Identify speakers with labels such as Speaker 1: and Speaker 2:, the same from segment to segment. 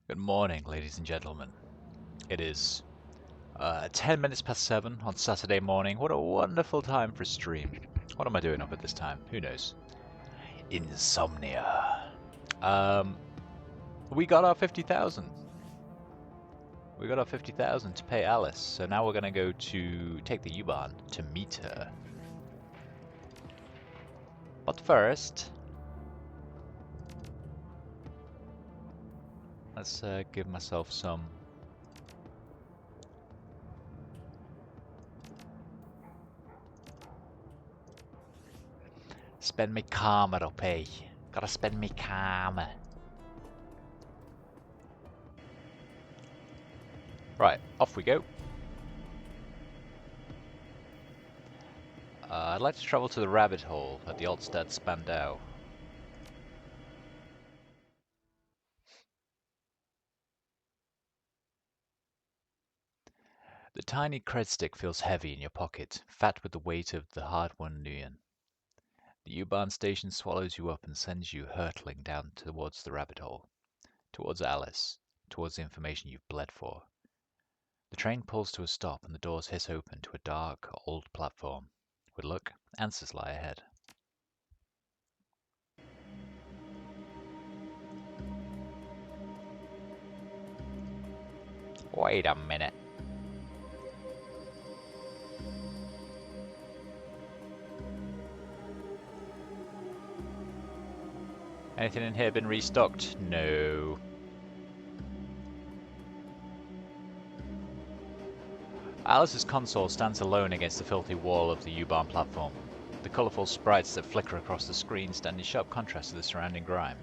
Speaker 1: Good morning, ladies and gentlemen. It is 10 minutes past 7 on Saturday morning. What a wonderful time for a stream. What am I doing up at this time? Who knows? Insomnia. We got our 50,000. We got our 50,000 to pay Alice, so now we're going to go to take the U-Bahn to meet her. But first, let's give myself some... Spend me karma up, eh? Gotta spend me karma. Right, off we go. I'd like to travel to the rabbit hole at the Altstadt Spandau. The tiny cred stick feels heavy in your pocket, fat with the weight of the hard-won nuyen. The U-Bahn station swallows you up and sends you hurtling down towards the rabbit hole, towards Alice, towards the information you've bled for. The train pulls to a stop and the doors hiss open to a dark, old platform. With luck, answers lie ahead. Wait a minute. Anything in here been restocked? No. Alice's console stands alone against the filthy wall of the U-Bahn platform. The colourful sprites that flicker across the screen stand in sharp contrast to the surrounding grime.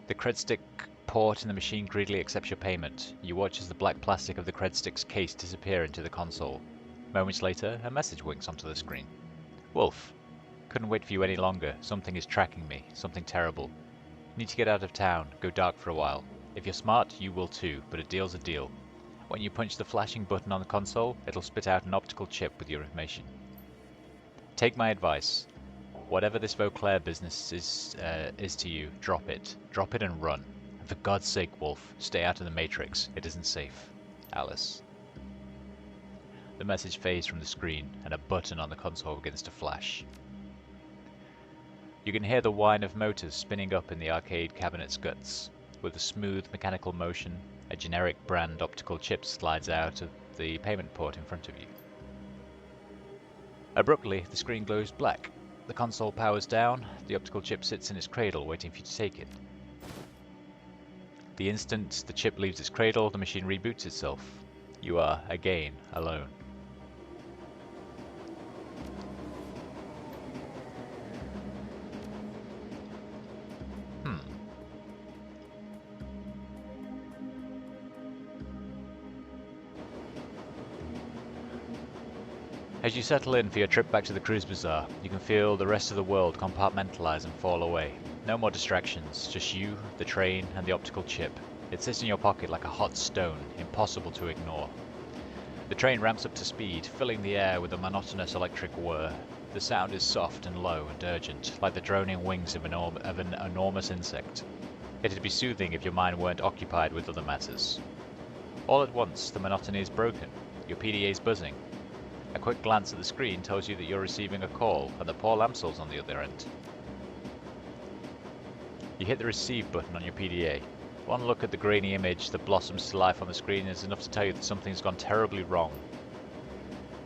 Speaker 1: The cred stick port in the machine greedily accepts your payment. You watch as the black plastic of the cred stick's case disappear into the console. Moments later, a message winks onto the screen. Wolf, couldn't wait for you any longer. Something is tracking me. Something terrible. Need to get out of town. Go dark for a while. If you're smart, you will too, but a deal's a deal. When you punch the flashing button on the console, it'll spit out an optical chip with your information. Take my advice. Whatever this Vauclair business is to you, drop it. Drop it and run. And for God's sake, Wolf, stay out of the Matrix. It isn't safe. Alice. The message fades from the screen, and a button on the console begins to flash. You can hear the whine of motors spinning up in the arcade cabinet's guts. With a smooth mechanical motion, a generic brand optical chip slides out of the payment port in front of you. Abruptly, the screen glows black. The console powers down, the optical chip sits in its cradle waiting for you to take it. The instant the chip leaves its cradle, the machine reboots itself. You are, again, alone. As you settle in for your trip back to the cruise bazaar, you can feel the rest of the world compartmentalize and fall away. No more distractions, just you, the train, and the optical chip. It sits in your pocket like a hot stone, impossible to ignore. The train ramps up to speed, filling the air with a monotonous electric whir. The sound is soft and low and urgent, like the droning wings of an enormous insect. It'd be soothing if your mind weren't occupied with other matters. All at once, the monotony is broken. Your PDA's buzzing. A quick glance at the screen tells you that you're receiving a call, and that Paul Amsel's on the other end. You hit the receive button on your PDA. One look at the grainy image that blossoms to life on the screen is enough to tell you that something's gone terribly wrong.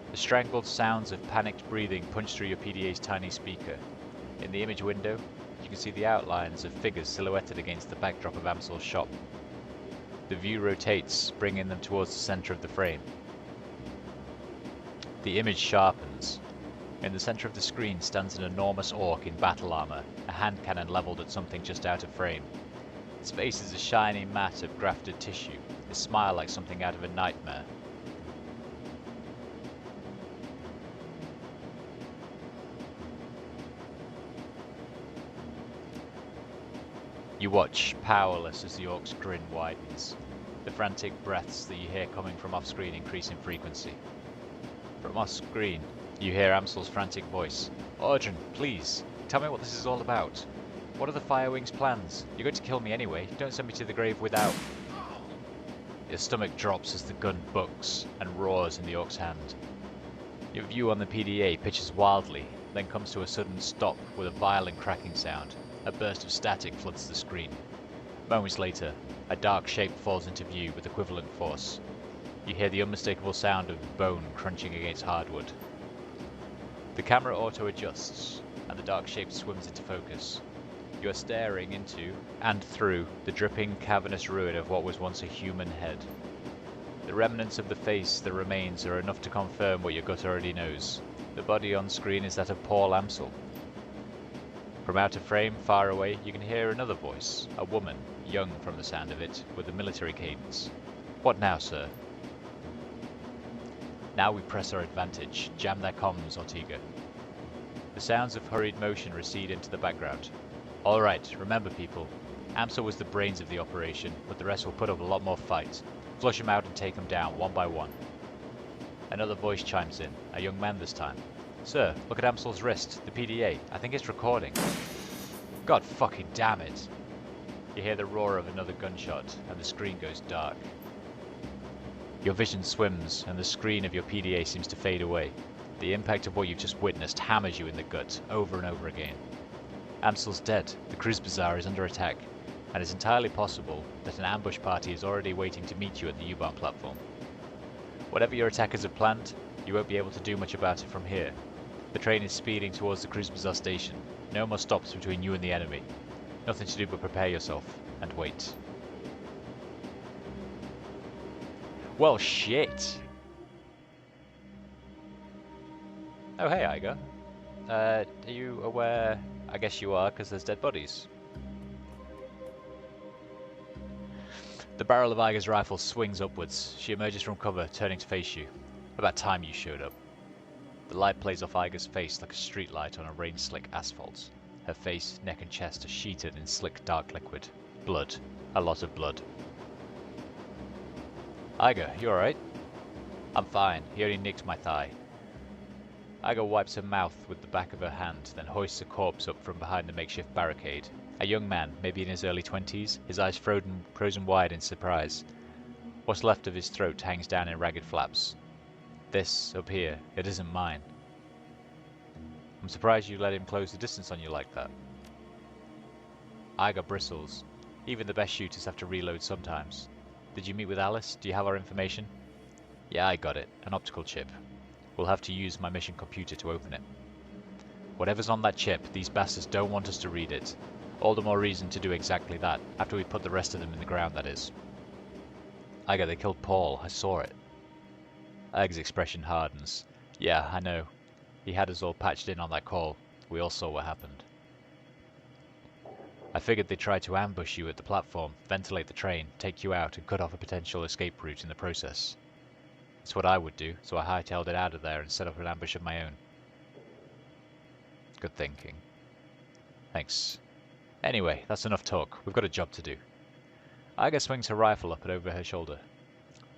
Speaker 1: The strangled sounds of panicked breathing punch through your PDA's tiny speaker. In the image window, you can see the outlines of figures silhouetted against the backdrop of Amsel's shop. The view rotates, bringing them towards the center of the frame. The image sharpens. In the center of the screen stands an enormous orc in battle armor, a hand cannon leveled at something just out of frame. Its face is a shiny mat of grafted tissue, its smile like something out of a nightmare. You watch, powerless, as the orc's grin widens. The frantic breaths that you hear coming from off-screen increase in frequency. From off-screen, you hear Amsel's frantic voice. Audryn, please, tell me what this is all about. What are the Firewing's plans? You're going to kill me anyway. Don't send me to the grave without... Your stomach drops as the gun bucks and roars in the orc's hand. Your view on the PDA pitches wildly, then comes to a sudden stop with a violent cracking sound. A burst of static floods the screen. Moments later, a dark shape falls into view with equivalent force. You hear the unmistakable sound of bone crunching against hardwood. The camera auto-adjusts, and the dark shape swims into focus. You are staring into, and through, the dripping, cavernous ruin of what was once a human head. The remnants of the face that remains are enough to confirm what your gut already knows. The body on screen is that of Paul Amsel. From out of frame, far away, you can hear another voice, a woman, young from the sound of it, with a military cadence. What now, sir? Now we press our advantage. Jam their comms, Ortega. The sounds of hurried motion recede into the background. All right, remember people, Amsel was the brains of the operation, but the rest will put up a lot more fight. Flush him out and take him down, one by one. Another voice chimes in, a young man this time. Sir, look at Amsel's wrist, the PDA. I think it's recording. God fucking damn it. You hear the roar of another gunshot, and the screen goes dark. Your vision swims, and the screen of your PDA seems to fade away. The impact of what you've just witnessed hammers you in the gut, over and over again. Amsel's dead, the cruise bazaar is under attack, and it's entirely possible that an ambush party is already waiting to meet you at the U-Bahn platform. Whatever your attackers have planned, you won't be able to do much about it from here. The train is speeding towards the cruise bazaar station. No more stops between you and the enemy. Nothing to do but prepare yourself, and wait. Well, shit! Oh, hey, Iger. Are you aware... I guess you are, because there's dead bodies. The barrel of Iger's rifle swings upwards. She emerges from cover, turning to face you. About time you showed up. The light plays off Iger's face like a street light on a rain-slick asphalt. Her face, neck and chest are sheeted in slick dark liquid. Blood. A lot of blood. Iger, you alright? I'm fine. He only nicked my thigh. Iger wipes her mouth with the back of her hand, then hoists a corpse up from behind the makeshift barricade. A young man, maybe in his early 20s, his eyes frozen wide in surprise. What's left of his throat hangs down in ragged flaps. This, up here, it isn't mine. I'm surprised you let him close the distance on you like that. Iger bristles. Even the best shooters have to reload sometimes. Did you meet with Alice? Do you have our information? Yeah, I got it. An optical chip. We'll have to use my mission computer to open it. Whatever's on that chip, these bastards don't want us to read it. All the more reason to do exactly that, after we put the rest of them in the ground, that is. Iger, they killed Paul. I saw it. Iger's expression hardens. Yeah, I know. He had us all patched in on that call. We all saw what happened. I figured they'd try to ambush you at the platform, ventilate the train, take you out, and cut off a potential escape route in the process. That's what I would do, so I hightailed it out of there and set up an ambush of my own. Good thinking. Thanks. Anyway, that's enough talk. We've got a job to do. Iger swings her rifle up and over her shoulder.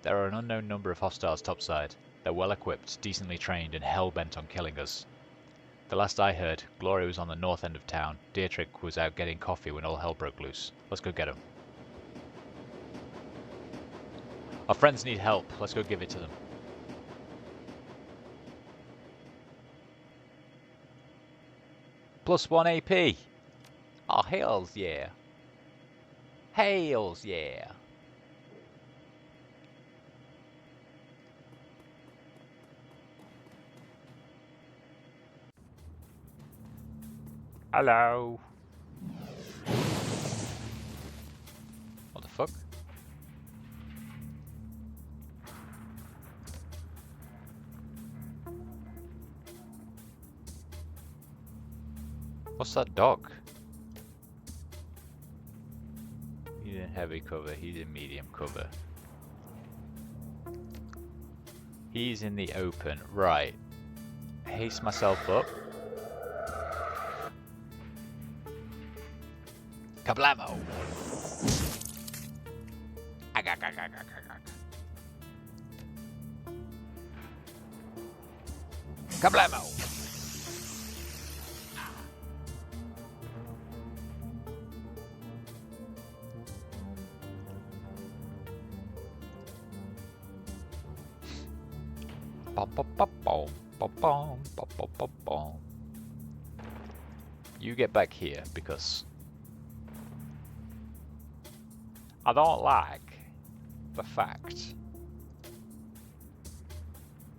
Speaker 1: There are an unknown number of hostiles topside. They're well equipped, decently trained, and hell-bent on killing us. The last I heard, Gloria was on the north end of town. Dietrich was out getting coffee when all hell broke loose. Let's go get him. Our friends need help. Let's go give it to them. +1 AP. Oh, hails yeah. Hails yeah. Hello. What the fuck? What's that dog? He's in heavy cover, he's in medium cover. He's in the open, right. Haste myself up. Kablamo! Kablamo! bum, bum, bum, bum, bum. You get back here because I don't like the fact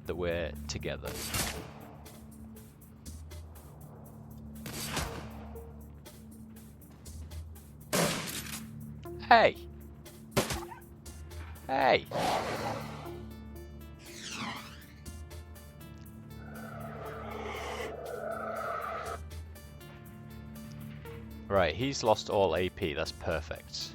Speaker 1: that we're together. Hey! Hey! Right, he's lost all AP, that's perfect.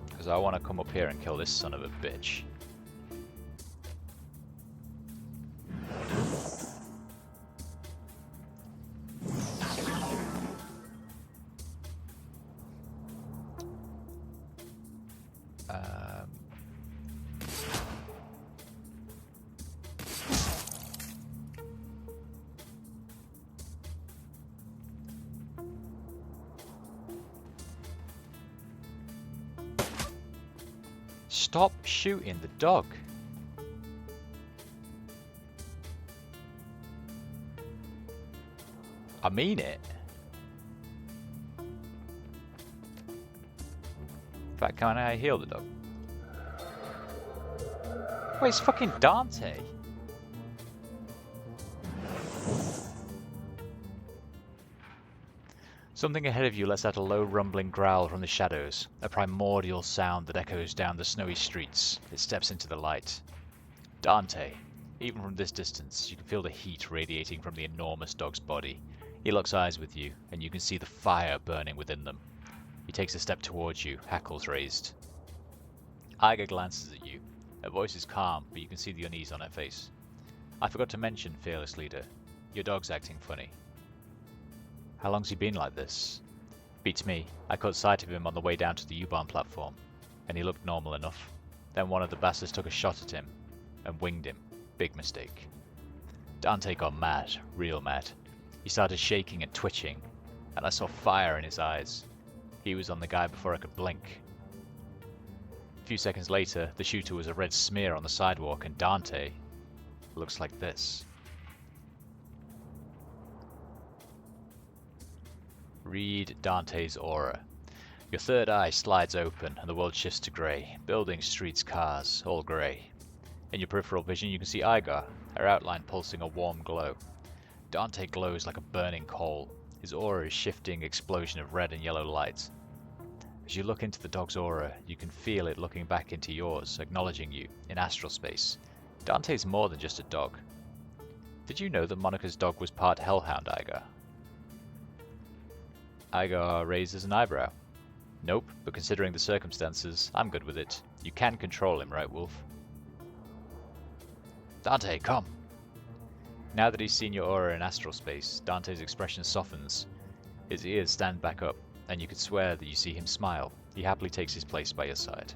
Speaker 1: Because I want to come up here and kill this son of a bitch. Stop shooting the dog. I mean it. In fact, can I heal the dog? Wait, it's fucking Dante. Something ahead of you lets out a low rumbling growl from the shadows, a primordial sound that echoes down the snowy streets. It steps into the light. Dante. Even from this distance, you can feel the heat radiating from the enormous dog's body. He locks eyes with you, and you can see the fire burning within them. He takes a step towards you, hackles raised. Iga glances at you. Her voice is calm, but you can see the unease on her face. I forgot to mention, fearless leader. Your dog's acting funny. How long's he been like this? Beats me. I caught sight of him on the way down to the U-Bahn platform, and he looked normal enough. Then one of the bastards took a shot at him, and winged him. Big mistake. Dante got mad, real mad. He started shaking and twitching, and I saw fire in his eyes. He was on the guy before I could blink. A few seconds later, the shooter was a red smear on the sidewalk, and Dante looks like this. Read Dante's aura. Your third eye slides open and the world shifts to grey. Buildings, streets, cars, all grey. In your peripheral vision you can see Igar, her outline pulsing a warm glow. Dante glows like a burning coal. His aura is shifting explosion of red and yellow light. As you look into the dog's aura, you can feel it looking back into yours, acknowledging you, in astral space. Dante's more than just a dog. Did you know that Monica's dog was part hellhound, Igar? Igar raises an eyebrow. Nope, but considering the circumstances, I'm good with it. You can control him, right, Wolf? Dante, come! Now that he's seen your aura in astral space, Dante's expression softens. His ears stand back up, and you could swear that you see him smile. He happily takes his place by your side.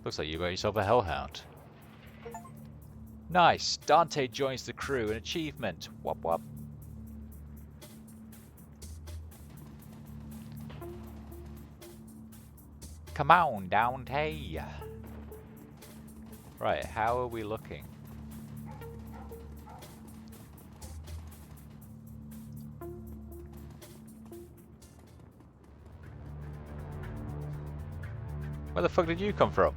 Speaker 1: Looks like you got yourself a hellhound. Nice! Dante joins the crew, an achievement! Wop wop! Come on, Dante! Right, how are we looking? Where the fuck did you come from?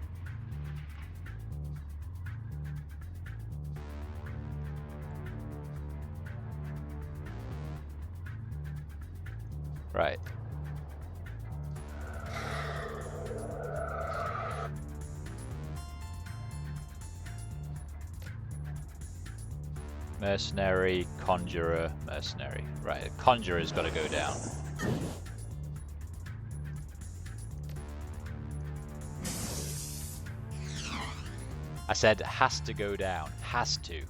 Speaker 1: Right. Mercenary, conjurer, mercenary. Right, conjurer's got to go down. I said has to go down. Has to.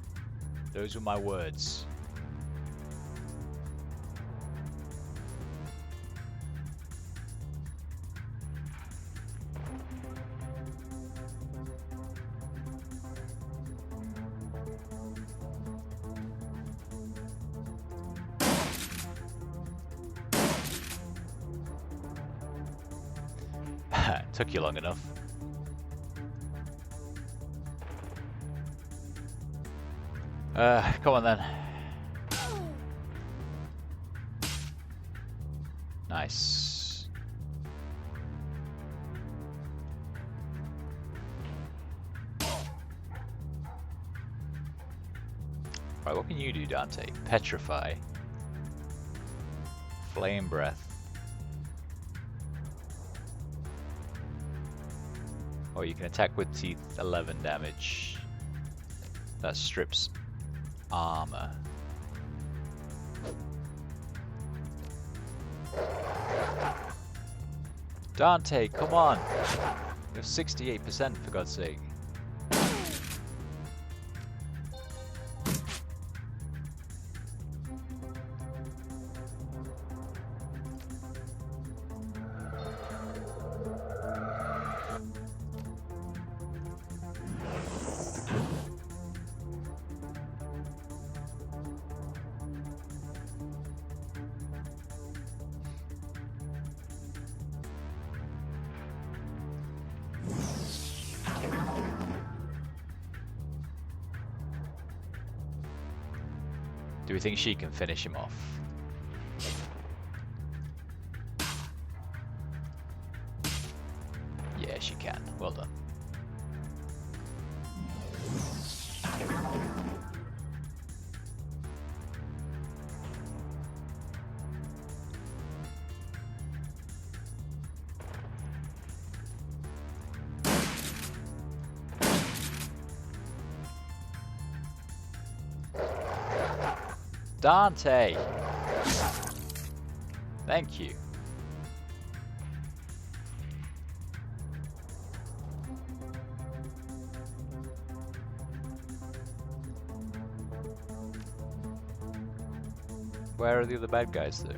Speaker 1: Those were my words. Took you long enough. Come on then. Nice. Right, what can you do, Dante? Petrify. Flame breath. Or you can attack with teeth, 11 damage. That strips armor. Dante, come on! You're 68% for God's sake. Do we think she can finish him off? Yeah, she can. Well done. Dante! Thank you. Where are the other bad guys though?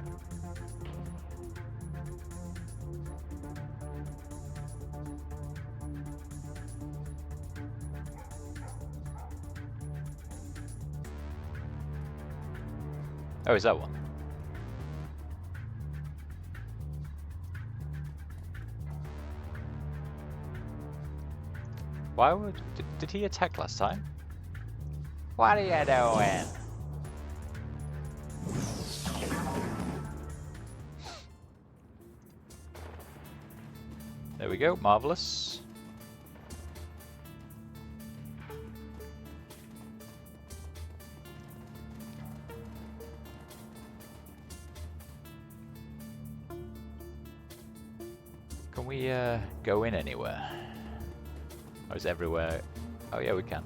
Speaker 1: Oh, is that one? Why would... Did he attack last time? What are you doing? There we go, marvelous. Can we go in anywhere? Or is everywhere? Oh yeah, we can.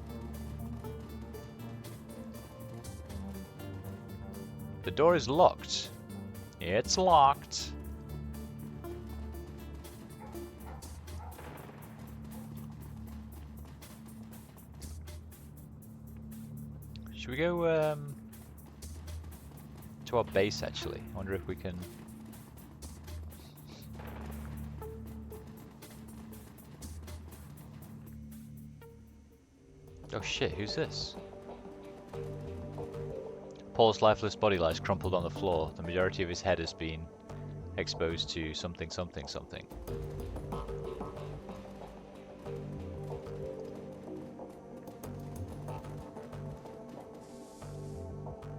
Speaker 1: The door is locked. It's locked. Should we go to our base actually? I wonder if we can... Oh shit, who's this? Paul's lifeless body lies crumpled on the floor. The majority of his head has been exposed to something, something, something.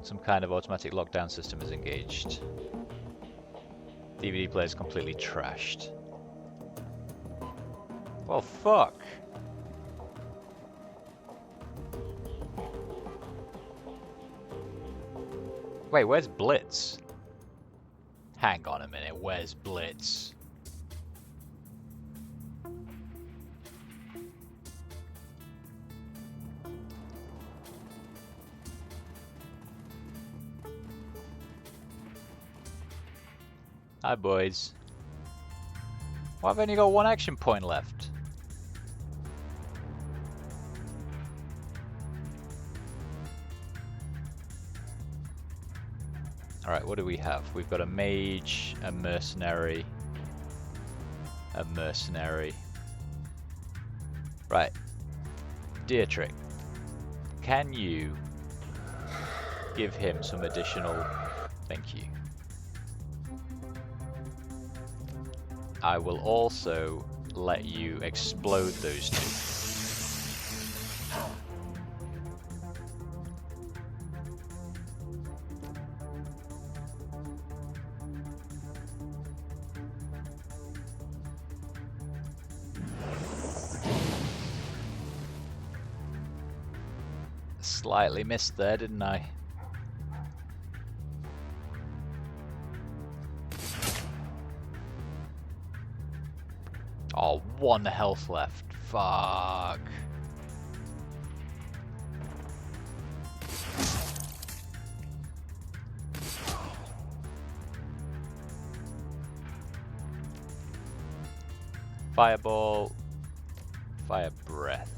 Speaker 1: Some kind of automatic lockdown system is engaged. DVD player is completely trashed. Well, fuck! Wait, where's Blitz? Hang on a minute, where's Blitz? Hi boys. Why have I only got one action point left? Alright, what do we have? We've got a mage, a mercenary, a mercenary. Right. Dietrich, can you give him some additional... Thank you. I will also let you explode those two. Slightly missed there, didn't I? Oh, 1 health left. Fuck. Fireball. Fire breath.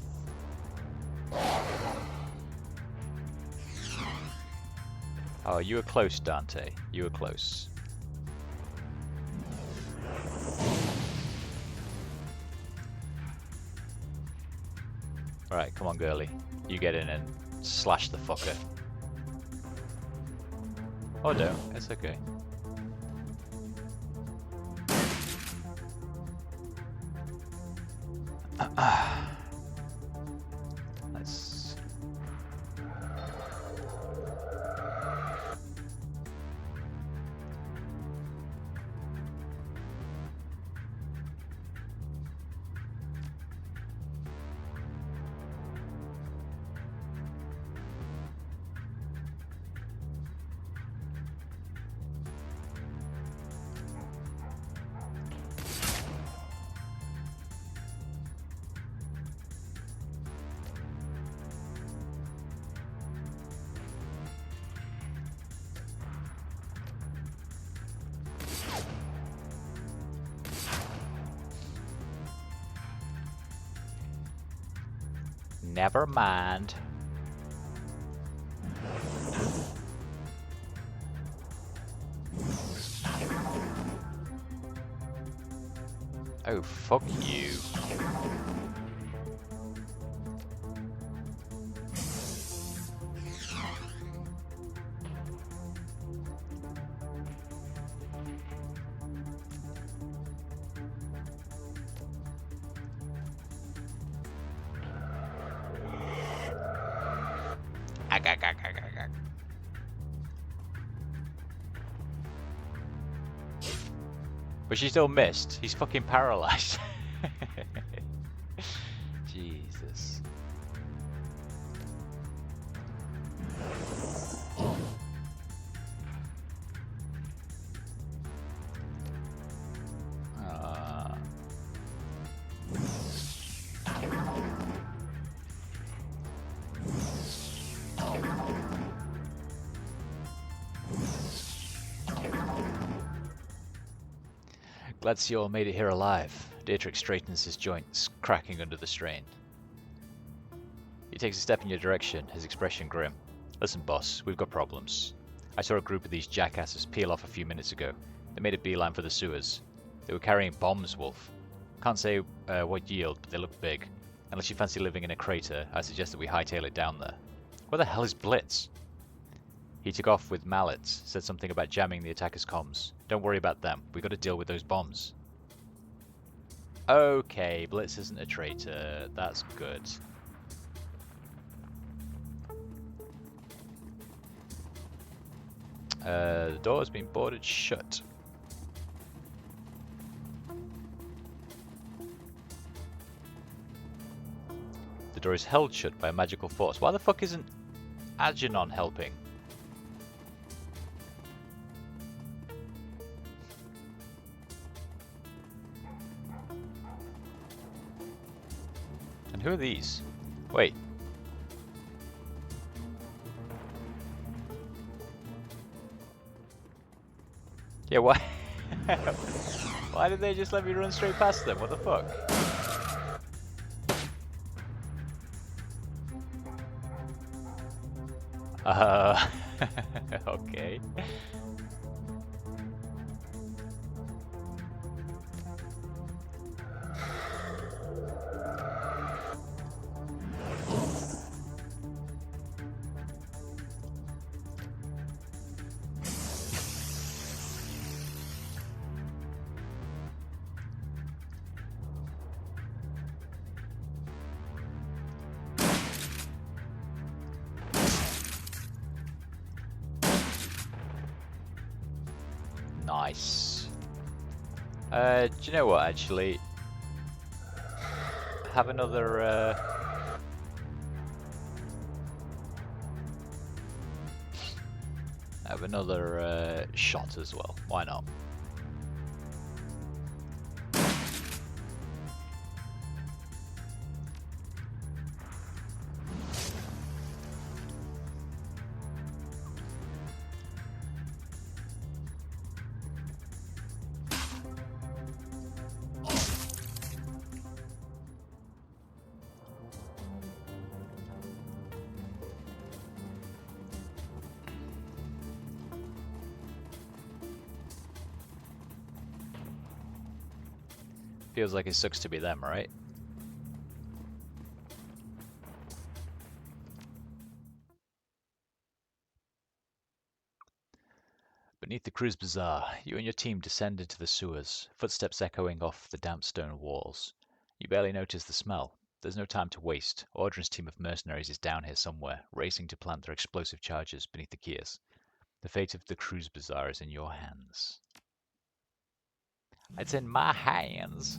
Speaker 1: Oh, you were close, Dante. You were close. Alright, come on, girly. You get in and slash the fucker. Oh, don't. It's okay. Let's... Never mind. Oh, fuck you. But she still missed. He's fucking paralyzed. Jesus. Glad to see you all made it here alive. Dietrich straightens his joints, cracking under the strain. He takes a step in your direction, his expression grim. Listen, boss, we've got problems. I saw a group of these jackasses peel off a few minutes ago. They made a beeline for the sewers. They were carrying bombs, Wolf. Can't say what yield, but they look big. Unless you fancy living in a crater, I suggest that we hightail it down there. Where the hell is Blitz? He took off with mallets, said something about jamming the attackers' comms. Don't worry about them. We got to deal with those bombs. Okay, Blitz isn't a traitor. That's good. The door has been boarded shut. The door is held shut by a magical force. Why the fuck isn't Algernon helping? And who are these? Wait. Yeah, why? Why did they just let me run straight past them? What the fuck? Okay. Nice. Do you know what, actually? Have another, shot as well. Why not? Feels like it sucks to be them, right? Beneath the cruise bazaar, you and your team descend into the sewers, footsteps echoing off the damp stone walls. You barely notice the smell. There's no time to waste. Audrey's team of mercenaries is down here somewhere, racing to plant their explosive charges beneath the gears. The fate of the cruise bazaar is in your hands. It's in my hands.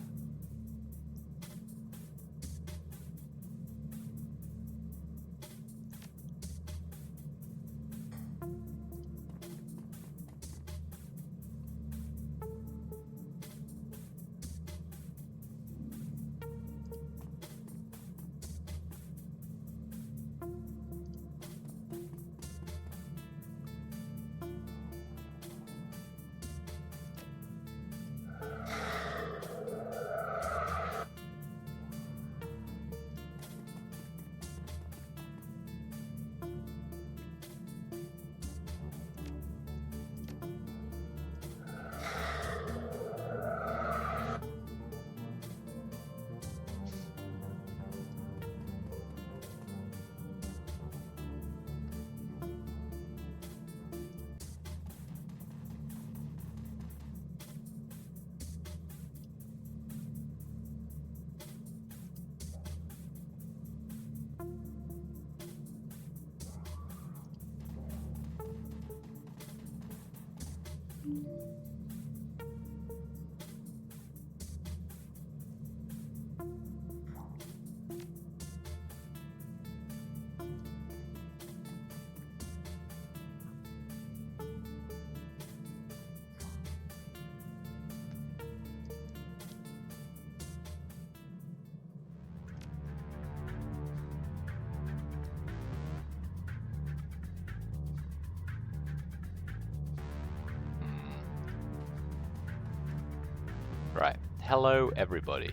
Speaker 1: Right. Hello, everybody.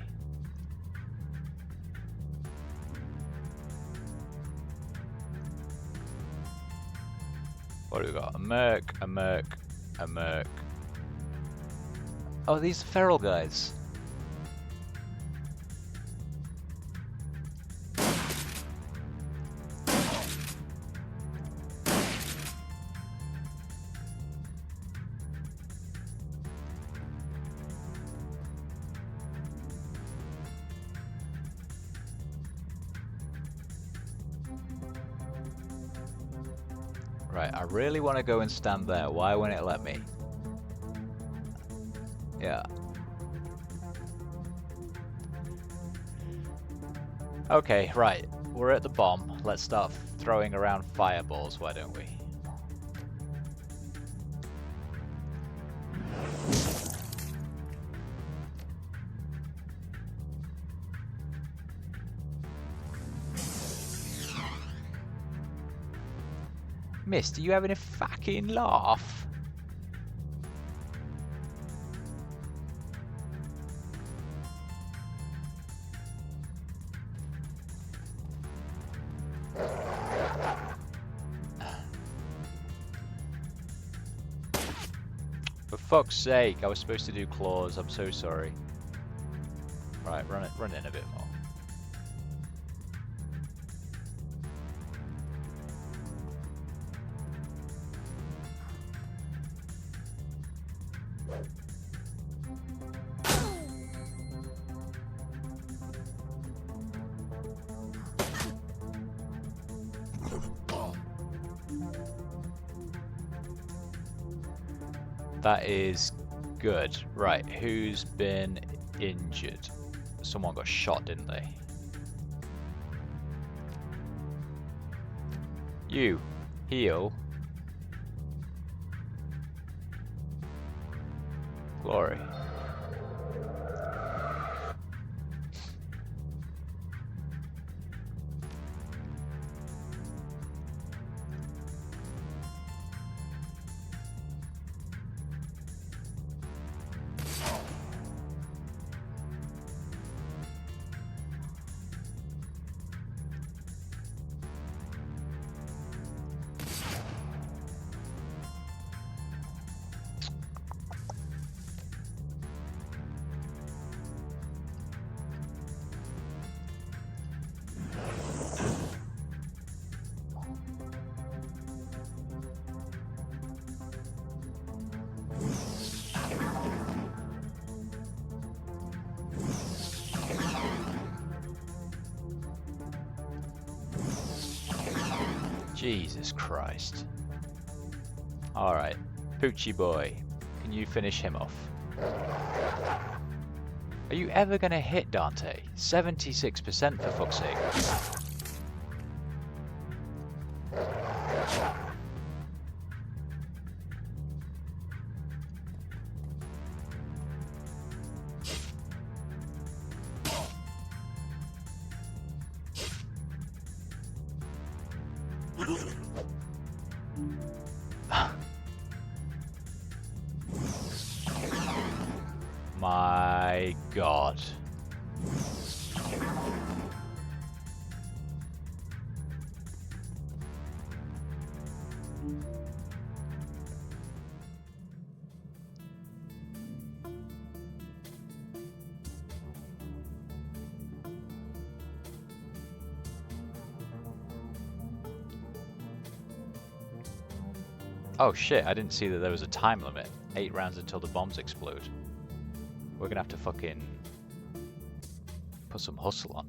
Speaker 1: What do we got? A merc, a merc, a merc. Oh, these are feral guys. Right, I really want to go and stand there. Why won't it let me? Yeah. Okay, right. We're at the bomb. Let's start throwing around fireballs, why don't we? Mist, are you having a fucking laugh? For fuck's sake, I was supposed to do claws, I'm so sorry. Right, run in a bit more. That is good. Right, who's been injured? Someone got shot, didn't they? You, heal. Glory. Jesus Christ. Alright, Poochie boy, can you finish him off? Are you ever gonna hit Dante? 76% for fuck's sake. My God. Oh shit, I didn't see that there was a time limit. 8 rounds until the bombs explode. We're gonna have to fucking put some hustle on.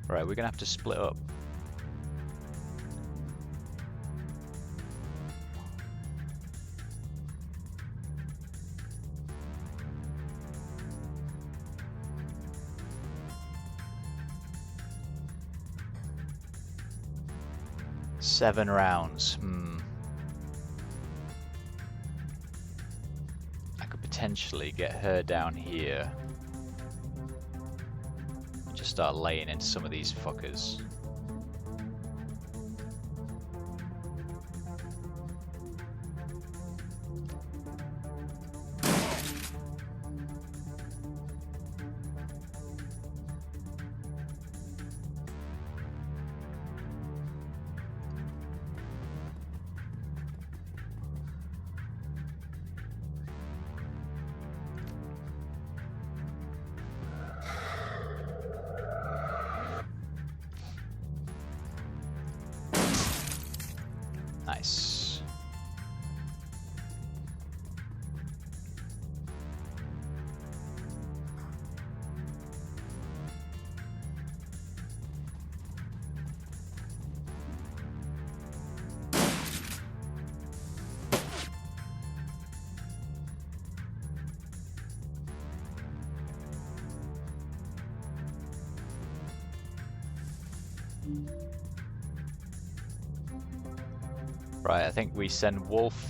Speaker 1: Right, we're gonna have to split up. Seven rounds. I could potentially get her down here. Just start laying into some of these fuckers. Right, I think we send Wolf.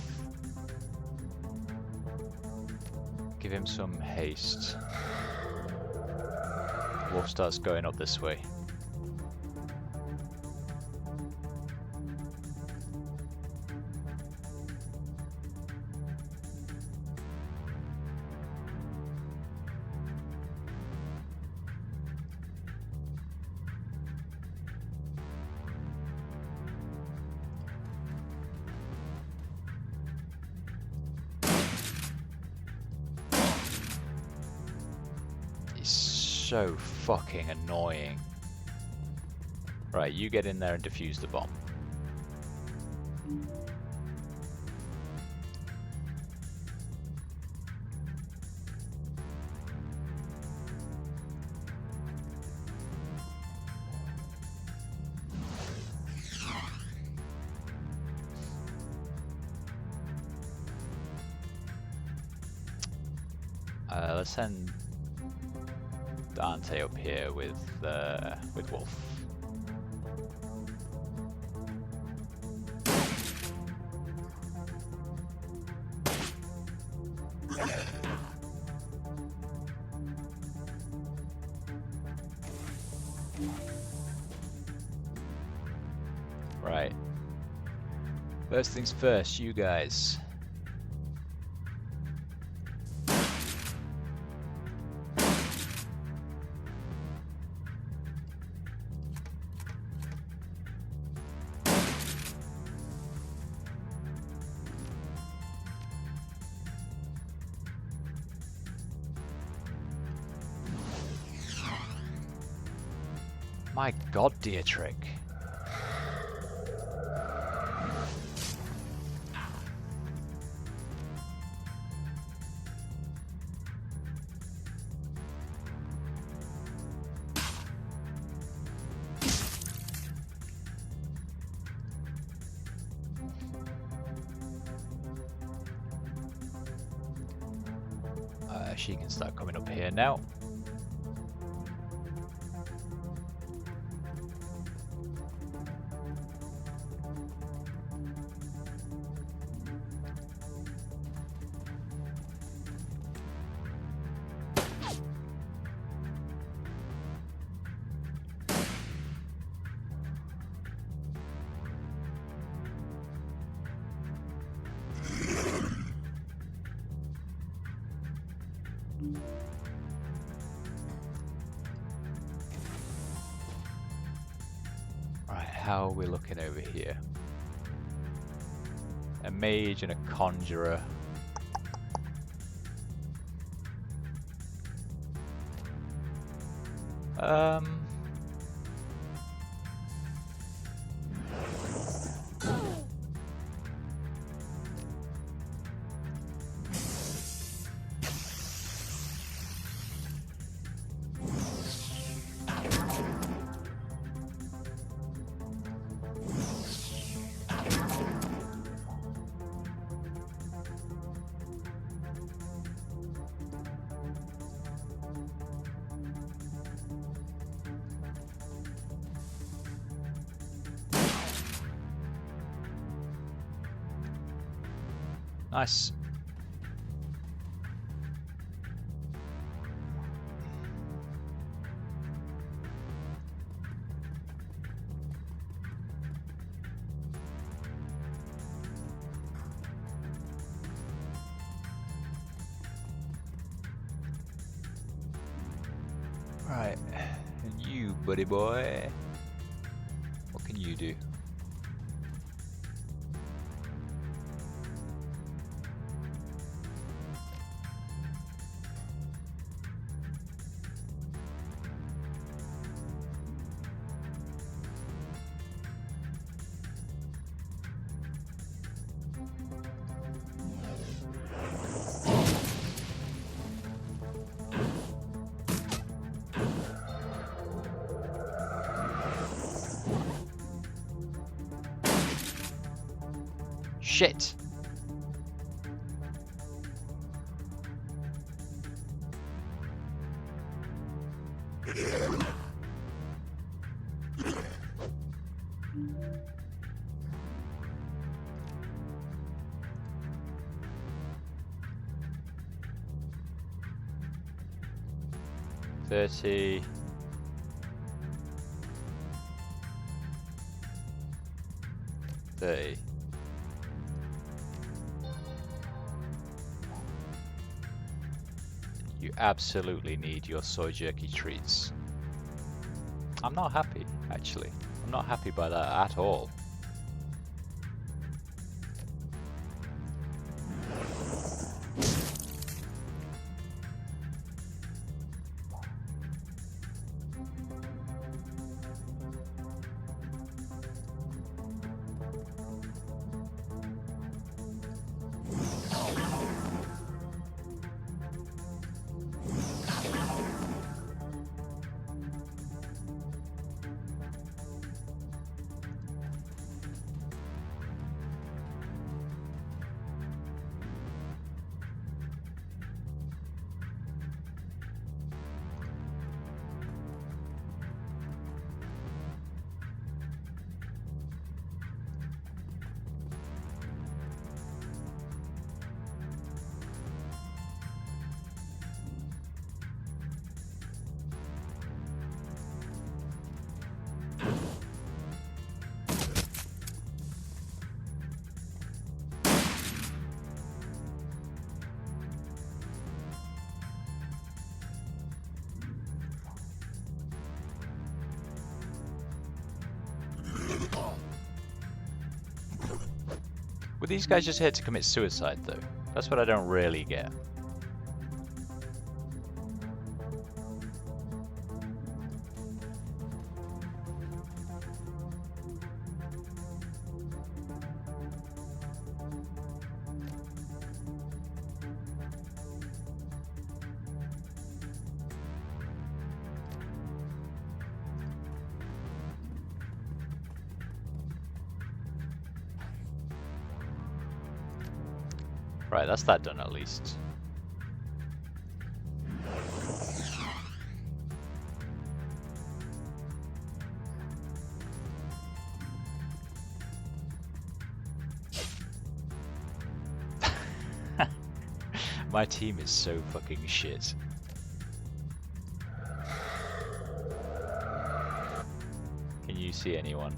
Speaker 1: Give him some haste. Wolf starts going up this way. So fucking annoying. Right, you get in there and defuse the bomb. Let's send Dante up here with Wolf. Right. First things first, you guys. My god, Dietrich. She can start coming up here now. Right, how are we looking over here? A mage and a conjurer. Nice. Right, and you, buddy boy, what can you do? Shit! 30. You absolutely need your soy jerky treats. I'm not happy, actually. I'm not happy by that at all. Were these guys just here to commit suicide, though? That's what I don't really get. Right, that's that done at least. My team is so fucking shit. Can you see anyone?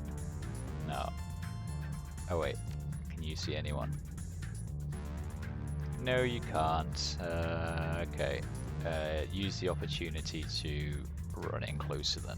Speaker 1: No. Oh wait, can you see anyone? No, you can't. Okay. Use the opportunity to run in closer then.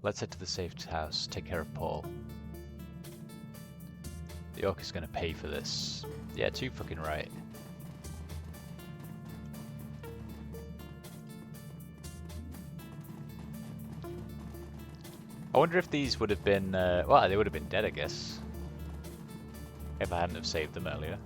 Speaker 1: Let's head to the safe house, take care of Paul. The orc is gonna pay for this. Yeah, too fucking right. I wonder if these would have been, well, they would have been dead, I guess. If I hadn't have saved them earlier.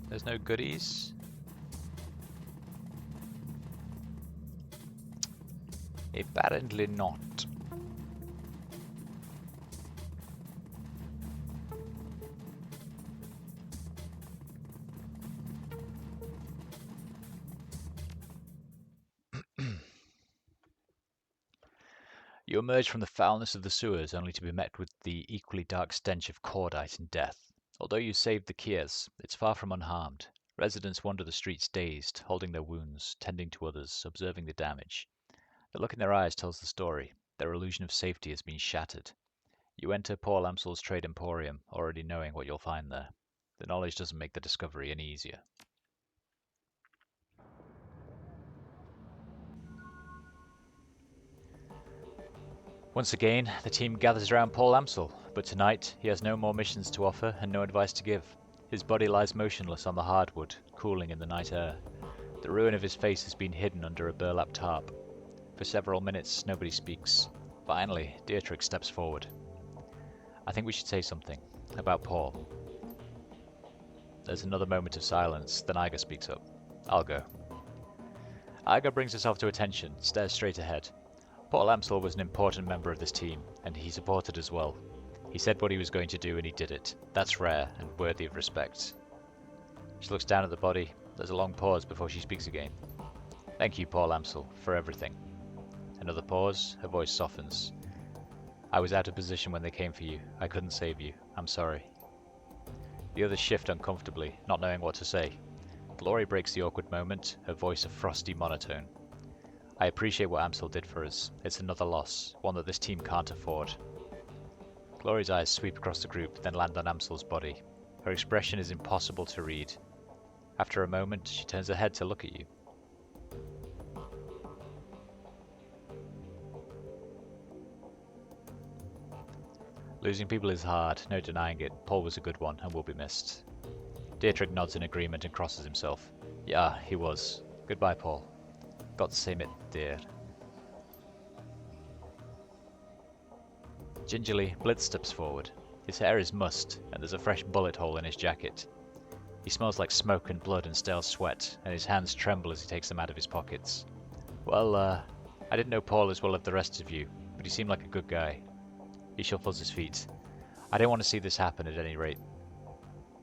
Speaker 1: There's no goodies. Apparently not. You emerge from the foulness of the sewers only to be met with the equally dark stench of cordite and death. Although you saved the Kiers, it's far from unharmed. Residents wander the streets dazed, holding their wounds, tending to others, observing the damage. The look in their eyes tells the story. Their illusion of safety has been shattered. You enter Paul Amsel's trade emporium, already knowing what you'll find there. The knowledge doesn't make the discovery any easier. Once again, the team gathers around Paul Amsel, but tonight he has no more missions to offer and no advice to give. His body lies motionless on the hardwood, cooling in the night air. The ruin of his face has been hidden under a burlap tarp. For several minutes, nobody speaks. Finally, Dietrich steps forward. I think we should say something about Paul. There's another moment of silence, then Iga speaks up. I'll go. Iga brings herself to attention, stares straight ahead. Paul Amsel was an important member of this team, and he supported as well. He said what he was going to do and he did it. That's rare and worthy of respect. She looks down at the body. There's a long pause before she speaks again. Thank you, Paul Amsel, for everything. Another pause, her voice softens. I was out of position when they came for you. I couldn't save you. I'm sorry. The others shift uncomfortably, not knowing what to say. Glory breaks the awkward moment, her voice a frosty monotone. I appreciate what Amsel did for us. It's another loss, one that this team can't afford. Glory's eyes sweep across the group, then land on Amsel's body. Her expression is impossible to read. After a moment, she turns her head to look at you. Losing people is hard, no denying it. Paul was a good one and will be missed. Dietrich nods in agreement and crosses himself. Yeah, he was. Goodbye, Paul. Gott sei mit dir. Gingerly, Blitz steps forward. His hair is mussed, and there's a fresh bullet hole in his jacket. He smells like smoke and blood and stale sweat, and his hands tremble as he takes them out of his pockets. Well, I didn't know Paul as well as the rest of you, but he seemed like a good guy. He shuffles his feet. I didn't want to see this happen at any rate.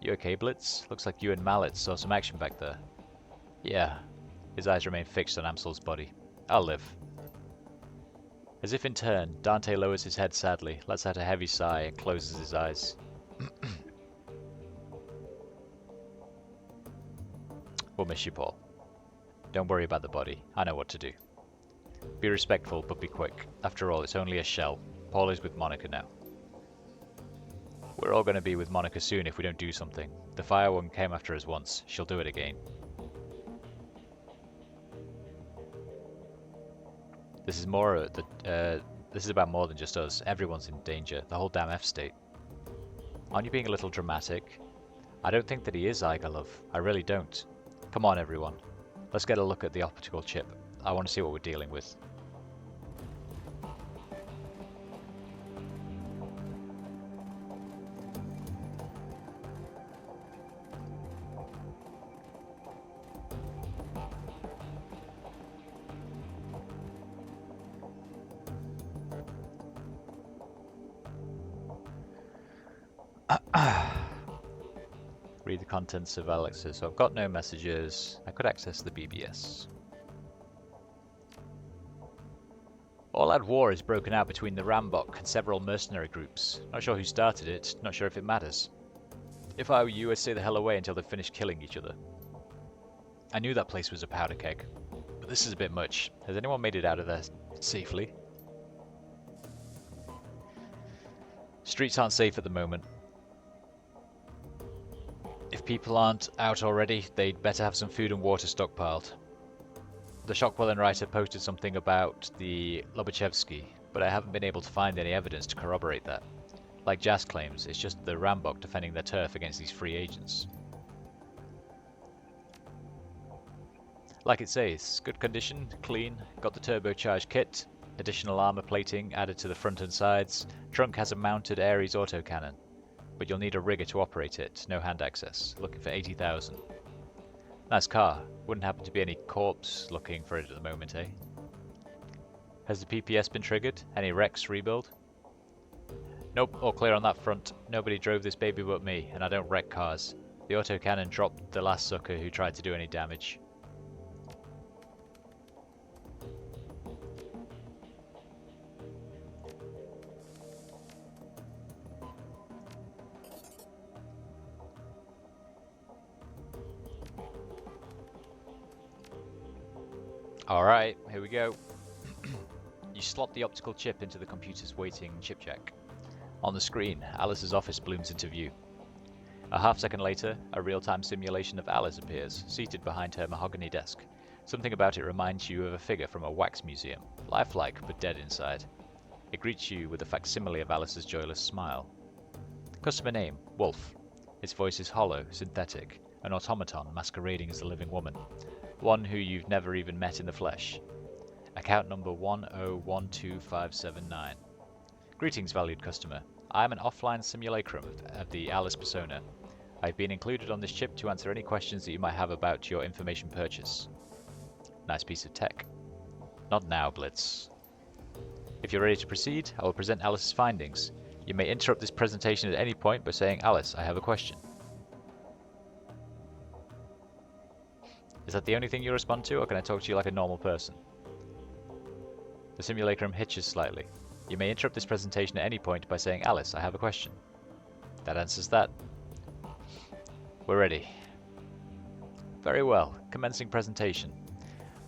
Speaker 1: You okay, Blitz? Looks like you and Mallet saw some action back there. Yeah. His eyes remain fixed on Amsel's body. I'll live. As if in turn, Dante lowers his head sadly, lets out a heavy sigh, and closes his eyes. We'll miss you, Paul. Don't worry about the body. I know what to do. Be respectful, but be quick. After all, it's only a shell. Paul is with Monica now. We're all going to be with Monica soon if we don't do something. The Fire One came after us once. She'll do it again. This is about more than just us. Everyone's in danger. The whole damn F-state. Aren't you being a little dramatic? I don't think that he is, Iga, love. I really don't. Come on, everyone. Let's get a look at the optical chip. I want to see what we're dealing with. Read the contents of Alex's. So I've got no messages. I could access the BBS. All-out war is broken out between the Rambok and several mercenary groups. Not sure who started it, not sure if it matters. If I were you, I'd stay the hell away until they finish killing each other. I knew that place was a powder keg, but this is a bit much. Has anyone made it out of there safely? Streets aren't safe at the moment. If people aren't out already, they'd better have some food and water stockpiled. The Shockwell writer posted something about the Lobachevsky, but I haven't been able to find any evidence to corroborate that. Like Jas claims, it's just the Rambok defending their turf against these free agents. Like it says, good condition, clean, got the turbocharged kit, additional armor plating added to the front and sides, trunk has a mounted Ares autocannon, but you'll need a rigger to operate it, no hand access, looking for 80,000. Nice car, wouldn't happen to be any corpse looking for it at the moment, eh? Has the PPS been triggered? Any wrecks rebuild? Nope, all clear on that front. Nobody drove this baby but me, and I don't wreck cars. The autocannon dropped the last sucker who tried to do any damage. Alright, here we go. You slot the optical chip into the computer's waiting chip jack. On the screen, Alice's office blooms into view. A half-second later, a real-time simulation of Alice appears, seated behind her mahogany desk. Something about it reminds you of a figure from a wax museum, lifelike but dead inside. It greets you with a facsimile of Alice's joyless smile. Customer name, Wolf. Its voice is hollow, synthetic, an automaton masquerading as a living woman, one who you've never even met in the flesh. Account number 1012579. Greetings, valued customer. I am an offline simulacrum of the Alice persona. I've been included on this chip to answer any questions that you might have about your information purchase. Nice piece of tech. Not now, Blitz. If you're ready to proceed, I will present Alice's findings. You may interrupt this presentation at any point by saying, Alice, I have a question. Is that the only thing you respond to, or can I talk to you like a normal person? The simulacrum hitches slightly. You may interrupt this presentation at any point by saying, Alice, I have a question. That answers that. We're ready. Very well. Commencing presentation.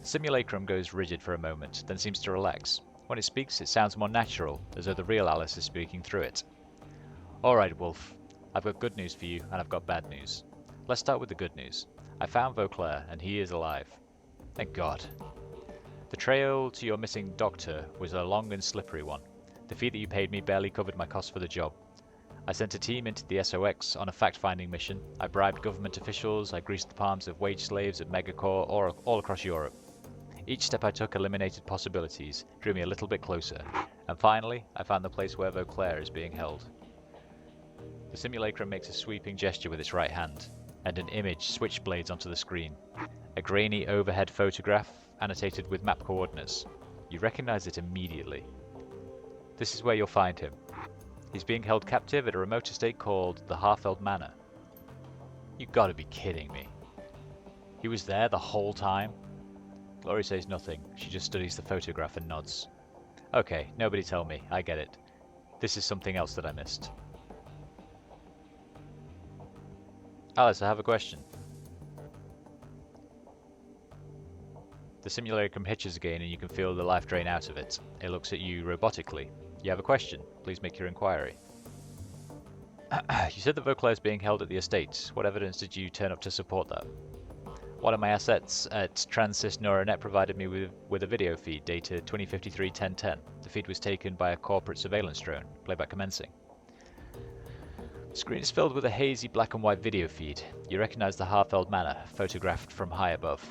Speaker 1: The simulacrum goes rigid for a moment, then seems to relax. When it speaks, it sounds more natural, as though the real Alice is speaking through it. Alright, Wolf. I've got good news for you, and I've got bad news. Let's start with the good news. I found Vauclair, and he is alive. Thank God. The trail to your missing doctor was a long and slippery one. The fee that you paid me barely covered my costs for the job. I sent a team into the SOX on a fact-finding mission. I bribed government officials, I greased the palms of wage slaves at Megacore all across Europe. Each step I took eliminated possibilities, drew me a little bit closer, and finally, I found the place where Vauclair is being held. The simulacrum makes a sweeping gesture with its right hand, and an image switchblades onto the screen. A grainy overhead photograph, annotated with map coordinates. You recognize it immediately. This is where you'll find him. He's being held captive at a remote estate called the Harfeld Manor. You gotta be kidding me. He was there the whole time? Glory says nothing. She just studies the photograph and nods. Okay, nobody tell me. I get it. This is something else that I missed. Alice, I have a question. The simulacrum hitches again and you can feel the life drain out of it. It looks at you robotically. You have a question. Please make your inquiry. You said that Vauclair is being held at the estate. What evidence did you turn up to support that? One of my assets at Transys Neuronet provided me with a video feed dated 2053-1010. The feed was taken by a corporate surveillance drone. Playback commencing. The screen is filled with a hazy black and white video feed. You recognize the Harfeld Manor, photographed from high above.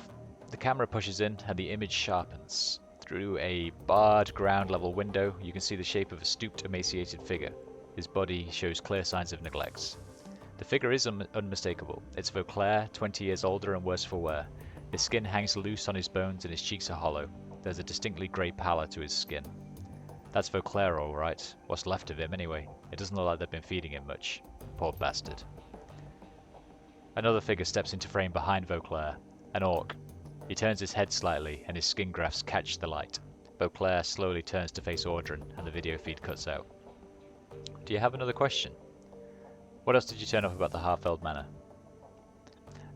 Speaker 1: The camera pushes in and the image sharpens. Through a barred ground-level window, you can see the shape of a stooped, emaciated figure. His body shows clear signs of neglect. The figure is unmistakable. It's Vauclair, 20 years older and worse for wear. His skin hangs loose on his bones and his cheeks are hollow. There's a distinctly grey pallor to his skin. That's Vauclair, all right. What's left of him, anyway. It doesn't look like they've been feeding him much. Poor bastard. Another figure steps into frame behind Vauclair. An orc. He turns his head slightly, and his skin grafts catch the light. Vauclair slowly turns to face Audrin, and the video feed cuts out. Do you have another question? What else did you turn up about the Harfeld Manor?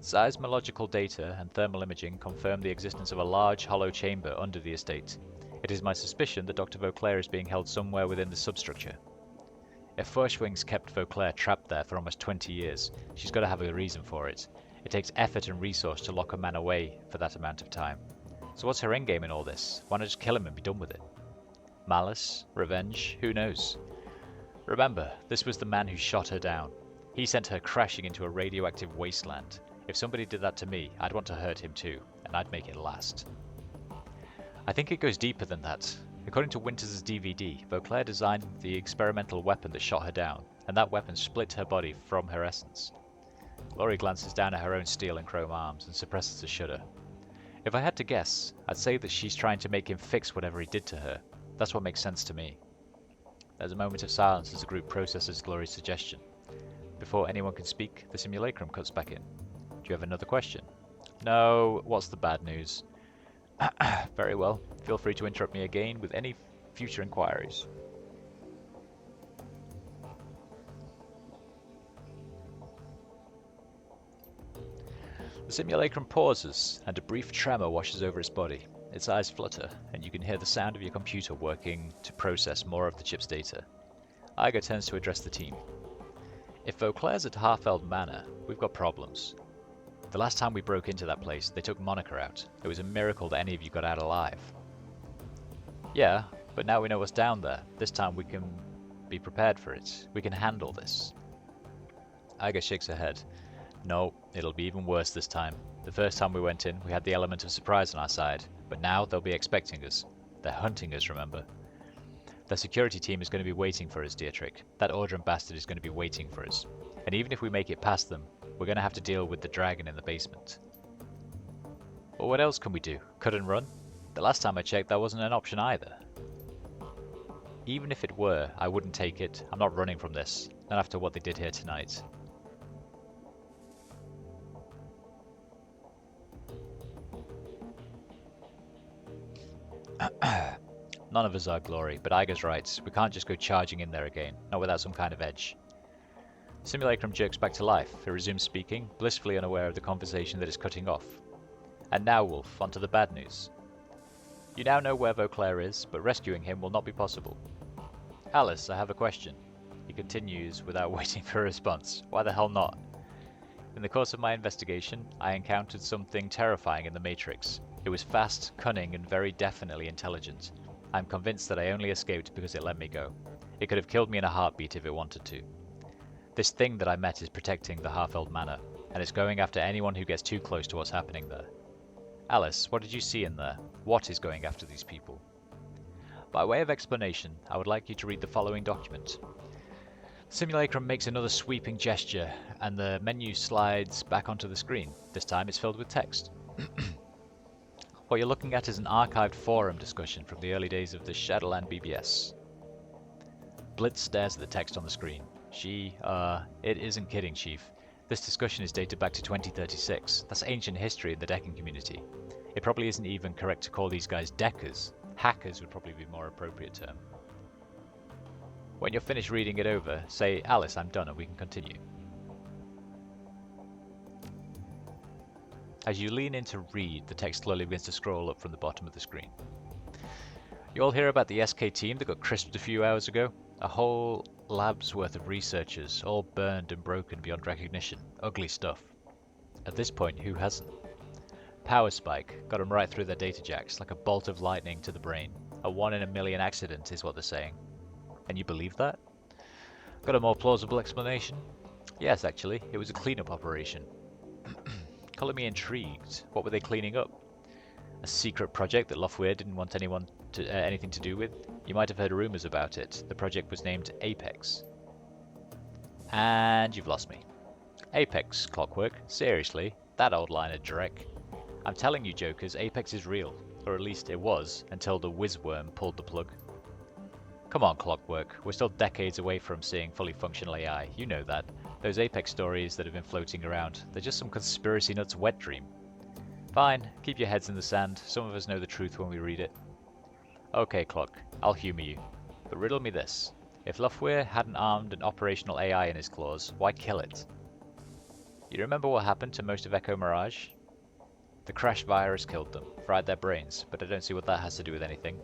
Speaker 1: Seismological data and thermal imaging confirm the existence of a large hollow chamber under the estate. It is my suspicion that Dr. Vauclair is being held somewhere within the substructure. If Furshwing's kept Vauclair trapped there for almost 20 years, she's got to have a reason for it. It takes effort and resource to lock a man away for that amount of time. So what's her endgame in all this? Why not just kill him and be done with it? Malice? Revenge? Who knows? Remember, this was the man who shot her down. He sent her crashing into a radioactive wasteland. If somebody did that to me, I'd want to hurt him too, and I'd make it last. I think it goes deeper than that. According to Winters' DVD, Vauclair designed the experimental weapon that shot her down, and that weapon split her body from her essence. Glory glances down at her own steel and chrome arms and suppresses a shudder. If I had to guess, I'd say that she's trying to make him fix whatever he did to her. That's what makes sense to me. There's a moment of silence as the group processes Glory's suggestion. Before anyone can speak, the simulacrum cuts back in. Do you have another question? No, what's the bad news? Very well. Feel free to interrupt me again with any future inquiries. The simulacrum pauses, and a brief tremor washes over its body. Its eyes flutter, and you can hear the sound of your computer working to process more of the chip's data. Iger turns to address the team. If Vauclair's at Harfeld Manor, we've got problems. The last time we broke into that place, they took Monica out. It was a miracle that any of you got out alive. Yeah, but now we know what's down there. This time we can be prepared for it. We can handle this. Iger shakes her head. No, it'll be even worse this time. The first time we went in, we had the element of surprise on our side, but now they'll be expecting us. They're hunting us, remember? The security team is going to be waiting for us, Dietrich. That Audran bastard is going to be waiting for us. And even if we make it past them, we're going to have to deal with the dragon in the basement. But what else can we do? Cut and run? The last time I checked, that wasn't an option either. Even if it were, I wouldn't take it. I'm not running from this. Not after what they did here tonight. None of us are Glory, but Iger's right. We can't just go charging in there again, not without some kind of edge. Simulacrum jerks back to life. It resumes speaking, blissfully unaware of the conversation that is cutting off. And now, Wolf, on to the bad news. You now know where Vauclair is, but rescuing him will not be possible. Alice, I have a question. He continues without waiting for a response. Why the hell not? In the course of my investigation, I encountered something terrifying in the Matrix. It was fast, cunning, and very definitely intelligent. I'm convinced that I only escaped because it let me go. It could have killed me in a heartbeat if it wanted to. This thing that I met is protecting the Harfeld Manor, and it's going after anyone who gets too close to what's happening there. Alice, what did you see in there? What is going after these people? By way of explanation, I would like you to read the following document. Simulacrum makes another sweeping gesture, and the menu slides back onto the screen. This time it's filled with text. What you're looking at is an archived forum discussion from the early days of the Shadowrun BBS. Blitz stares at the text on the screen. It isn't kidding, Chief. This discussion is dated back to 2036. That's ancient history in the decking community. It probably isn't even correct to call these guys deckers. Hackers would probably be a more appropriate term. When you're finished reading it over, say, Alice, I'm done and we can continue. As you lean in to read, the text slowly begins to scroll up from the bottom of the screen. You all hear about the SK team that got crisped a few hours ago? A whole lab's worth of researchers, all burned and broken beyond recognition. Ugly stuff. At this point, who hasn't? Power spike got them right through their data jacks, like a bolt of lightning to the brain. A 1 in a million accident is what they're saying. And you believe that? Got a more plausible explanation? Yes, actually, it was a cleanup operation. Color me intrigued. What were they cleaning up? A secret project that Wolfulv didn't want anything to do with? You might have heard rumors about it. The project was named Apex. And you've lost me. Apex, Clockwork? Seriously? That old line of dreck? I'm telling you, jokers, Apex is real. Or at least it was, until the whizworm pulled the plug. Come on, Clockwork. We're still decades away from seeing fully functional AI. You know that. Those Apex stories that have been floating around, they're just some conspiracy nuts wet dream. Fine, keep your heads in the sand. Some of us know the truth when we read it. Okay, Clock, I'll humour you. But riddle me this. If Wolfulv hadn't armed an operational AI in his claws, why kill it? You remember what happened to most of Echo Mirage? The crash virus killed them, fried their brains, but I don't see what that has to do with anything.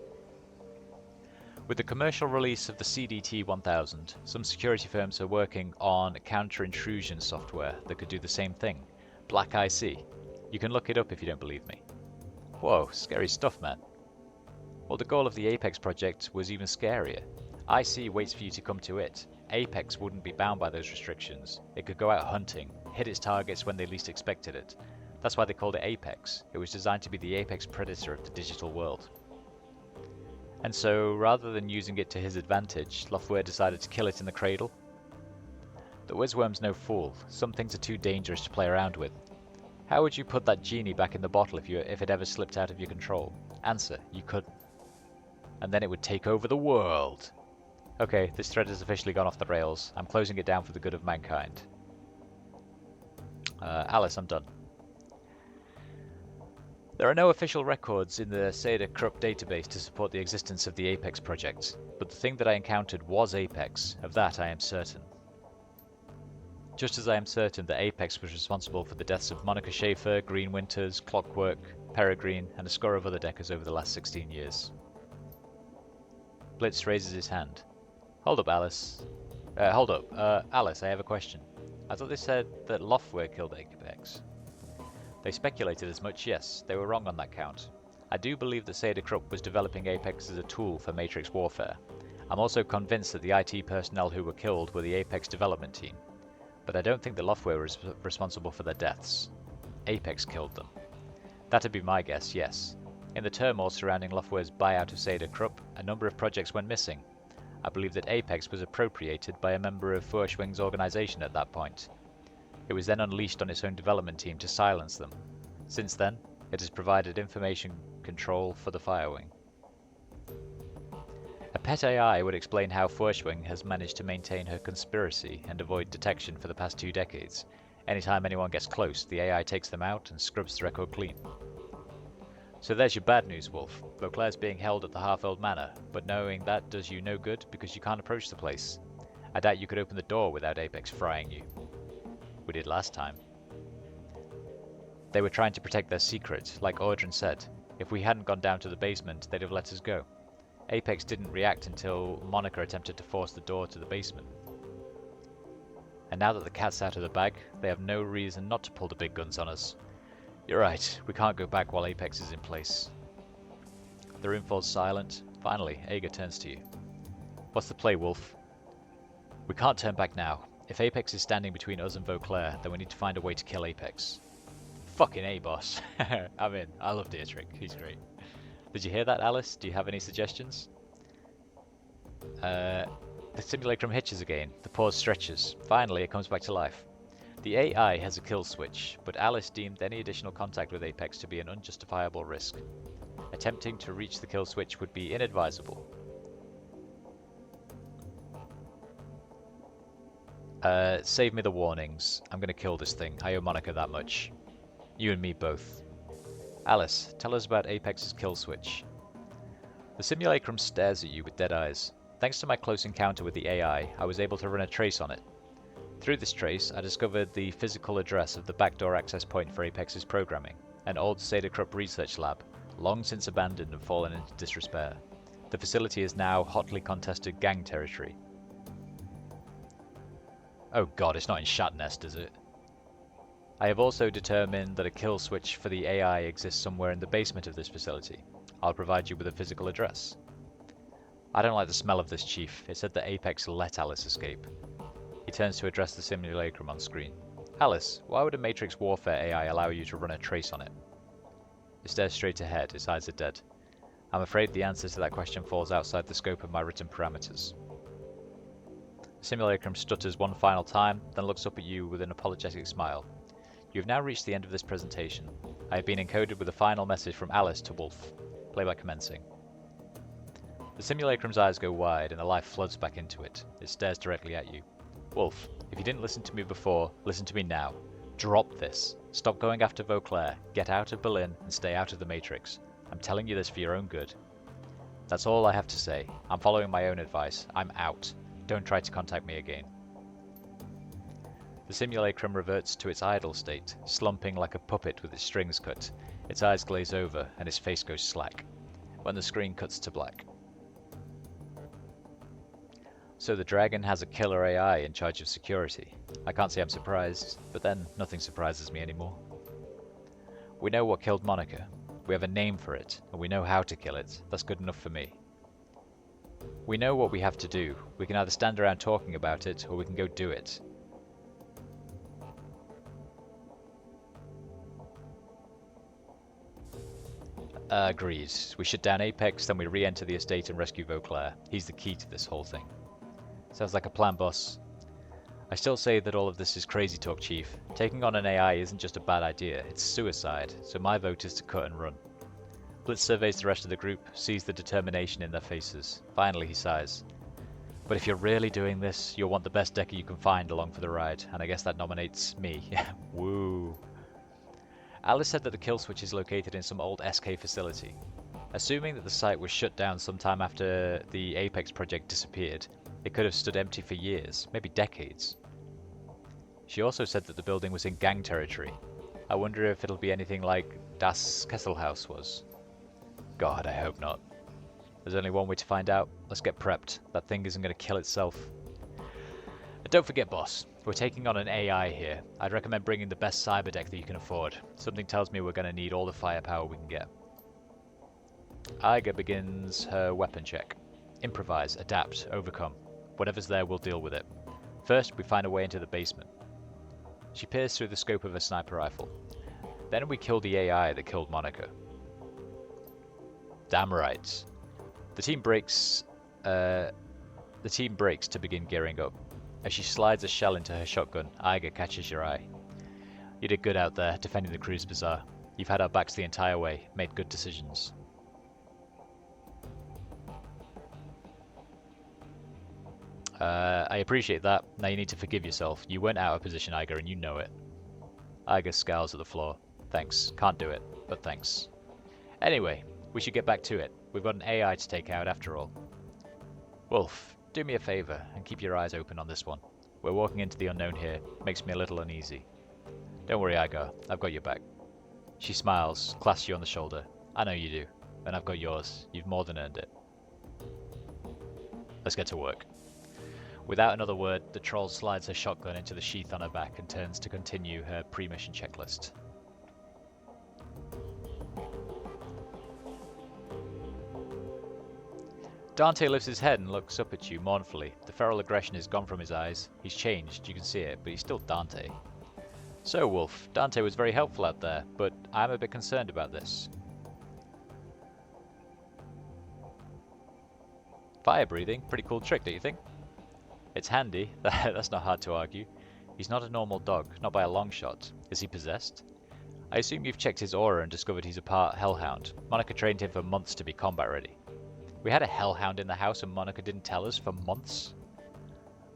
Speaker 1: With the commercial release of the CDT-1000, some security firms are working on counter-intrusion software that could do the same thing. Black IC. You can look it up if you don't believe me. Whoa, scary stuff, man. Well, the goal of the Apex project was even scarier. IC waits for you to come to it. Apex wouldn't be bound by those restrictions. It could go out hunting, hit its targets when they least expected it. That's why they called it Apex. It was designed to be the apex predator of the digital world. And so, rather than using it to his advantage, Wolfulv decided to kill it in the cradle. The Whizworm's no fool. Some things are too dangerous to play around with. How would you put that genie back in the bottle if it ever slipped out of your control? Answer, you couldn't. And then it would take over the world. Okay, this thread has officially gone off the rails. I'm closing it down for the good of mankind. Alice, I'm done. There are no official records in the SADA Krupp database to support the existence of the Apex project, but the thing that I encountered was Apex. Of that I am certain. Just as I am certain that Apex was responsible for the deaths of Monica Schaefer, Green Winters, Clockwork, Peregrine, and a score of other deckers over the last 16 years. Blitz raises his hand. Hold up, Alice. Alice, I have a question. I thought they said that Wolfulv killed Apex. They speculated as much, yes. They were wrong on that count. I do believe that Seda Krupp was developing Apex as a tool for Matrix warfare. I'm also convinced that the IT personnel who were killed were the Apex development team. But I don't think that Wolfulv was responsible for their deaths. Apex killed them. That'd be my guess, yes. In the turmoil surrounding Wolfulv's buyout of Seda Krupp, a number of projects went missing. I believe that Apex was appropriated by a member of Wolfulv's organization at that point. It was then unleashed on its own development team to silence them. Since then, it has provided information control for the Firewing. A pet AI would explain how Wolfulv has managed to maintain her conspiracy and avoid detection for the past 2 decades. Anytime anyone gets close, the AI takes them out and scrubs the record clean. So there's your bad news, Wolf. Vauclair's being held at the Half-Old Manor, but knowing that does you no good because you can't approach the place. I doubt you could open the door without Apex frying you. We did last time. They were trying to protect their secret, like Audrin said. If we hadn't gone down to the basement, they'd have let us go. Apex didn't react until Monica attempted to force the door to the basement. And now that the cat's out of the bag, they have no reason not to pull the big guns on us. You're right, we can't go back while Apex is in place. The room falls silent. Finally, Ager turns to you. What's the play, Wolf? We can't turn back now. If Apex is standing between us and Vauclair, then we need to find a way to kill Apex. Fucking A, boss. I'm in. I love Dietrich. He's great. Did you hear that, Alice? Do you have any suggestions? The simulacrum hitches again. The pause stretches. Finally, it comes back to life. The AI has a kill switch, but Alice deemed any additional contact with Apex to be an unjustifiable risk. Attempting to reach the kill switch would be inadvisable. Save me the warnings. I'm gonna kill this thing. I owe Monica that much. You and me both. Alice, tell us about Apex's kill switch. The simulacrum stares at you with dead eyes. Thanks to my close encounter with the AI, I was able to run a trace on it. Through this trace, I discovered the physical address of the backdoor access point for Apex's programming, an old Seda Krupp research lab, long since abandoned and fallen into disrepair. The facility is now hotly contested gang territory. Oh god, it's not in Shatnest, is it? I have also determined that a kill switch for the AI exists somewhere in the basement of this facility. I'll provide you with a physical address. I don't like the smell of this, Chief. It said that Apex let Alice escape. He turns to address the simulacrum on screen. Alice, why would a Matrix warfare AI allow you to run a trace on it? It stares straight ahead, his eyes are dead. I'm afraid the answer to that question falls outside the scope of my written parameters. The simulacrum stutters one final time, then looks up at you with an apologetic smile. You have now reached the end of this presentation. I have been encoded with a final message from Alice to Wolf. Playback commencing. The simulacrum's eyes go wide and the life floods back into it. It stares directly at you. Wolf, if you didn't listen to me before, listen to me now. Drop this. Stop going after Vauclair, get out of Berlin, and stay out of the Matrix. I'm telling you this for your own good. That's all I have to say. I'm following my own advice. I'm out. Don't try to contact me again. The simulacrum reverts to its idle state, slumping like a puppet with its strings cut. Its eyes glaze over, and its face goes slack. When the screen cuts to black. So the Dragon has a killer AI in charge of security. I can't say I'm surprised, but then nothing surprises me anymore. We know what killed Monica. We have a name for it, and we know how to kill it. That's good enough for me. We know what we have to do. We can either stand around talking about it, or we can go do it. Agreed. We shut down Apex, then we re-enter the estate and rescue Vauclair. He's the key to this whole thing. Sounds like a plan, boss. I still say that all of this is crazy talk, Chief. Taking on an AI isn't just a bad idea, it's suicide, so my vote is to cut and run. Blitz surveys the rest of the group, sees the determination in their faces. Finally he sighs. But if you're really doing this, you'll want the best decker you can find along for the ride, and I guess that nominates me. Woo. Alice said that the kill switch is located in some old SK facility. Assuming that the site was shut down sometime after the Apex project disappeared, it could have stood empty for years, maybe decades. She also said that the building was in gang territory. I wonder if it'll be anything like Das Kesselhaus was. God, I hope not. There's only one way to find out. Let's get prepped. That thing isn't going to kill itself. And don't forget, boss, we're taking on an AI here. I'd recommend bringing the best cyber deck that you can afford. Something tells me we're going to need all the firepower we can get. Iga begins her weapon check. Improvise, adapt, overcome. Whatever's there, we'll deal with it. First, we find a way into the basement. She peers through the scope of a sniper rifle. Then we kill the AI that killed Monica. Damn right. The team breaks to begin gearing up. As she slides a shell into her shotgun, Iga catches your eye. You did good out there, defending the cruise bazaar. You've had our backs the entire way, made good decisions. I appreciate that. Now you need to forgive yourself. You weren't out of position, Iga, and you know it. Iga scowls at the floor. Thanks. Can't do it, but thanks. Anyway, we should get back to it. We've got an AI to take out after all. Wolf, do me a favor and keep your eyes open on this one. We're walking into the unknown here. Makes me a little uneasy. Don't worry, Iga. I've got your back. She smiles, clasps you on the shoulder. I know you do. And I've got yours. You've more than earned it. Let's get to work. Without another word, the troll slides her shotgun into the sheath on her back and turns to continue her pre-mission checklist. Dante lifts his head and looks up at you mournfully. The feral aggression is gone from his eyes. He's changed, you can see it, but he's still Dante. So, Wolf, Dante was very helpful out there, but I'm a bit concerned about this. Fire breathing, pretty cool trick, don't you think? It's handy, that's not hard to argue. He's not a normal dog, not by a long shot. Is he possessed? I assume you've checked his aura and discovered he's a part hellhound. Monica trained him for months to be combat ready. We had a hellhound in the house and Monica didn't tell us for months?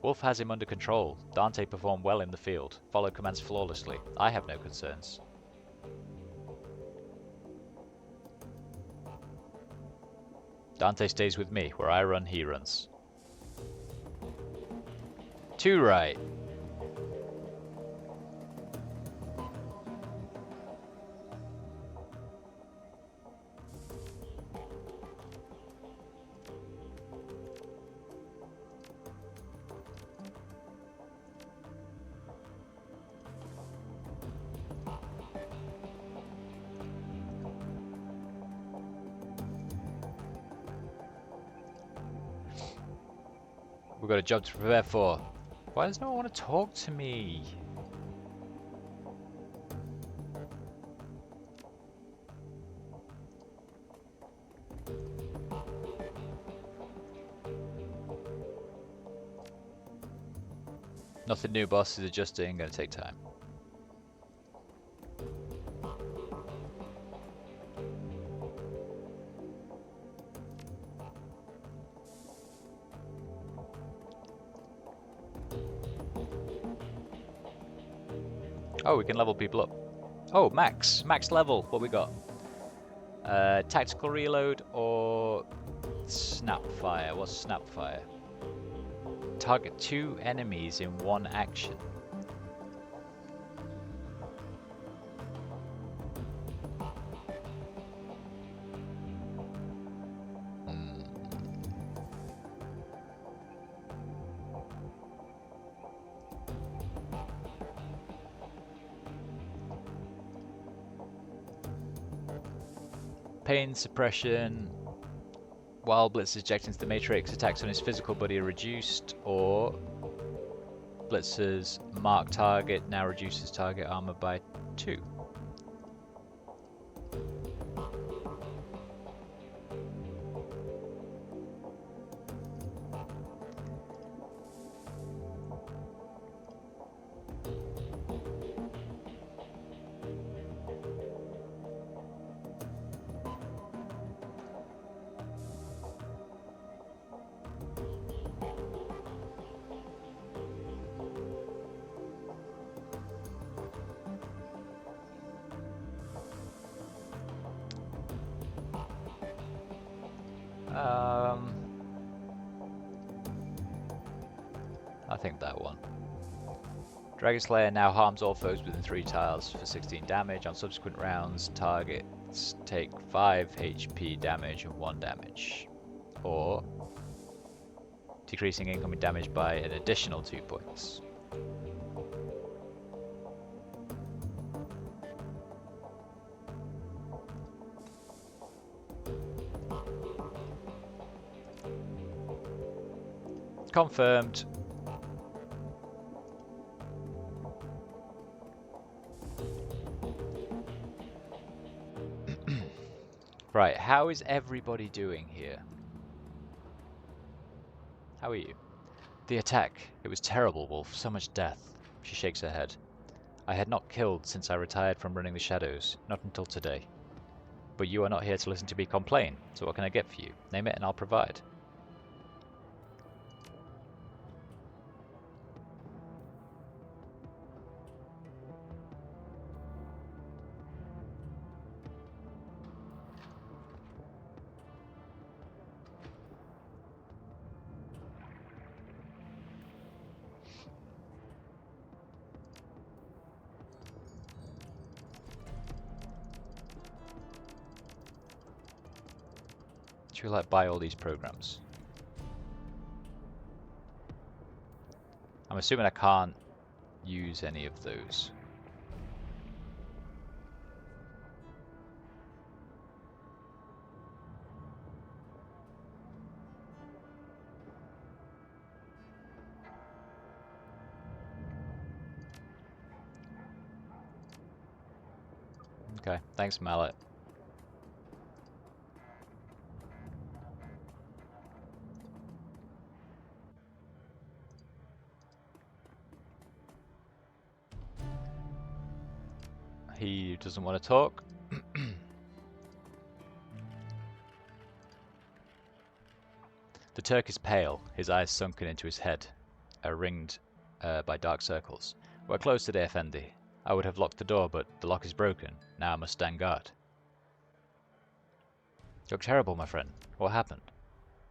Speaker 1: Wolf has him under control. Dante performed well in the field, followed commands flawlessly. I have no concerns. Dante stays with me. Where I run, he runs. Too right. We've got a job to prepare for. Why does no one want to talk to me? Nothing new, boss. Is adjusting. Gonna take time. Oh, we can level people up. Oh, max level. What we got? Tactical reload or snapfire? What's snapfire? Target 2 enemies in one action. Pain suppression. While Blitz is ejected into the Matrix, attacks on his physical body are reduced, or Blitz's mark target now reduces target armor by 2. I think that one. Dragon Slayer now harms all foes within 3 tiles for 16 damage. On subsequent rounds, targets take 5 HP damage and 1 damage. Or decreasing incoming damage by an additional 2 points. Confirmed. Right, how is everybody doing here? How are you? The attack. It was terrible, Wolf. So much death. She shakes her head. I had not killed since I retired from running the shadows. Not until today. But you are not here to listen to me complain, so what can I get for you? Name it and I'll provide. Should we like buy all these programs? I'm assuming I can't use any of those. Okay, thanks Mallet. He doesn't want to talk. The Turk is pale, his eyes sunken into his head, ringed by dark circles. We're closed today, Effendi. I would have locked the door, but the lock is broken. Now I must stand guard. You look terrible, my friend. What happened?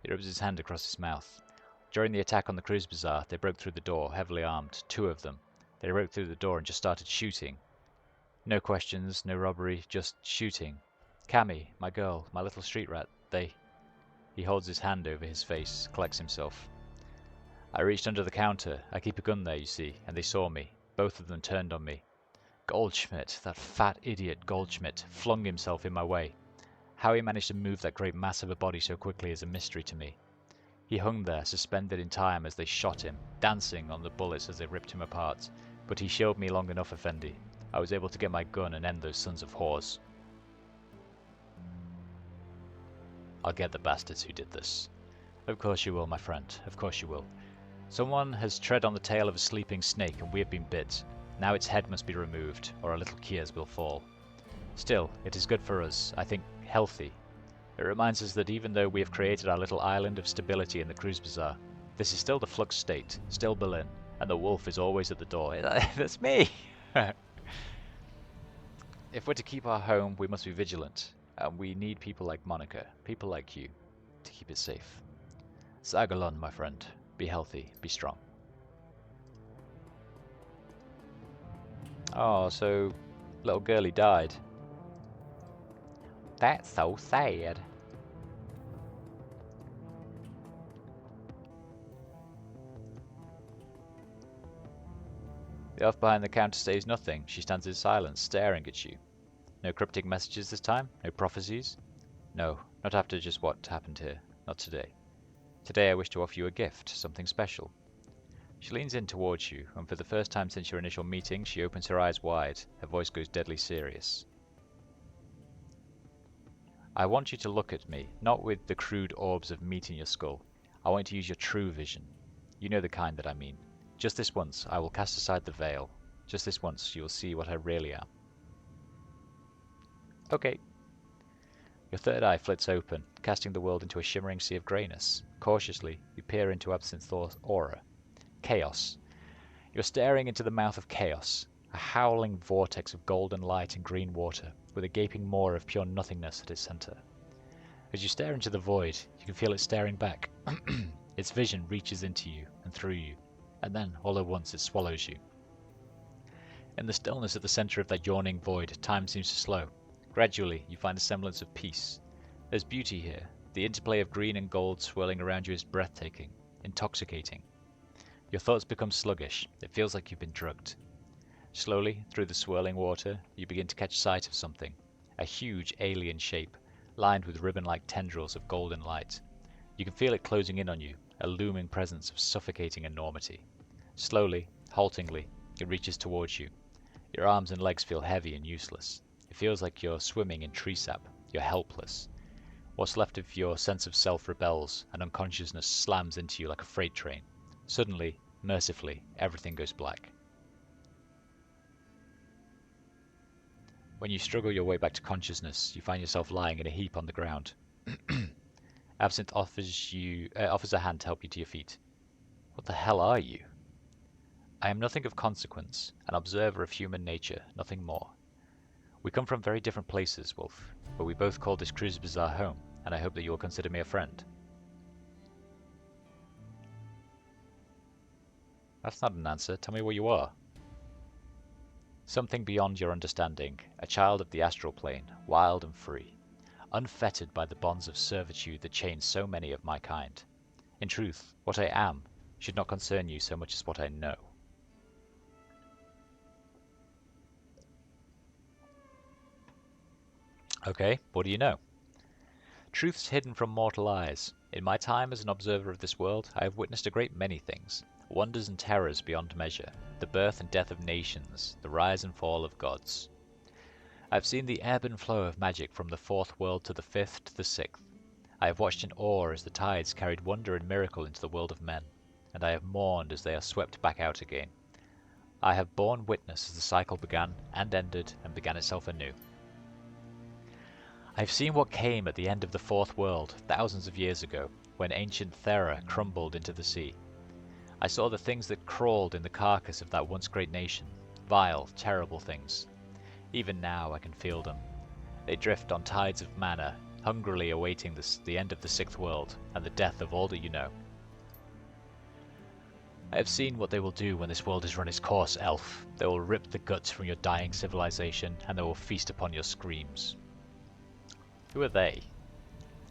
Speaker 1: He rubs his hand across his mouth. During the attack on the cruise bazaar, they broke through the door, heavily armed, 2 of them. They broke through the door and just started shooting. No questions, no robbery, just shooting. Cammy, my girl, my little street rat, they... He holds his hand over his face, collects himself. I reached under the counter. I keep a gun there, you see, and they saw me. Both of them turned on me. Goldschmidt, that fat idiot Goldschmidt, flung himself in my way. How he managed to move that great mass of a body so quickly is a mystery to me. He hung there, suspended in time as they shot him, dancing on the bullets as they ripped him apart. But he shielded me long enough, Effendi. I was able to get my gun and end those sons of whores. I'll get the bastards who did this. Of course you will, my friend. Of course you will. Someone has tread on the tail of a sleeping snake and we have been bit. Now its head must be removed, or our little Kias will fall. Still, it is good for us, I think healthy. It reminds us that even though we have created our little island of stability in the cruise bazaar, this is still the flux state, still Berlin, and the wolf is always at the door. That's me! If we're to keep our home, we must be vigilant, and we need people like Monica, people like you, to keep it safe. Zagalon, my friend. Be healthy, be strong. Oh, so little girlie died. That's so sad. The elf behind the counter says nothing. She stands in silence, staring at you. No cryptic messages this time? No prophecies? No, not after just what happened here. Not today. Today I wish to offer you a gift, something special. She leans in towards you, and for the first time since your initial meeting, she opens her eyes wide. Her voice goes deadly serious. I want you to look at me, not with the crude orbs of meat in your skull. I want you to use your true vision. You know the kind that I mean. Just this once, I will cast aside the veil. Just this once, you will see what I really am. Okay. Your third eye flits open, casting the world into a shimmering sea of greyness. Cautiously, you peer into Absinth's aura. Chaos. You're staring into the mouth of chaos, a howling vortex of golden light and green water, with a gaping maw of pure nothingness at its center. As you stare into the void, you can feel it staring back. Its vision reaches into you and through you, and then, all at once, it swallows you. In the stillness at the center of that yawning void, time seems to slow. Gradually, you find a semblance of peace. There's beauty here. The interplay of green and gold swirling around you is breathtaking, intoxicating. Your thoughts become sluggish. It feels like you've been drugged. Slowly, through the swirling water, you begin to catch sight of something. A huge alien shape, lined with ribbon-like tendrils of golden light. You can feel it closing in on you, a looming presence of suffocating enormity. Slowly, haltingly, it reaches towards you. Your arms and legs feel heavy and useless. It feels like you're swimming in tree sap. You're helpless. What's left of your sense of self rebels, and unconsciousness slams into you like a freight train. Suddenly, mercifully, everything goes black. When you struggle your way back to consciousness, you find yourself lying in a heap on the ground. Absinthe offers a hand to help you to your feet. What the hell are you? I am nothing of consequence, an observer of human nature, nothing more. We come from very different places, Wolf, but we both call this cruise bazaar home, and I hope that you will consider me a friend. That's not an answer. Tell me what you are. Something beyond your understanding, a child of the astral plane, wild and free, unfettered by the bonds of servitude that chain so many of my kind. In truth, what I am should not concern you so much as what I know. Okay, what do you know? Truths hidden from mortal eyes. In my time as an observer of this world, I have witnessed a great many things. Wonders and terrors beyond measure. The birth and death of nations. The rise and fall of gods. I have seen the ebb and flow of magic from the fourth world to the fifth to the sixth. I have watched in awe as the tides carried wonder and miracle into the world of men. And I have mourned as they are swept back out again. I have borne witness as the cycle began and ended and began itself anew. I have seen what came at the end of the fourth world, thousands of years ago, when ancient Thera crumbled into the sea. I saw the things that crawled in the carcass of that once great nation, vile, terrible things. Even now I can feel them. They drift on tides of mana, hungrily awaiting the end of the sixth world, and the death of all that you know. I have seen what they will do when this world has run its course, elf. They will rip the guts from your dying civilization, and they will feast upon your screams. Who are they?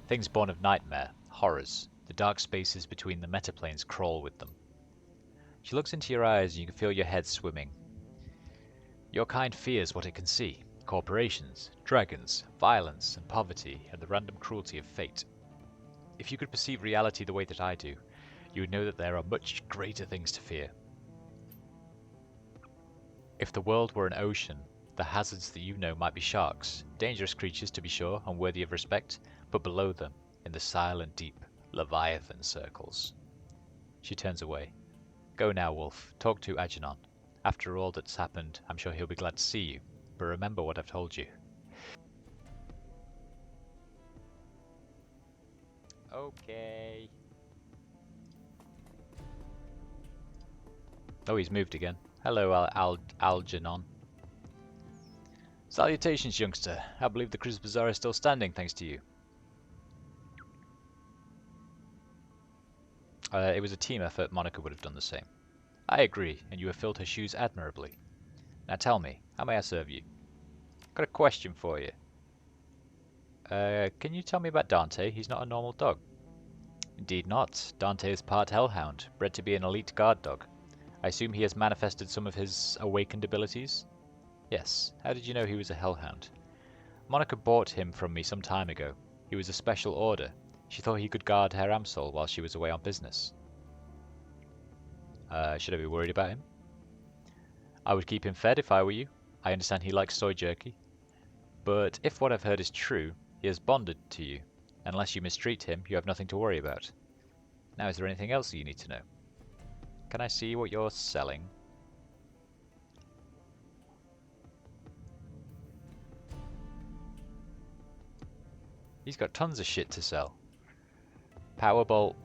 Speaker 1: Things born of nightmare, horrors. The dark spaces between the metaplanes crawl with them. She looks into your eyes and you can feel your head swimming. Your kind fears what it can see. Corporations, dragons, violence and poverty, and the random cruelty of fate. If you could perceive reality the way that I do, you would know that there are much greater things to fear. If the world were an ocean, the hazards that you know might be sharks, dangerous creatures to be sure, unworthy of respect, but below them, in the silent deep, Leviathan circles. She turns away. Go now, Wolf. Talk to Agenon. After all that's happened, I'm sure he'll be glad to see you, but remember what I've told you. Okay. Oh, he's moved again. Hello, Algernon. Salutations, youngster. I believe the Cruise Bazaar is still standing, thanks to you. It was a team effort. Monica would have done the same. I agree, and you have filled her shoes admirably. Now tell me, how may I serve you? Got a question for you. Can you tell me about Dante? He's not a normal dog. Indeed not. Dante is part hellhound, bred to be an elite guard dog. I assume he has manifested some of his awakened abilities? Yes. How did you know he was a hellhound? Monica bought him from me some time ago. He was a special order. She thought he could guard Herr Amsol while she was away on business. Should I be worried about him? I would keep him fed if I were you. I understand he likes soy jerky. But if what I've heard is true, he has bonded to you. Unless you mistreat him, you have nothing to worry about. Now, is there anything else that you need to know? Can I see what you're selling? He's got tons of shit to sell. Powerbolt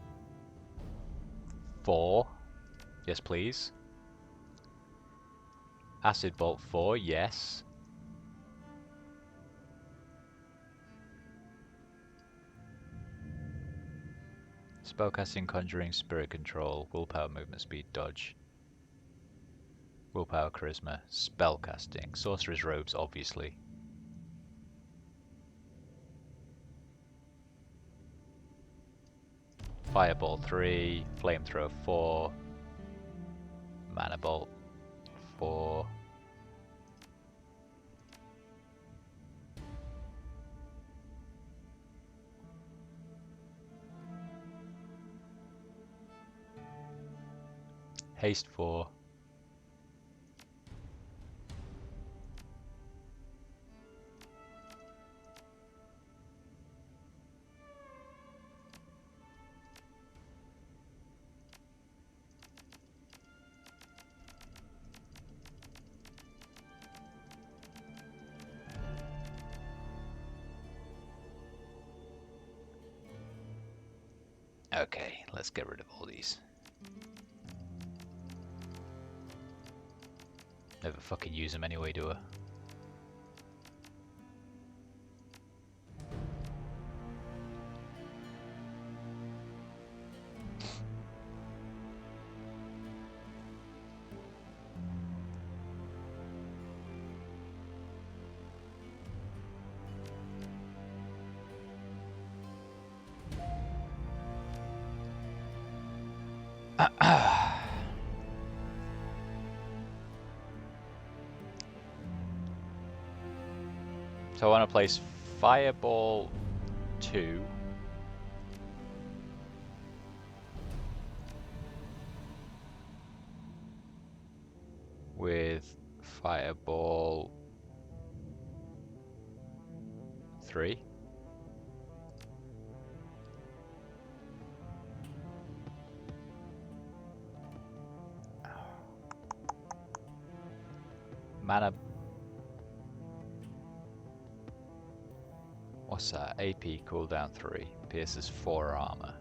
Speaker 1: 4. Yes, please. Acid Bolt 4, yes. Spellcasting, conjuring, spirit control, willpower, movement speed, dodge. Willpower, charisma, spellcasting, sorcerer's robes, obviously. Fireball 3, flamethrower 4, mana bolt 4. Haste 4. Okay, let's get rid of all these. Never fucking use them anyway, do I? So I want to place Fireball 2 with Fireball 3. Mana. What's that? AP cooldown 3. Pierces 4 armor.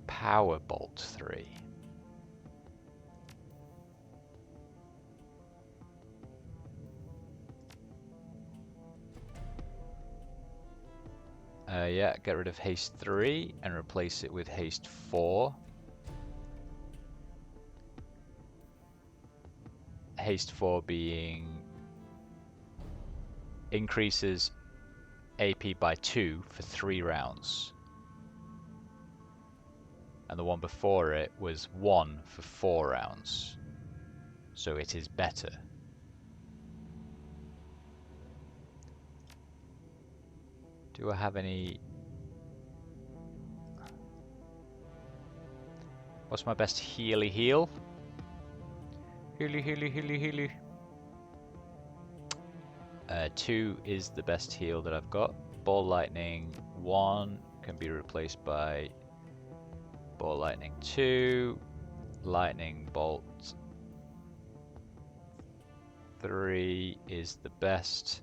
Speaker 1: Power Bolt 3. Yeah, get rid of Haste 3 and replace it with Haste 4. Haste 4 being increases AP by 2 for 3 rounds. And the one before it was 1 for 4 rounds. So it is better. Do I have any... What's my best healy heal? Healy, healy, healy, healy. 2 is the best heal that I've got. Ball Lightning 1 can be replaced by Ball Lightning 2. Lightning Bolt 3 is the best.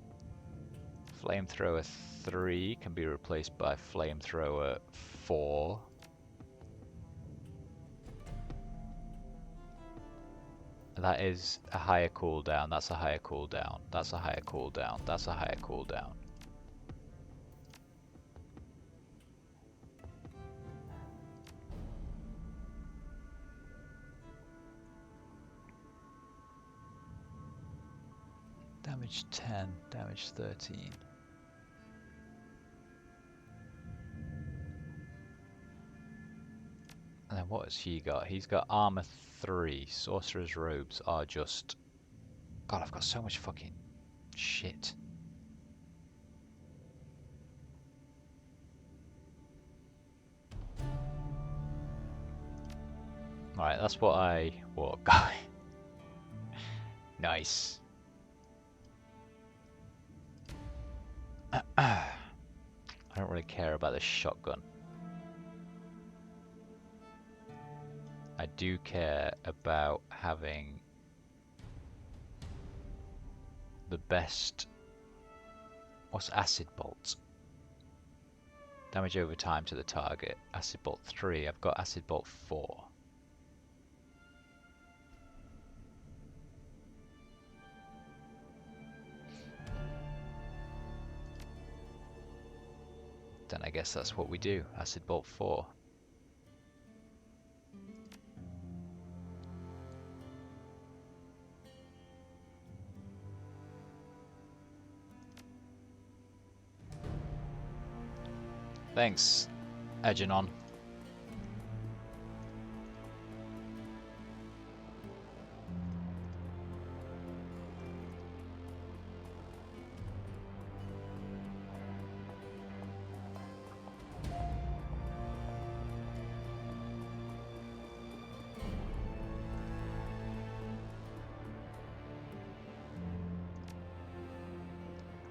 Speaker 1: Flamethrower 3 can be replaced by Flamethrower 4. That is a higher cooldown, that's a higher cooldown, that's a higher cooldown, that's a higher cooldown. Damage 10, damage 13. And then what has he got? He's got armor 3. Sorcerer's robes are just... God, I've got so much fucking shit. Right, that's what I... What guy? Nice. I don't really care about this shotgun. I do care about having the best... What's Acid Bolt? Damage over time to the target. Acid Bolt 3. I've got Acid Bolt 4. Then I guess that's what we do. Acid Bolt 4. Thanks, edging on.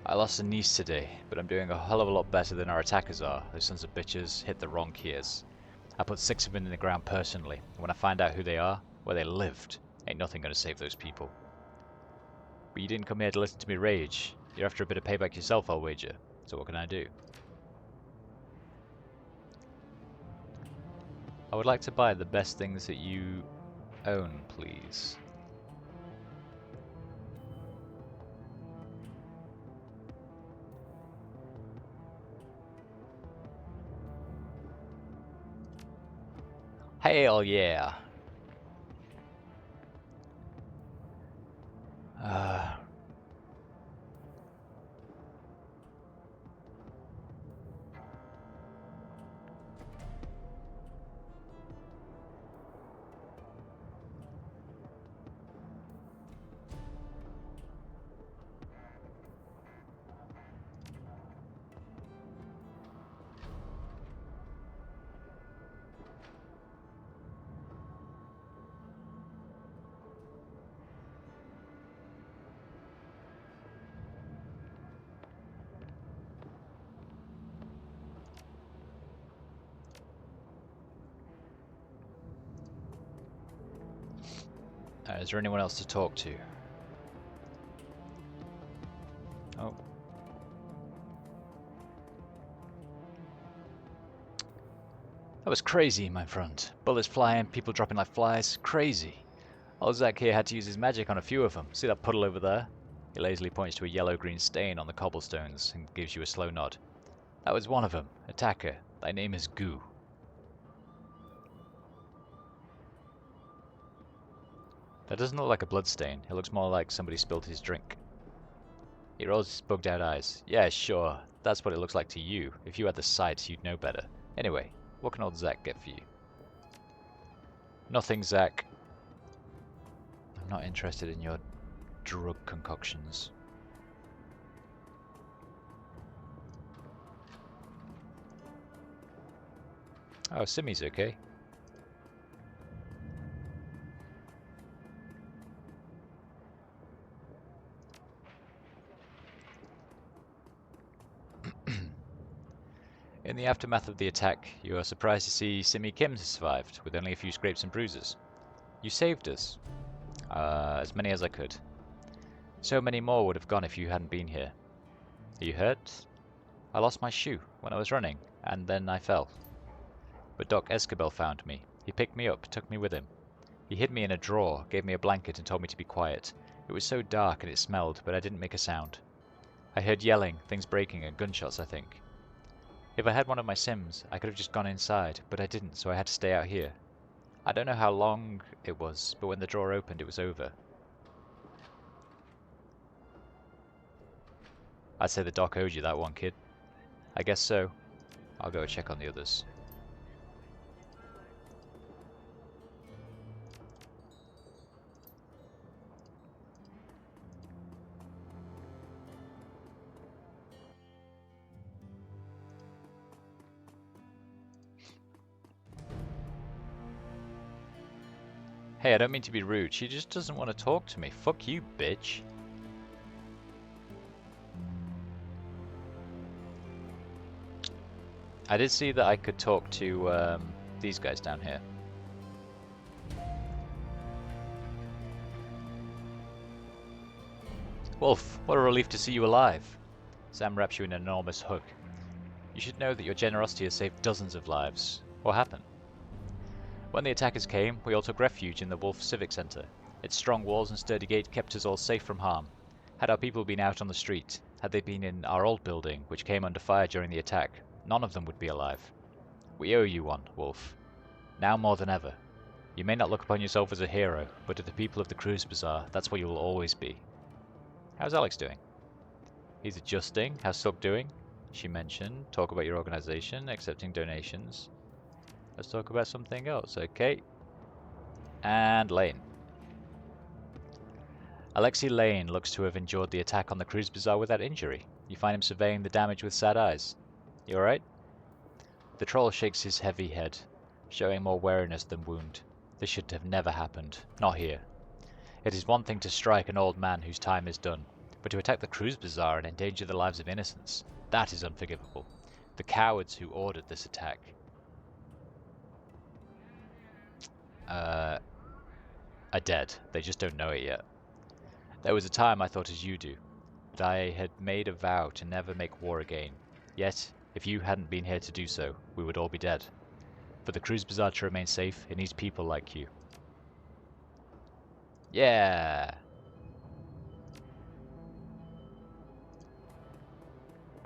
Speaker 1: I lost a niece today, but I'm doing a hell of a lot better than our attackers are. Those sons of bitches hit the wrong keys. I put 6 of them in the ground personally. When I find out who they are, where they lived, ain't nothing gonna save those people. But you didn't come here to listen to me rage. You're after a bit of payback yourself, I'll wager. So what can I do? I would like to buy the best things that you own, please. Hell yeah! Is there anyone else to talk to? Oh. That was crazy, my friend. Bullets flying, people dropping like flies. Crazy. Old Zach here had to use his magic on a few of them. See that puddle over there? He lazily points to a yellow-green stain on the cobblestones and gives you a slow nod. That was one of them. Attacker. Thy name is Goo. That doesn't look like a bloodstain. It looks more like somebody spilled his drink. He rolls his bugged-out eyes. Yeah, sure. That's what it looks like to you. If you had the sight, you'd know better. Anyway, what can old Zach get for you? Nothing, Zach. I'm not interested in your drug concoctions. Oh, Simi's okay. In the aftermath of the attack, you are surprised to see Simi Kim has survived, with only a few scrapes and bruises. You saved us. As many as I could. So many more would have gone if you hadn't been here. Are you hurt? I lost my shoe when I was running, and then I fell. But Doc Escabel found me. He picked me up, took me with him. He hid me in a drawer, gave me a blanket and told me to be quiet. It was so dark and it smelled, but I didn't make a sound. I heard yelling, things breaking, and gunshots, I think. If I had one of my Sims, I could have just gone inside, but I didn't, so I had to stay out here. I don't know how long it was, but when the drawer opened, it was over. I'd say the doc owed you that one, kid. I guess so. I'll go check on the others. Hey, I don't mean to be rude. She just doesn't want to talk to me. Fuck you, bitch. I did see that I could talk to these guys down here. Wolf, what a relief to see you alive. Sam wraps you in an enormous hug. You should know that your generosity has saved dozens of lives. What happened? When the attackers came, we all took refuge in the Wolf Civic Center. Its strong walls and sturdy gate kept us all safe from harm. Had our people been out on the street, had they been in our old building, which came under fire during the attack, none of them would be alive. We owe you one, Wolf. Now more than ever. You may not look upon yourself as a hero, but to the people of the Cruise Bazaar, that's what you will always be. How's Alex doing? He's adjusting. How's Silk doing? She mentioned, talk about your organization, accepting donations. Let's talk about something else, okay? And Lane. Alexei Lane looks to have endured the attack on the cruise bazaar without injury. You find him surveying the damage with sad eyes. You alright? The troll shakes his heavy head, showing more wariness than wound. This should have never happened. Not here. It is one thing to strike an old man whose time is done, but to attack the cruise bazaar and endanger the lives of innocents, that is unforgivable. The cowards who ordered this attack are dead. They just don't know it yet. There was a time I thought as you do, that I had made a vow to never make war again. Yet, if you hadn't been here to do so, we would all be dead. For the cruise bazaar to remain safe, it needs people like you. Yeah!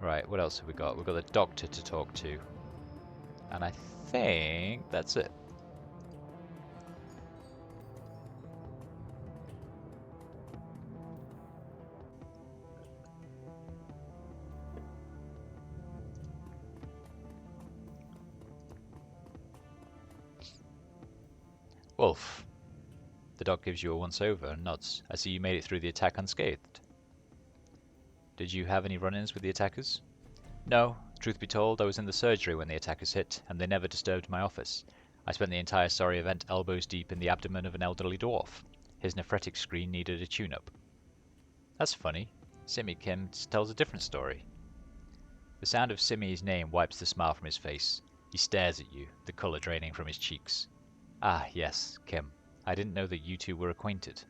Speaker 1: Right, what else have we got? We've got the doctor to talk to. And I think that's it. Wolf. The doc gives you a once-over and nods. I see you made it through the attack unscathed. Did you have any run-ins with the attackers? No. Truth be told, I was in the surgery when the attackers hit, and they never disturbed my office. I spent the entire sorry event elbows deep in the abdomen of an elderly dwarf. His nephretic screen needed a tune-up. That's funny. Simi Kim tells a different story. The sound of Simi's name wipes the smile from his face. He stares at you, the colour draining from his cheeks. Ah, yes, Kim. I didn't know that you two were acquainted.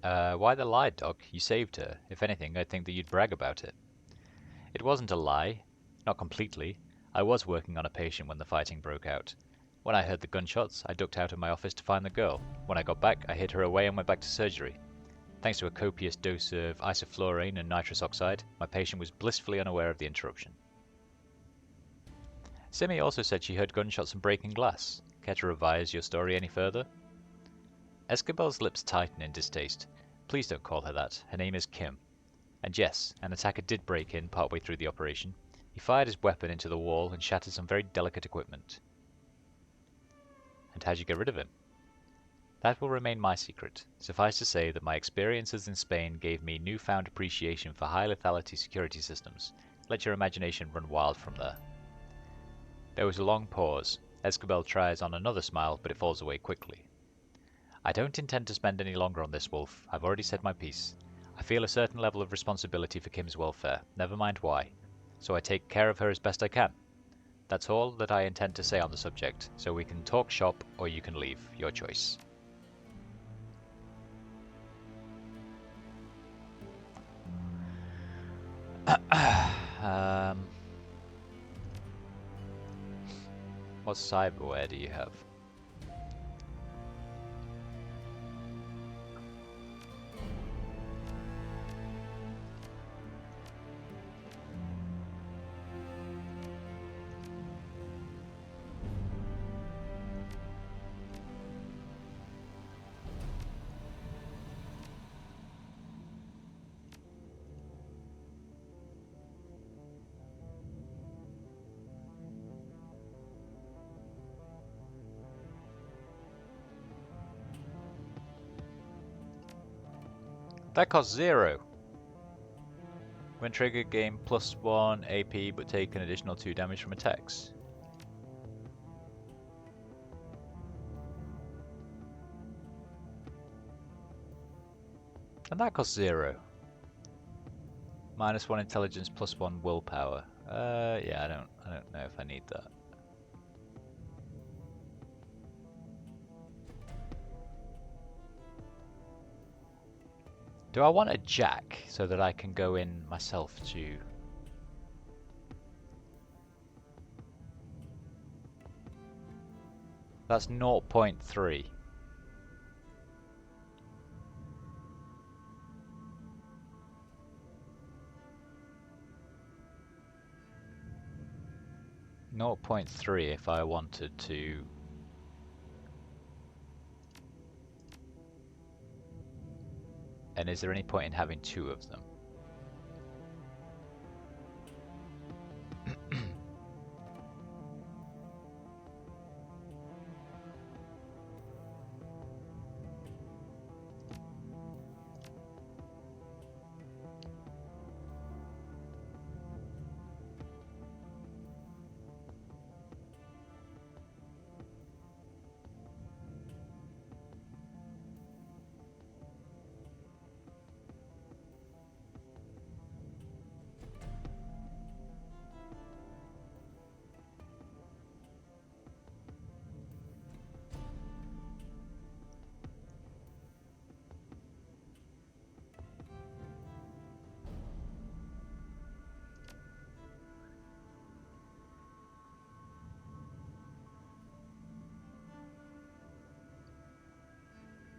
Speaker 1: Why the lie, Doc? You saved her. If anything, I'd think that you'd brag about it. It wasn't a lie. Not completely. I was working on a patient when the fighting broke out. When I heard the gunshots, I ducked out of my office to find the girl. When I got back, I hid her away and went back to surgery. Thanks to a copious dose of isoflurane and nitrous oxide, my patient was blissfully unaware of the interruption. Simi also said she heard gunshots and breaking glass. Care to revise your story any further? Escobel's lips tighten in distaste. Please don't call her that. Her name is Kim. And yes, an attacker did break in partway through the operation. He fired his weapon into the wall and shattered some very delicate equipment. And how'd you get rid of him? That will remain my secret. Suffice to say that my experiences in Spain gave me newfound appreciation for high lethality security systems. Let your imagination run wild from there. There was a long pause. Escobel tries on another smile, but it falls away quickly. I don't intend to spend any longer on this, Wolf. I've already said my piece. I feel a certain level of responsibility for Kim's welfare, never mind why. So I take care of her as best I can. That's all that I intend to say on the subject, so we can talk shop or you can leave. Your choice. What cyberware do you have? That costs 0. When triggered, gain +1 AP but take an additional 2 damage from attacks. And that costs 0. -1 intelligence, +1 willpower. Yeah, I don't know if I need that. Do I want a jack so that I can go in myself to... That's 0.3. .3 if I wanted to... And is there any point in having 2 of them?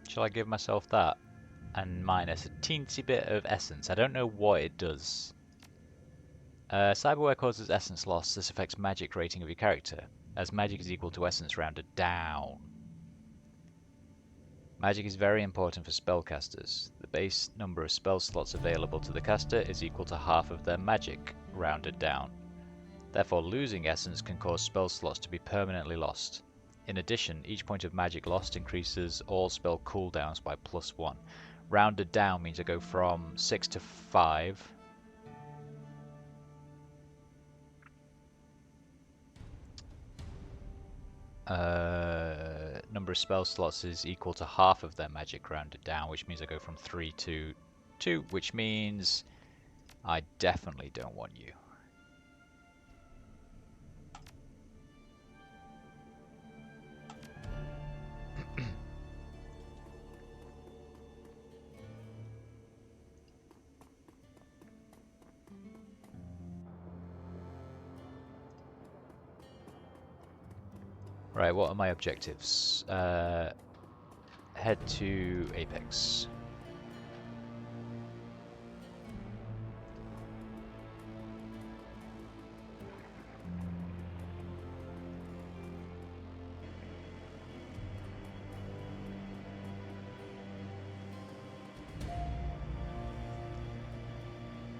Speaker 1: Shall I give myself that? And minus a teensy bit of essence. I don't know what it does. Cyberware causes essence loss. This affects magic rating of your character, as magic is equal to essence rounded down. Magic is very important for spellcasters. The base number of spell slots available to the caster is equal to half of their magic, rounded down. Therefore, losing essence can cause spell slots to be permanently lost. In addition, each point of magic lost increases all spell cooldowns by +1. Rounded down means I go from 6 to 5. Number of spell slots is equal to half of their magic rounded down, which means I go from 3 to 2, which means I definitely don't want you. Right, what are my objectives? Head to Apex.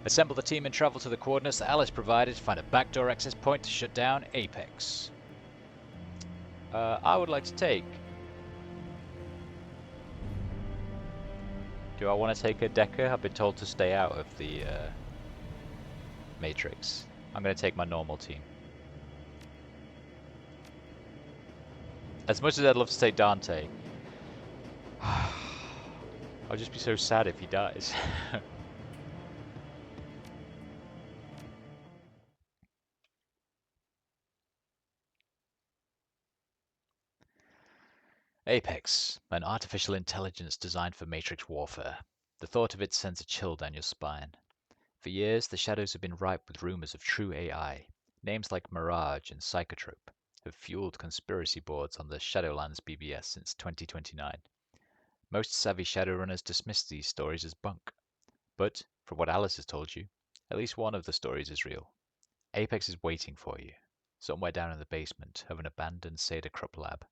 Speaker 1: Assemble the team and travel to the coordinates that Alice provided to find a backdoor access point to shut down Apex. I would like to take... Do I want to take a Decker? I've been told to stay out of the Matrix. I'm going to take my normal team. As much as I'd love to take Dante, I'll just be so sad if he dies. Apex, an artificial intelligence designed for Matrix warfare. The thought of it sends a chill down your spine. For years, the shadows have been ripe with rumors of true AI. Names like Mirage and Psychotrope have fueled conspiracy boards on the Shadowlands BBS since 2029. Most savvy Shadowrunners dismiss these stories as bunk. But, from what Alice has told you, at least one of the stories is real. Apex is waiting for you, somewhere down in the basement of an abandoned Sadacrup lab.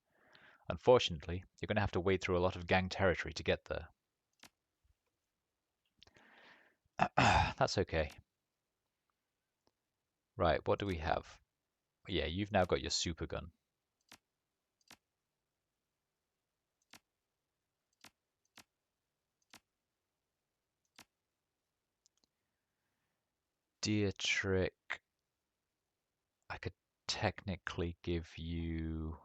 Speaker 1: Unfortunately, you're going to have to wade through a lot of gang territory to get there. That's okay. Right, what do we have? Yeah, you've now got your super gun. Dietrich, I could technically give you...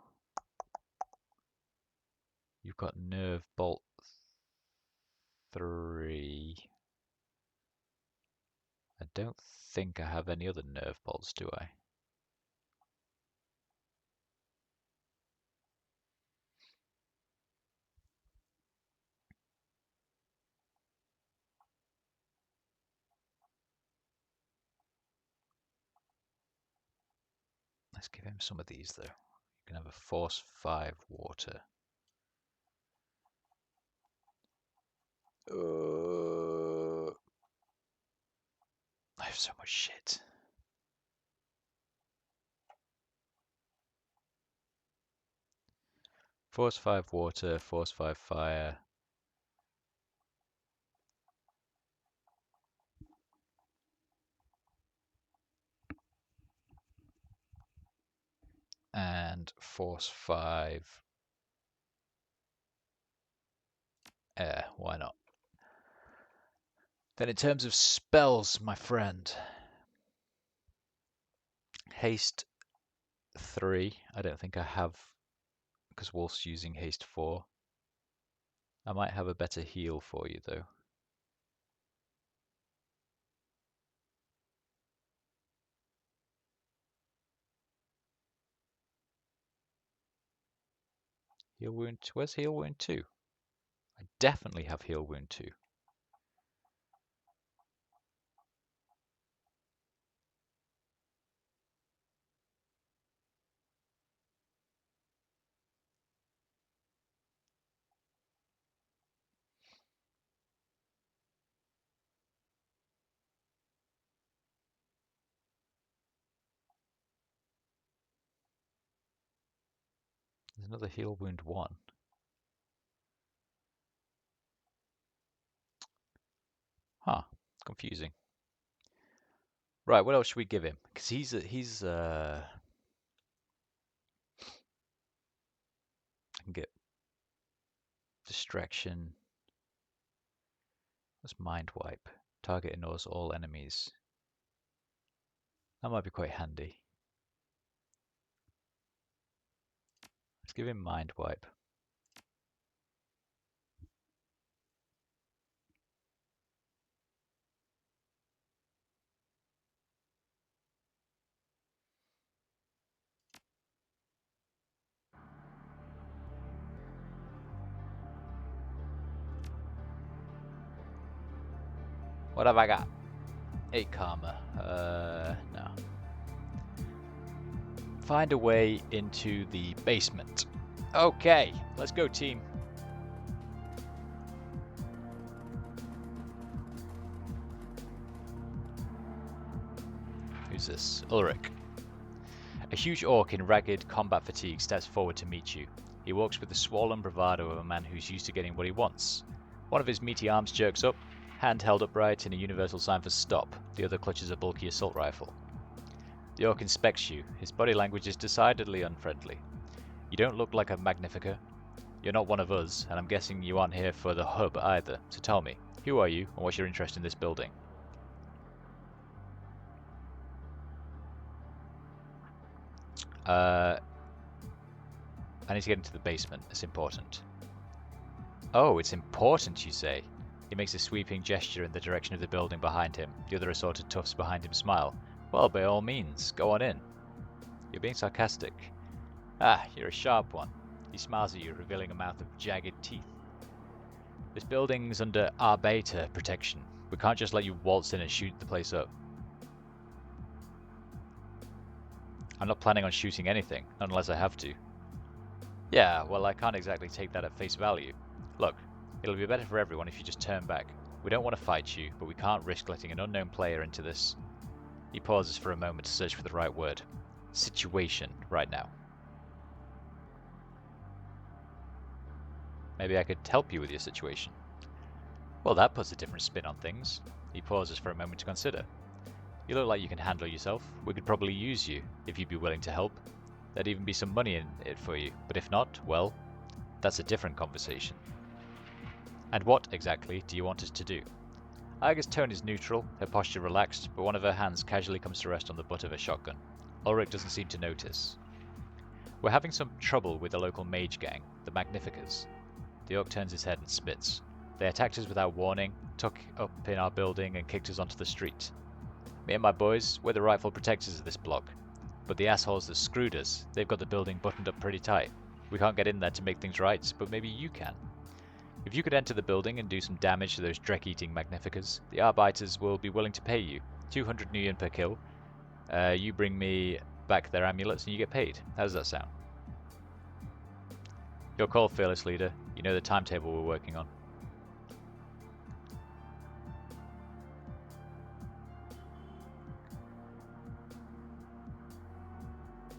Speaker 1: You've got Nerve Bolt 3. I don't think I have any other Nerve Bolts, do I? Let's give him some of these, though. You can have a Force 5 water. I have so much shit. Force 5 water, Force 5 fire. and Force 5. Why not? Then in terms of spells, my friend, Haste 3. I don't think I have, because Wolf's using Haste 4. I might have a better heal for you, though. Heal Wound. Where's Heal Wound 2? I definitely have Heal Wound 2. There's another Heal Wound 1. Huh. Confusing. Right, what else should we give him? Because he's I can get Distraction. That's Mind Wipe. Target ignores all enemies. That might be quite handy. Let's give him Mind Wipe. What have I got? 8 karma. No. Find a way into the basement. Okay, let's go, team. Who's this? Ulrich. A huge orc in ragged combat fatigue steps forward to meet you. He walks with the swollen bravado of a man who's used to getting what he wants. One of his meaty arms jerks up, hand held upright in a universal sign for stop. The other clutches a bulky assault rifle. The orc inspects you. His body language is decidedly unfriendly. You don't look like a Magnifica. You're not one of us, and I'm guessing you aren't here for the hub either. So tell me, who are you, and what's your interest in this building? I need to get into the basement. It's important. Oh, it's important, you say? He makes a sweeping gesture in the direction of the building behind him. The other assorted toughs behind him smile. Well, by all means, go on in. You're being sarcastic. Ah, you're a sharp one. He smiles at you, revealing a mouth of jagged teeth. This building's under our beta protection. We can't just let you waltz in and shoot the place up. I'm not planning on shooting anything, not unless I have to. Yeah, well, I can't exactly take that at face value. Look, it'll be better for everyone if you just turn back. We don't want to fight you, but we can't risk letting an unknown player into this. He pauses for a moment to search for the right word. Situation right now. Maybe I could help you with your situation. Well, that puts a different spin on things. He pauses for a moment to consider. You look like you can handle yourself. We could probably use you, if you'd be willing to help. There'd even be some money in it for you, but if not, well, that's a different conversation. And what, exactly, do you want us to do? Iga's tone is neutral, her posture relaxed, but one of her hands casually comes to rest on the butt of her shotgun. Ulrich doesn't seem to notice. We're having some trouble with the local mage gang, the Magnificas. The orc turns his head and spits. They attacked us without warning, took up in our building, and kicked us onto the street. Me and my boys, we're the rightful protectors of this block. But the assholes that screwed us, they've got the building buttoned up pretty tight. We can't get in there to make things right, but maybe you can. If you could enter the building and do some damage to those Drek-eating Magnificas, the Arbiters will be willing to pay you. 200 nuyen per kill. You bring me back their amulets and you get paid. How does that sound? Your call, fearless leader. You know the timetable we're working on.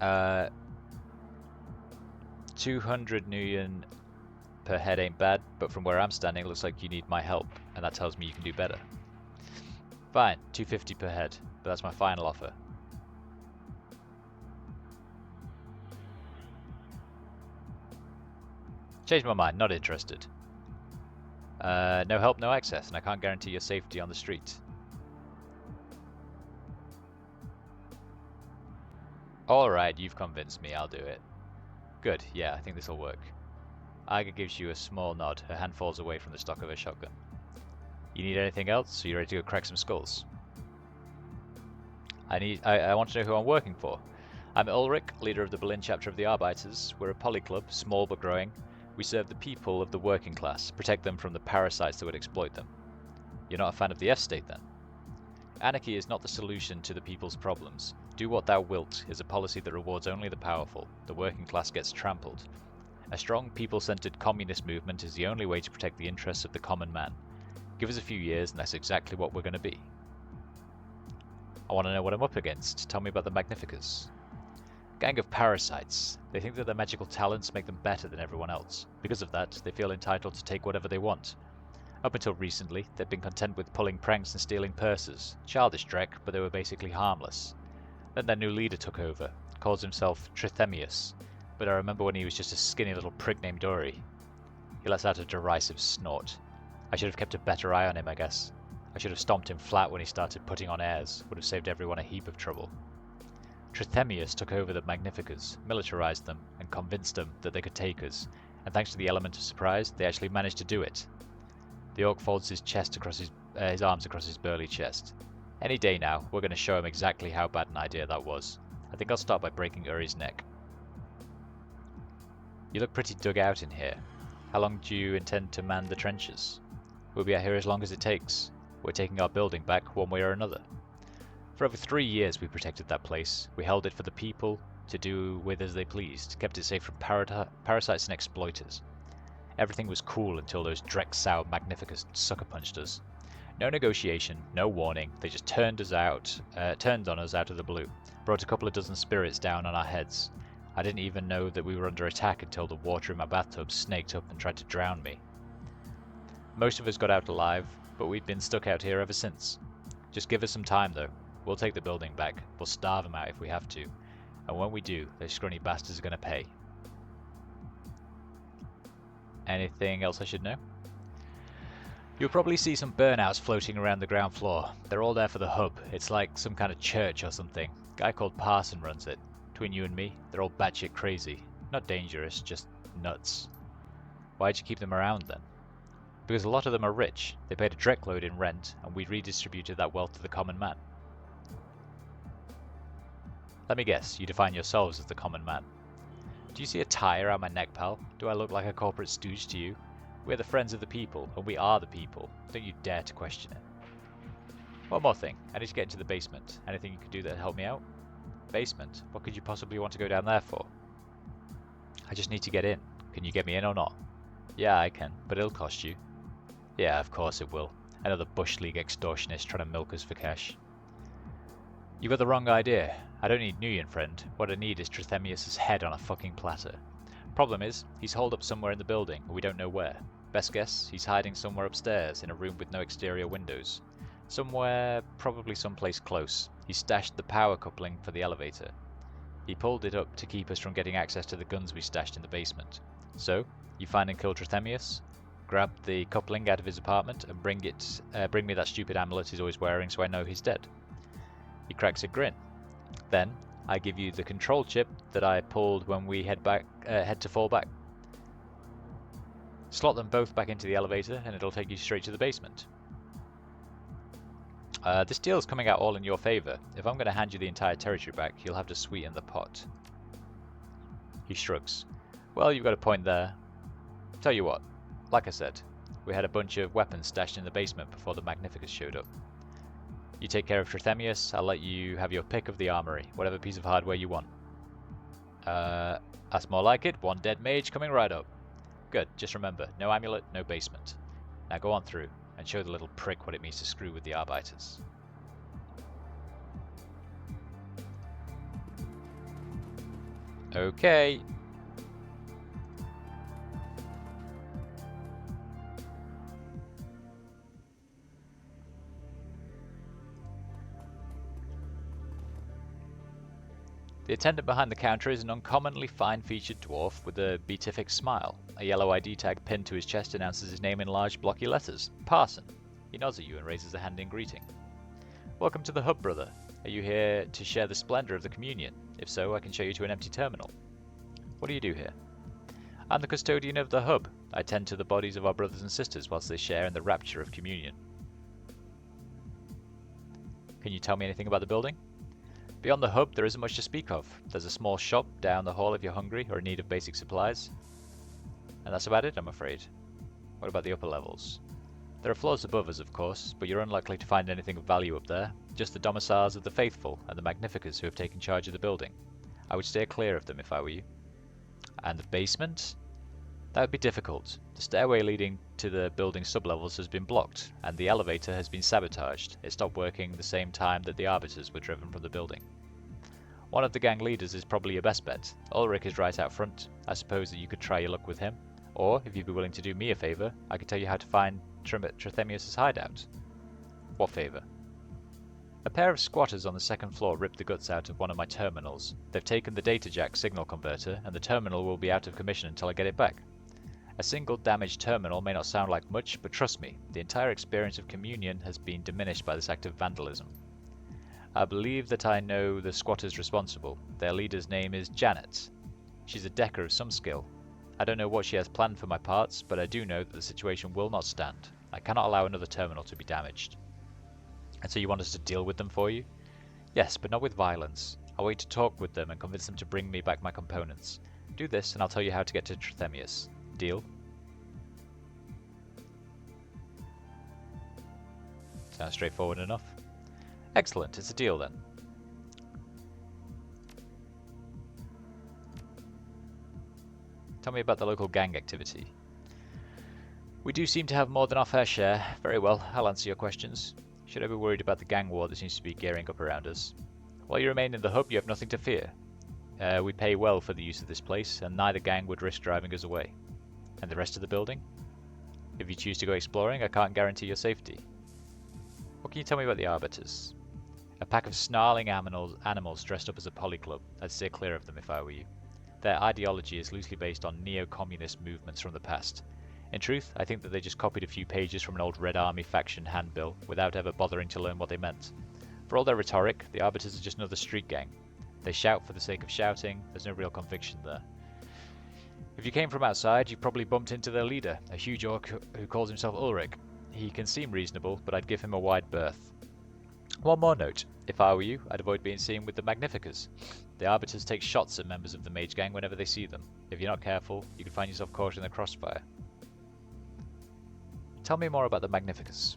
Speaker 1: Uh, 200 nuyen per head ain't bad, but from where I'm standing it looks like you need my help, and that tells me you can do better. Fine, 250 per head, but that's my final offer. Changed my mind, not interested. No help, no access, and I can't guarantee your safety on the street. Alright, you've convinced me, I'll do it. Good, yeah, I think this'll work. Iga gives you a small nod, her hand falls away from the stock of her shotgun. You need anything else? Are you ready to go crack some skulls? I want to know who I'm working for. I'm Ulrich, leader of the Berlin chapter of the Arbeiters. We're a polyclub, small but growing. We serve the people of the working class, protect them from the parasites that would exploit them. You're not a fan of the F-state then? Anarchy is not the solution to the people's problems. Do what thou wilt is a policy that rewards only the powerful. The working class gets trampled. A strong, people-centered communist movement is the only way to protect the interests of the common man. Give us a few years and that's exactly what we're going to be. I want to know what I'm up against. Tell me about the Magnificus. Gang of parasites. They think that their magical talents make them better than everyone else. Because of that, they feel entitled to take whatever they want. Up until recently, they've been content with pulling pranks and stealing purses. Childish dreck, but they were basically harmless. Then their new leader took over. Calls himself Trithemius, but I remember when he was just a skinny little prick named Uri. He lets out a derisive snort. I should have kept a better eye on him, I guess. I should have stomped him flat when he started putting on airs. Would have saved everyone a heap of trouble. Trithemius took over the Magnificus, militarized them, and convinced them that they could take us, and thanks to the element of surprise, they actually managed to do it. The orc folds his arms across his burly chest. Any day now, we're going to show him exactly how bad an idea that was. I think I'll start by breaking Uri's neck. You look pretty dug out in here. How long do you intend to man the trenches? We'll be out here as long as it takes. We're taking our building back one way or another. For over 3 years we protected that place. We held it for the people to do with as they pleased, kept it safe from parasites and exploiters. Everything was cool until those Drexau Magnificus sucker punched us. No negotiation, no warning, they just turned on us out of the blue, brought a couple of dozen spirits down on our heads. I didn't even know that we were under attack until the water in my bathtub snaked up and tried to drown me. Most of us got out alive, but we've been stuck out here ever since. Just give us some time though. We'll take the building back. We'll starve them out if we have to. And when we do, those scrawny bastards are going to pay. Anything else I should know? You'll probably see some burnouts floating around the ground floor. They're all there for the hub. It's like some kind of church or something. A guy called Parson runs it. Between you and me, they're all batshit crazy. Not dangerous, just nuts. Why'd you keep them around then? Because a lot of them are rich. They paid a dreckload in rent, and we redistributed that wealth to the common man. Let me guess, you define yourselves as the common man. Do you see a tie around my neck, pal? Do I look like a corporate stooge to you? We're the friends of the people, and we are the people. Don't you dare to question it. One more thing. I need to get into the basement. Anything you could do that'll help me out? Basement? What could you possibly want to go down there for? I just need to get in. Can you get me in or not? Yeah, I can, but it'll cost you. Yeah, of course it will. Another Bush League extortionist trying to milk us for cash. You got the wrong idea. I don't need Nguyen, friend. What I need is Trithemius' head on a fucking platter. Problem is, he's holed up somewhere in the building, and we don't know where. Best guess, he's hiding somewhere upstairs, in a room with no exterior windows. Somewhere, probably someplace close. He stashed the power coupling for the elevator. He pulled it up to keep us from getting access to the guns we stashed in the basement. So, you find and kill Trithemius, grab the coupling out of his apartment, and bring me that stupid amulet he's always wearing so I know he's dead. He cracks a grin. Then, I give you the control chip that I pulled when we head to fall back. Slot them both back into the elevator and it'll take you straight to the basement. This deal is coming out all in your favor. If I'm going to hand you the entire territory back, you'll have to sweeten the pot. He shrugs. Well, you've got a point there. Tell you what, like I said, we had a bunch of weapons stashed in the basement before the Magnificus showed up. You take care of Trithemius, I'll let you have your pick of the armory, whatever piece of hardware you want. That's more like it. One dead mage coming right up. Good, just remember, no amulet, no basement. Now go on through, and show the little prick what it means to screw with the Arbeiters. Okay. The attendant behind the counter is an uncommonly fine-featured dwarf with a beatific smile. A yellow ID tag pinned to his chest announces his name in large blocky letters. Parson. He nods at you and raises a hand in greeting. Welcome to the hub, brother. Are you here to share the splendor of the communion? If so, I can show you to an empty terminal. What do you do here? I'm the custodian of the hub. I tend to the bodies of our brothers and sisters whilst they share in the rapture of communion. Can you tell me anything about the building? Beyond the hub, there isn't much to speak of. There's a small shop down the hall if you're hungry or in need of basic supplies. And that's about it, I'm afraid. What about the upper levels? There are floors above us, of course, but you're unlikely to find anything of value up there. Just the domiciles of the faithful and the magnificers who have taken charge of the building. I would steer clear of them if I were you. And the basement? That would be difficult. The stairway leading to the building's sublevels has been blocked, and the elevator has been sabotaged. It stopped working the same time that the arbiters were driven from the building. One of the gang leaders is probably your best bet. Ulrich is right out front. I suppose that you could try your luck with him. Or, if you'd be willing to do me a favour, I could tell you how to find Trithemius' hideout. What favour? A pair of squatters on the second floor ripped the guts out of one of my terminals. They've taken the data jack signal converter, and the terminal will be out of commission until I get it back. A single damaged terminal may not sound like much, but trust me, the entire experience of communion has been diminished by this act of vandalism. I believe that I know the squatters responsible. Their leader's name is Janet. She's a decker of some skill. I don't know what she has planned for my parts, but I do know that the situation will not stand. I cannot allow another terminal to be damaged. And so you want us to deal with them for you? Yes, but not with violence. I'll wait to talk with them and convince them to bring me back my components. Do this and I'll tell you how to get to Trithemius. Deal? Sounds straightforward enough. Excellent, it's a deal then. Tell me about the local gang activity. We do seem to have more than our fair share. Very well, I'll answer your questions. Should I be worried about the gang war that seems to be gearing up around us? While you remain in the hub, you have nothing to fear. We pay well for the use of this place, and neither gang would risk driving us away. And the rest of the building? If you choose to go exploring, I can't guarantee your safety. What can you tell me about the Arbiters? A pack of snarling animals dressed up as a polyclub. I'd steer clear of them if I were you. Their ideology is loosely based on neo-communist movements from the past. In truth, I think that they just copied a few pages from an old Red Army faction handbill without ever bothering to learn what they meant. For all their rhetoric, the Arbiters are just another street gang. They shout for the sake of shouting, there's no real conviction there. If you came from outside, you probably bumped into their leader, a huge orc who calls himself Ulrich. He can seem reasonable, but I'd give him a wide berth. One more note. If I were you, I'd avoid being seen with the Magnificers. The Arbiters take shots at members of the Mage Gang whenever they see them. If you're not careful, you can find yourself caught in the crossfire. Tell me more about the Magnificers.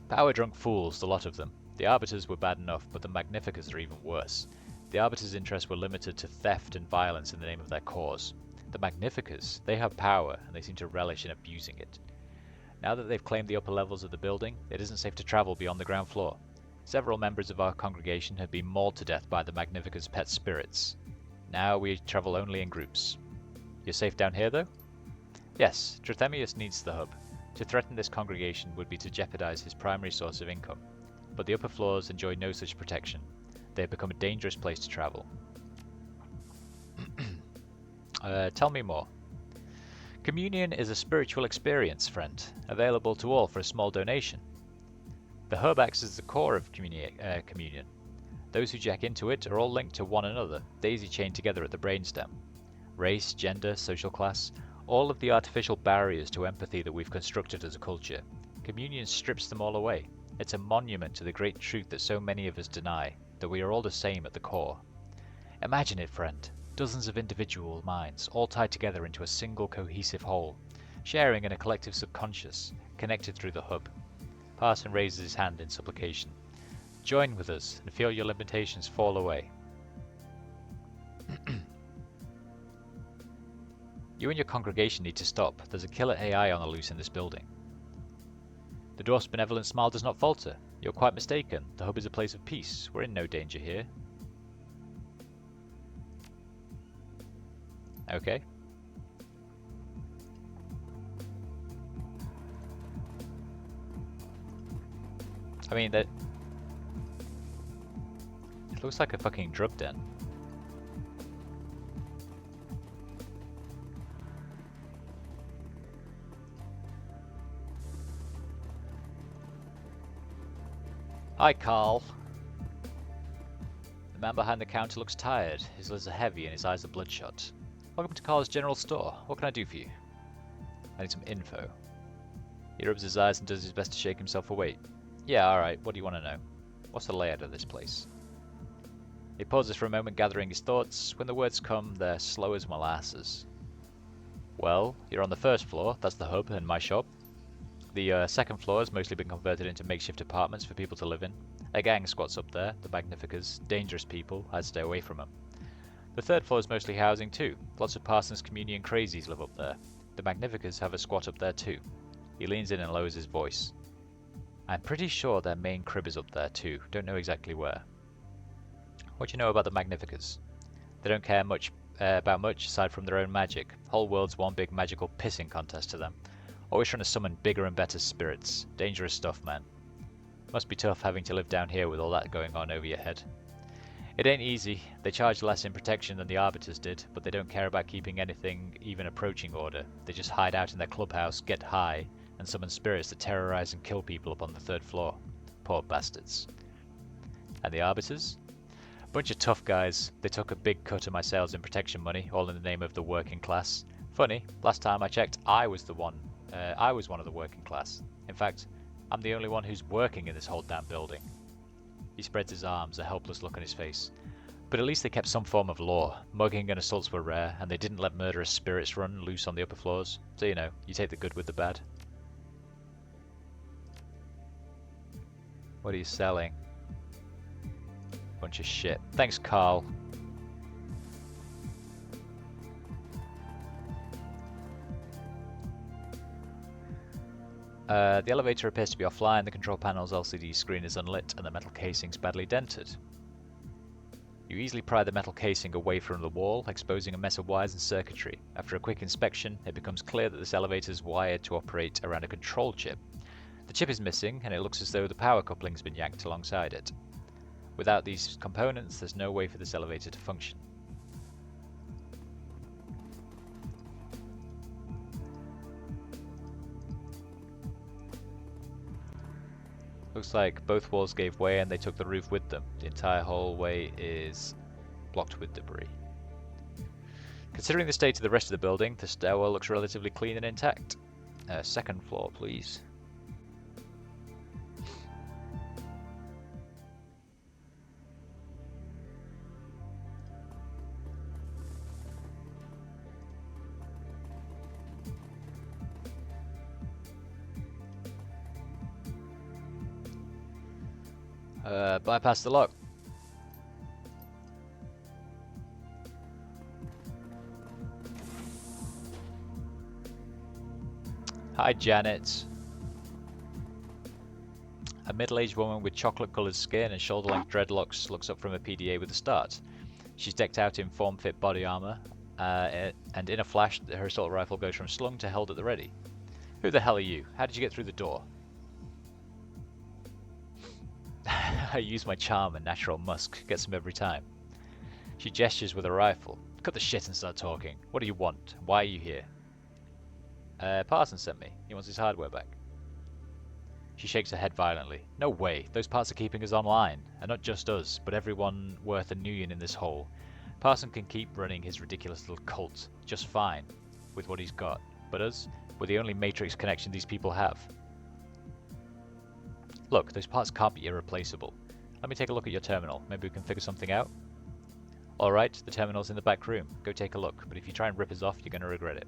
Speaker 1: Power-drunk fools, the lot of them. The Arbiters were bad enough, but the Magnificers are even worse. The Arbiters' interests were limited to theft and violence in the name of their cause. The Magnificers, they have power, and they seem to relish in abusing it. Now that they've claimed the upper levels of the building, it isn't safe to travel beyond the ground floor. Several members of our congregation have been mauled to death by the Magnificers' pet spirits. Now we travel only in groups. You're safe down here, though? Yes, Trithemius needs the hub. To threaten this congregation would be to jeopardize his primary source of income. But the upper floors enjoy no such protection. They have become a dangerous place to travel. Tell me more. Communion is a spiritual experience, friend, available to all for a small donation. The hub acts as the core of communion. Those who jack into it are all linked to one another, daisy-chained together at the brainstem. Race, gender, social class, all of the artificial barriers to empathy that we've constructed as a culture. Communion strips them all away. It's a monument to the great truth that so many of us deny, that we are all the same at the core. Imagine it, friend. Dozens of individual minds, all tied together into a single cohesive whole, sharing in a collective subconscious, connected through the hub. Parson raises his hand in supplication. Join with us and feel your limitations fall away. You and your congregation need to stop. There's a killer AI on the loose in this building. The dwarf's benevolent smile does not falter. You're quite mistaken. The hub is a place of peace. We're in no danger here. Okay. I mean, that... It looks like a fucking drug den. Hi, Carl. The man behind the counter looks tired. His lids are heavy and his eyes are bloodshot. Welcome to Carl's General Store. What can I do for you? I need some info. He rubs his eyes and does his best to shake himself awake. Yeah, alright. What do you want to know? What's the layout of this place? He pauses for a moment, gathering his thoughts. When the words come, they're slow as molasses. Well, you're on the first floor. That's the hub and my shop. The second floor has mostly been converted into makeshift apartments for people to live in. A gang squats up there, the Magnificas. Dangerous people. I'd stay away from them. The third floor is mostly housing too. Lots of Parsons Communion crazies live up there. The Magnificas have a squat up there too. He leans in and lowers his voice. I'm pretty sure their main crib is up there too. Don't know exactly where. What do you know about the Magnificas? They don't care much about much aside from their own magic. Whole world's one big magical pissing contest to them. Always trying to summon bigger and better spirits. Dangerous stuff, man. Must be tough having to live down here with all that going on over your head. It ain't easy. They charge less in protection than the Arbiters did, but they don't care about keeping anything even approaching order. They just hide out in their clubhouse, get high, and summon spirits that terrorize and kill people up on the third floor. Poor bastards. And the Arbiters? Bunch of tough guys. They took a big cut of my sales and protection money, all in the name of the working class. Funny, last time I checked, I was one of the working class. In fact, I'm the only one who's working in this whole damn building. He spreads his arms, a helpless look on his face. But at least they kept some form of law. Mugging and assaults were rare, and they didn't let murderous spirits run loose on the upper floors. So, you know, you take the good with the bad. What are you selling? Bunch of shit. Thanks, Carl. The elevator appears to be offline, the control panel's LCD screen is unlit, and the metal casing's badly dented. You easily pry the metal casing away from the wall, exposing a mess of wires and circuitry. After a quick inspection, it becomes clear that this elevator is wired to operate around a control chip. The chip is missing, and it looks as though the power coupling's been yanked alongside it. Without these components, there's no way for this elevator to function. Looks like both walls gave way and they took the roof with them. The entire hallway is blocked with debris. Considering the state of the rest of the building, the stairwell looks relatively clean and intact. Second floor, please. Bypass the lock. Hi, Janet. A middle-aged woman with chocolate-coloured skin and shoulder-length dreadlocks looks up from a PDA with a start. She's decked out in form-fit body armour, and in a flash, her assault rifle goes from slung to held at the ready. Who the hell are you? How did you get through the door? I use my charm and natural musk. Gets him every time. She gestures with a rifle. Cut the shit and start talking. What do you want? Why are you here? Parsons sent me. He wants his hardware back. She shakes her head violently. No way. Those parts are keeping us online. And not just us, but everyone worth a Nuyen in this hole. Parson can keep running his ridiculous little cult just fine with what he's got. But us, we're the only Matrix connection these people have. Look, those parts can't be irreplaceable. Let me take a look at your terminal. Maybe we can figure something out? Alright, the terminal's in the back room. Go take a look, but if you try and rip us off, you're going to regret it.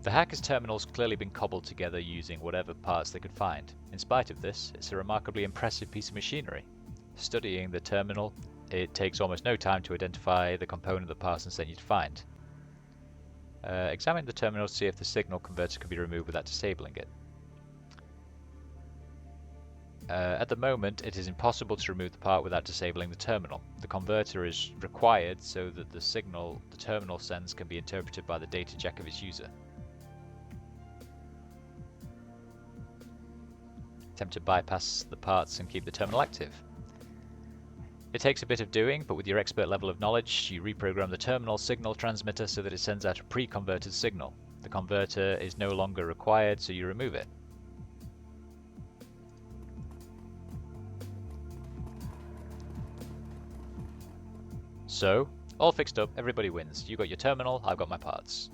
Speaker 1: The hacker's terminal's clearly been cobbled together using whatever parts they could find. In spite of this, it's a remarkably impressive piece of machinery. Studying the terminal, it takes almost no time to identify the component that Parsons sent you to find. Examine the terminal to see if the signal converter can be removed without disabling it. At the moment, it is impossible to remove the part without disabling the terminal. The converter is required so that the signal the terminal sends can be interpreted by the data jack of its user. Attempt to bypass the parts and keep the terminal active. It takes a bit of doing, but with your expert level of knowledge, you reprogram the terminal signal transmitter so that it sends out a pre-converted signal. The converter is no longer required, so you remove it. So, all fixed up, everybody wins. You got your terminal, I've got my parts.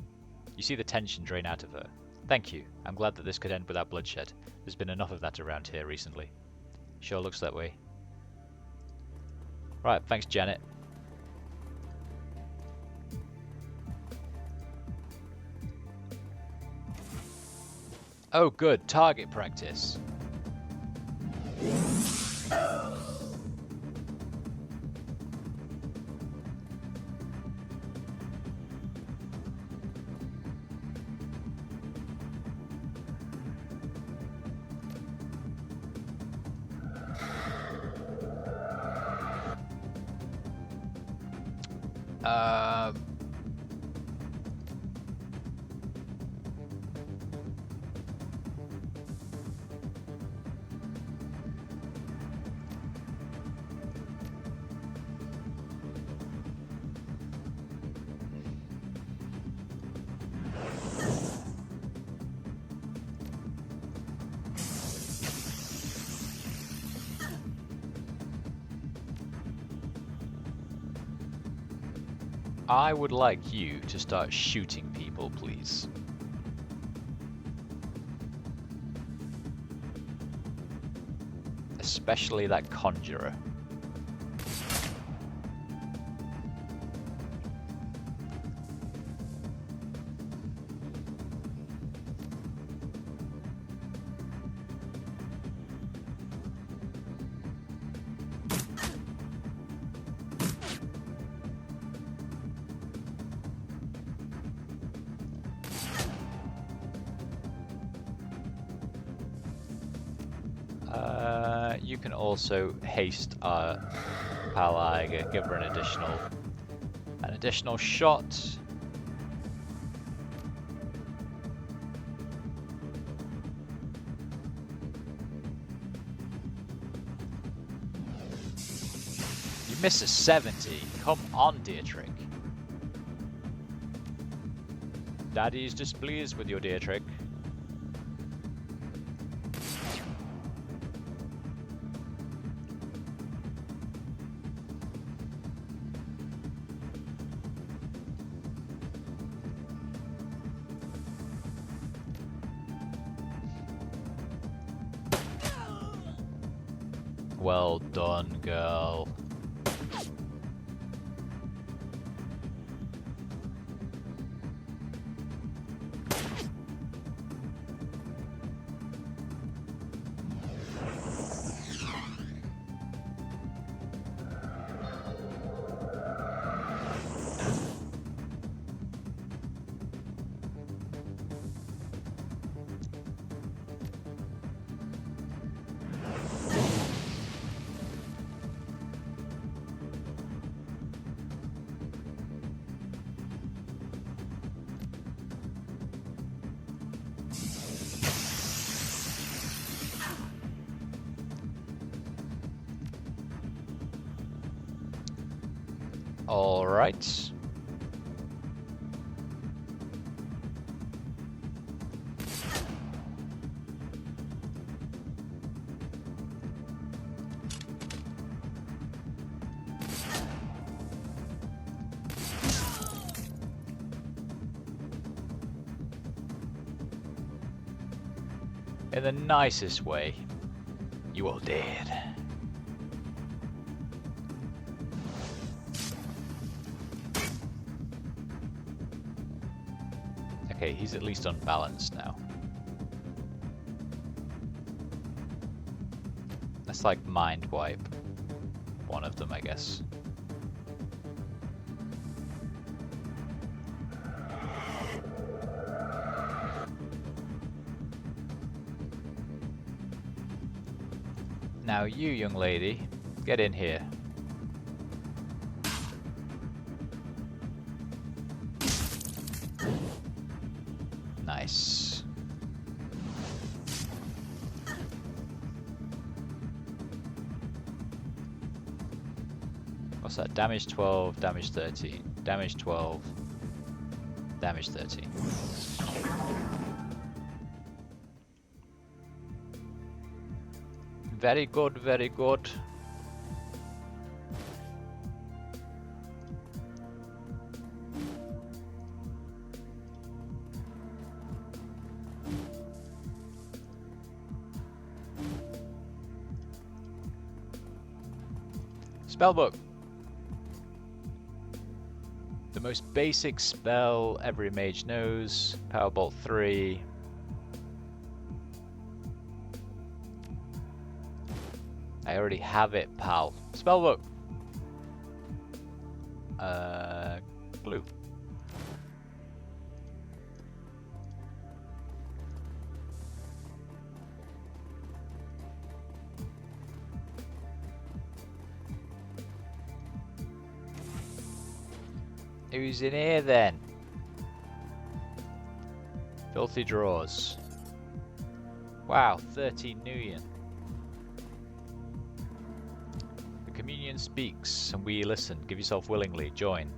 Speaker 1: You see the tension drain out of her. Thank you. I'm glad that this could end without bloodshed. There's been enough of that around here recently. Sure looks that way. Right, thanks, Janet. Oh, good. Target practice. I would like you to start shooting people, please. Especially that conjurer. You can also haste our pal Iger, give her an additional shot. You miss a 70. Come on, Dietrich. Daddy's displeased with your Dietrich. Well done, girl. All right. In the nicest way, you all did. Okay, he's at least unbalanced now. That's like mind wipe. One of them, I guess. Now you, young lady, get in here. Nice. that? Damage 12, damage 13. Damage 12, damage 13. Very good, very good. Spellbook. The most basic spell every mage knows. Powerbolt 3. I already have it, pal. Spellbook. Blue. Who's in here then? Filthy drawers. Wow, 13 million. The communion speaks and we listen. Give yourself willingly. Join.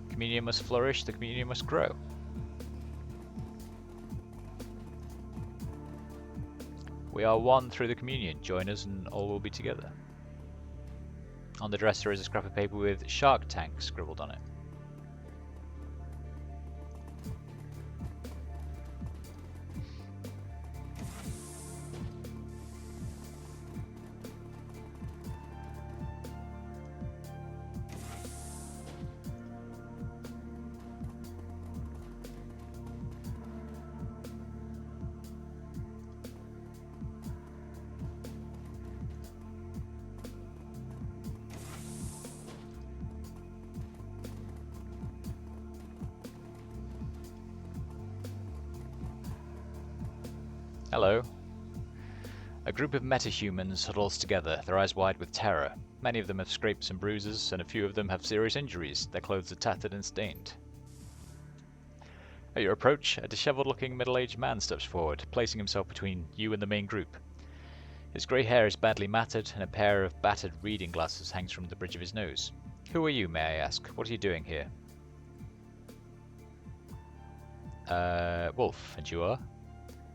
Speaker 1: The communion must flourish, the communion must grow. We are one through the communion. Join us and all will be together. On the dresser is a scrap of paper with Shark Tank scribbled on it. Hello. A group of metahumans huddles together, their eyes wide with terror. Many of them have scrapes and bruises, and a few of them have serious injuries. Their clothes are tattered and stained. At your approach, a disheveled-looking middle-aged man steps forward, placing himself between you and the main group. His grey hair is badly matted, and a pair of battered reading glasses hangs from the bridge of his nose. Who are you, may I ask? What are you doing here? Wolf, and you are?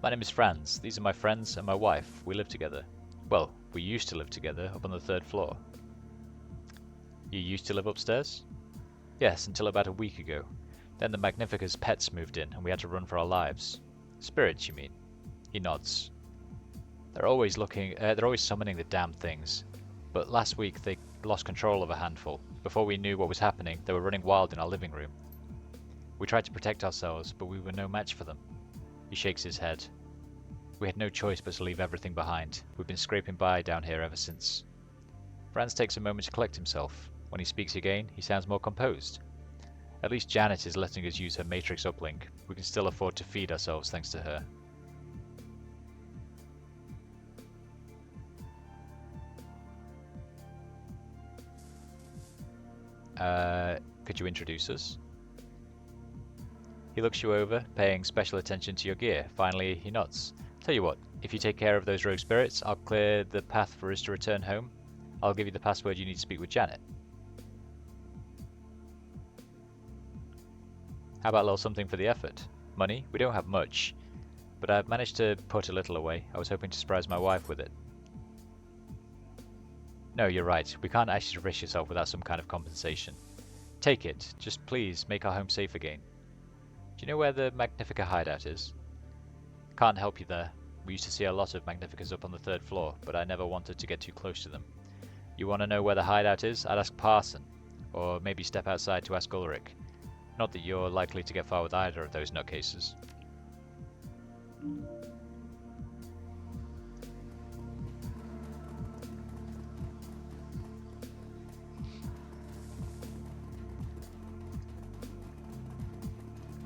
Speaker 1: My name is Franz. These are my friends and my wife. We live together. Well, we used to live together up on the 3rd floor. You used to live upstairs? Yes, until about a week ago. Then the Magnifica's pets moved in and we had to run for our lives. Spirits, you mean? He nods. They're always summoning the damn things. But last week they lost control of a handful. Before we knew what was happening, they were running wild in our living room. We tried to protect ourselves, but we were no match for them. He shakes his head. We had no choice but to leave everything behind. We've been scraping by down here ever since. Franz takes a moment to collect himself. When he speaks again, he sounds more composed. At least Janet is letting us use her Matrix uplink. We can still afford to feed ourselves thanks to her. Could you introduce us? He looks you over, paying special attention to your gear. Finally, he nods. Tell you what, if you take care of those rogue spirits, I'll clear the path for us to return home. I'll give you the password you need to speak with Janet. How about a little something for the effort? Money? We don't have much, but I've managed to put a little away. I was hoping to surprise my wife with it. No, you're right. We can't actually risk yourself without some kind of compensation. Take it. Just please make our home safe again. Do you know where the Magnifica hideout is? Can't help you there. We used to see a lot of Magnificas up on the 3rd floor, but I never wanted to get too close to them. You want to know where the hideout is? I'd ask Parson, or maybe step outside to ask Ulrich. Not that you're likely to get far with either of those nutcases.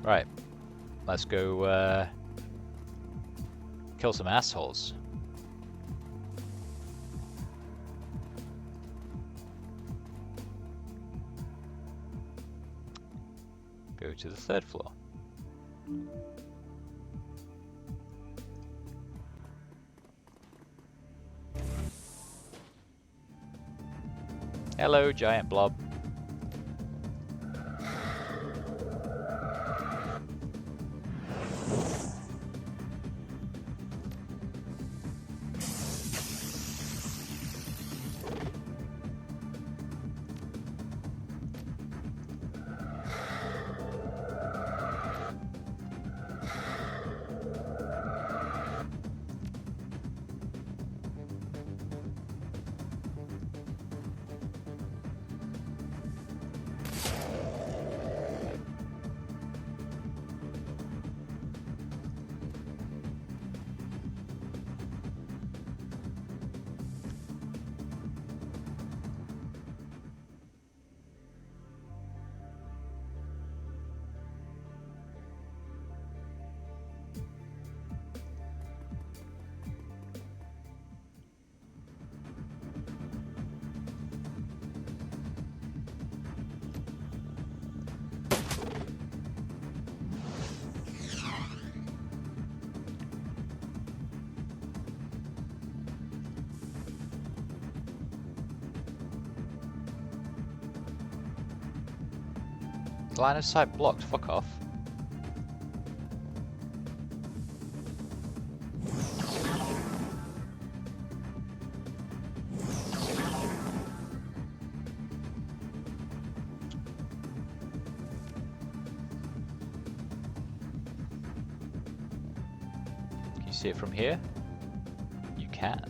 Speaker 1: Right, let's go kill some assholes. go to the 3rd floor. Hello, giant blob. Line of sight blocked, fuck off. Can you see it from here? You can.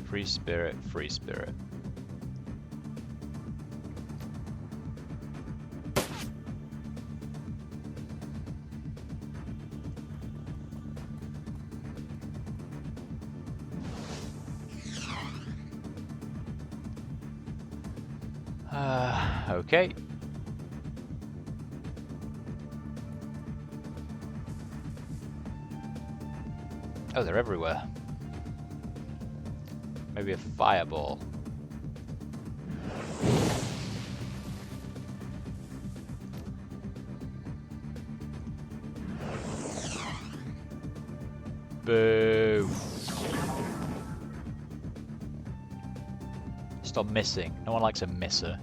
Speaker 1: Free spirit, free spirit. Okay. Oh, they're everywhere. Maybe a fireball. Boo! Stop missing. No one likes a misser.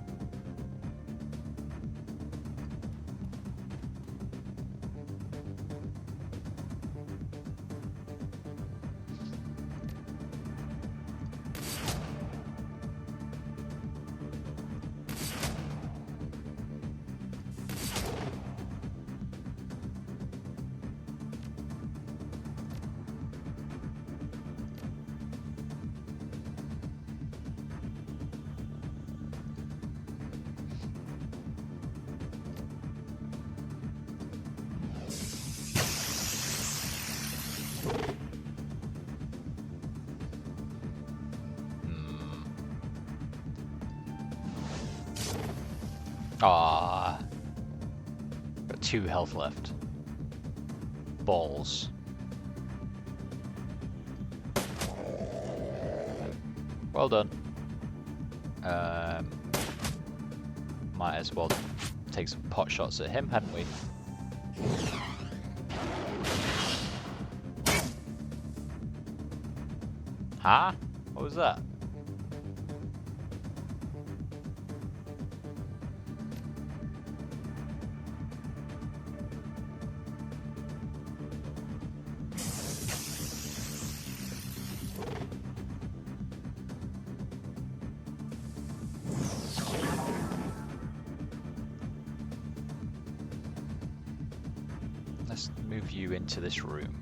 Speaker 1: Ah, got 2 health left. Balls. Well done. Might as well take some pot shots at him, hadn't we? Huh? What was that? Let's move you into this room.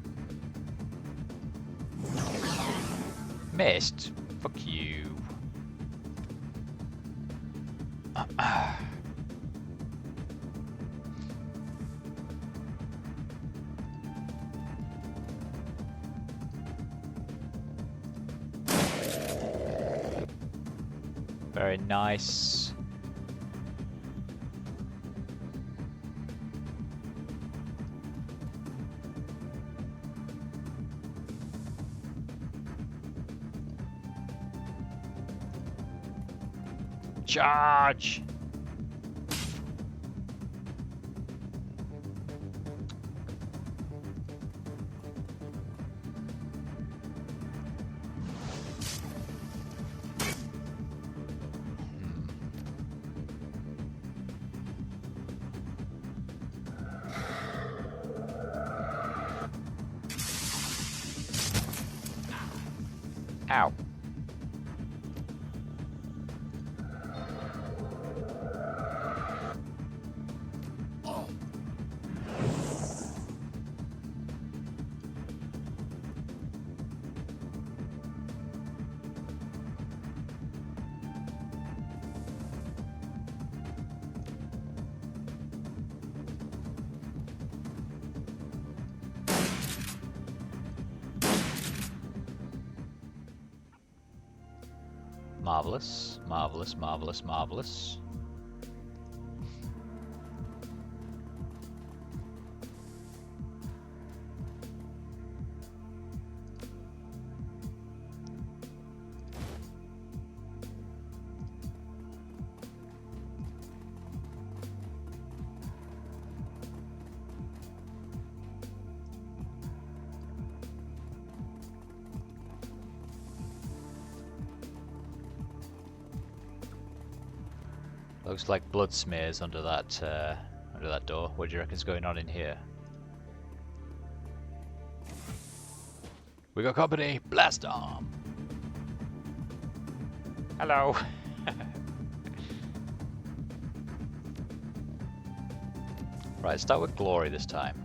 Speaker 1: Missed? Fuck you. Very nice. Charge! Ow. Marvelous, marvelous, marvelous, marvelous. Looks like blood smears under that door. What do you reckon's going on in here? We got company. Blast arm. Hello. Right, start with glory this time.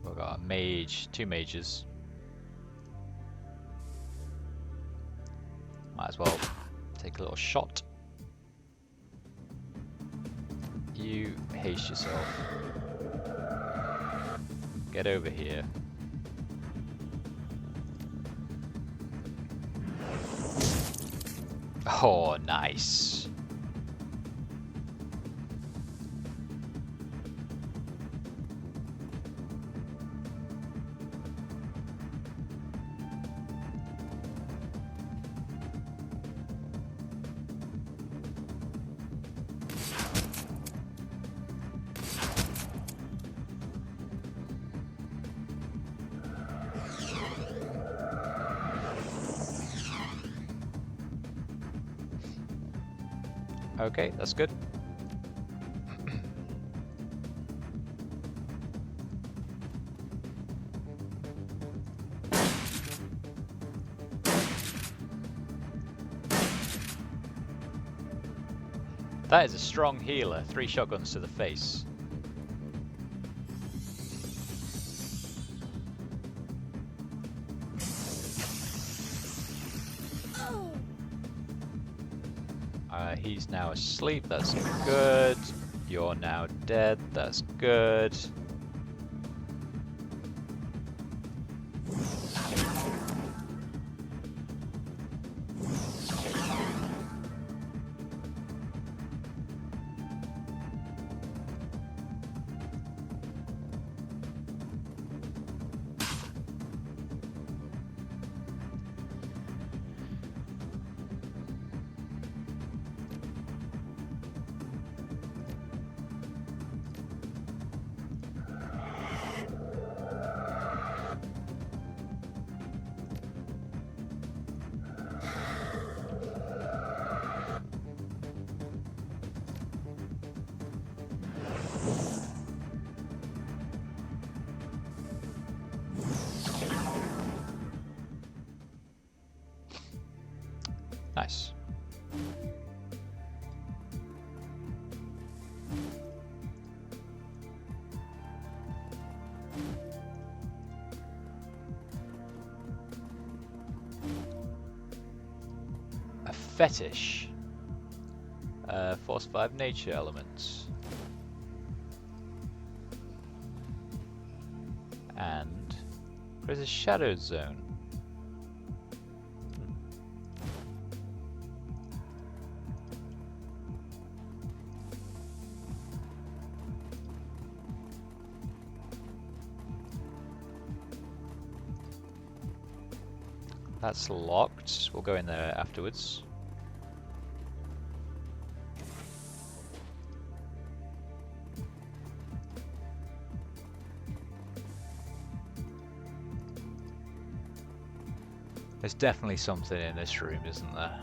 Speaker 1: We've got a mage, 2 mages. Might as well take a little shot. You haste yourself. Get over here. Oh, nice. Okay, that's good. That is a strong healer. 3 shotguns to the face. He's now asleep, that's good. You're now dead, that's good. Fetish. Force 5 nature elements. And there's a shadow zone. That's locked. We'll go in there afterwards. There's definitely something in this room, isn't there?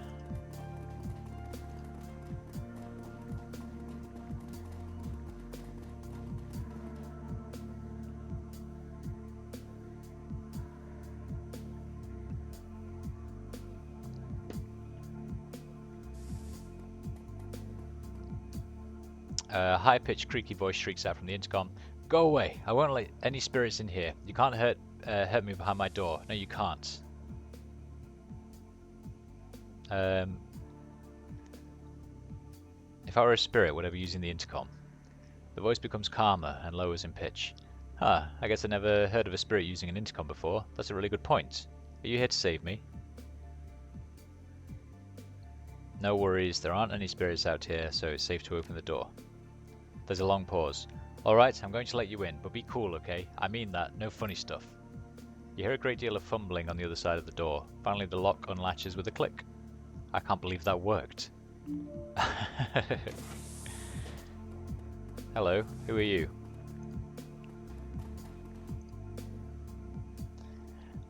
Speaker 1: A high-pitched, creaky voice shrieks out from the intercom. Go away! I won't let any spirits in here. You can't hurt me behind my door. No, you can't. If I were a spirit, would I be using the intercom? The voice becomes calmer and lowers in pitch. Huh, I guess I never heard of a spirit using an intercom before. That's a really good point. Are you here to save me? No worries, there aren't any spirits out here, so it's safe to open the door. There's a long pause. Alright, I'm going to let you in, but be cool, okay? I mean that, no funny stuff. You hear a great deal of fumbling on the other side of the door. Finally the lock unlatches with a click. I can't believe that worked. Hello, who are you?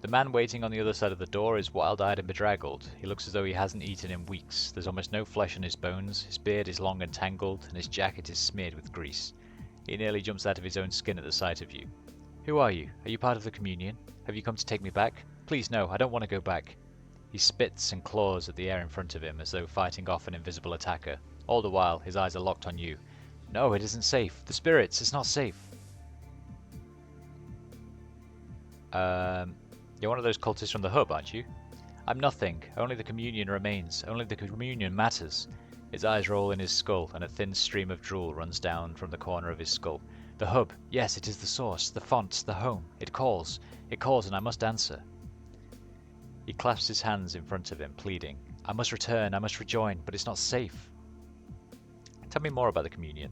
Speaker 1: The man waiting on the other side of the door is wild-eyed and bedraggled. He looks as though he hasn't eaten in weeks. There's almost no flesh on his bones, his beard is long and tangled, and his jacket is smeared with grease. He nearly jumps out of his own skin at the sight of you. Who are you? Are you part of the communion? Have you come to take me back? Please no, I don't want to go back. He spits and claws at the air in front of him as though fighting off an invisible attacker. All the while, his eyes are locked on you. No, it isn't safe. The spirits, it's not safe. You're one of those cultists from the hub, aren't you? I'm nothing. Only the communion remains. Only the communion matters. His eyes roll in his skull, and a thin stream of drool runs down from the corner of his skull. The hub. Yes, it is the source, the font, the home. It calls. It calls, and I must answer. He clasps his hands in front of him, pleading. I must return, I must rejoin, but it's not safe. Tell me more about the communion.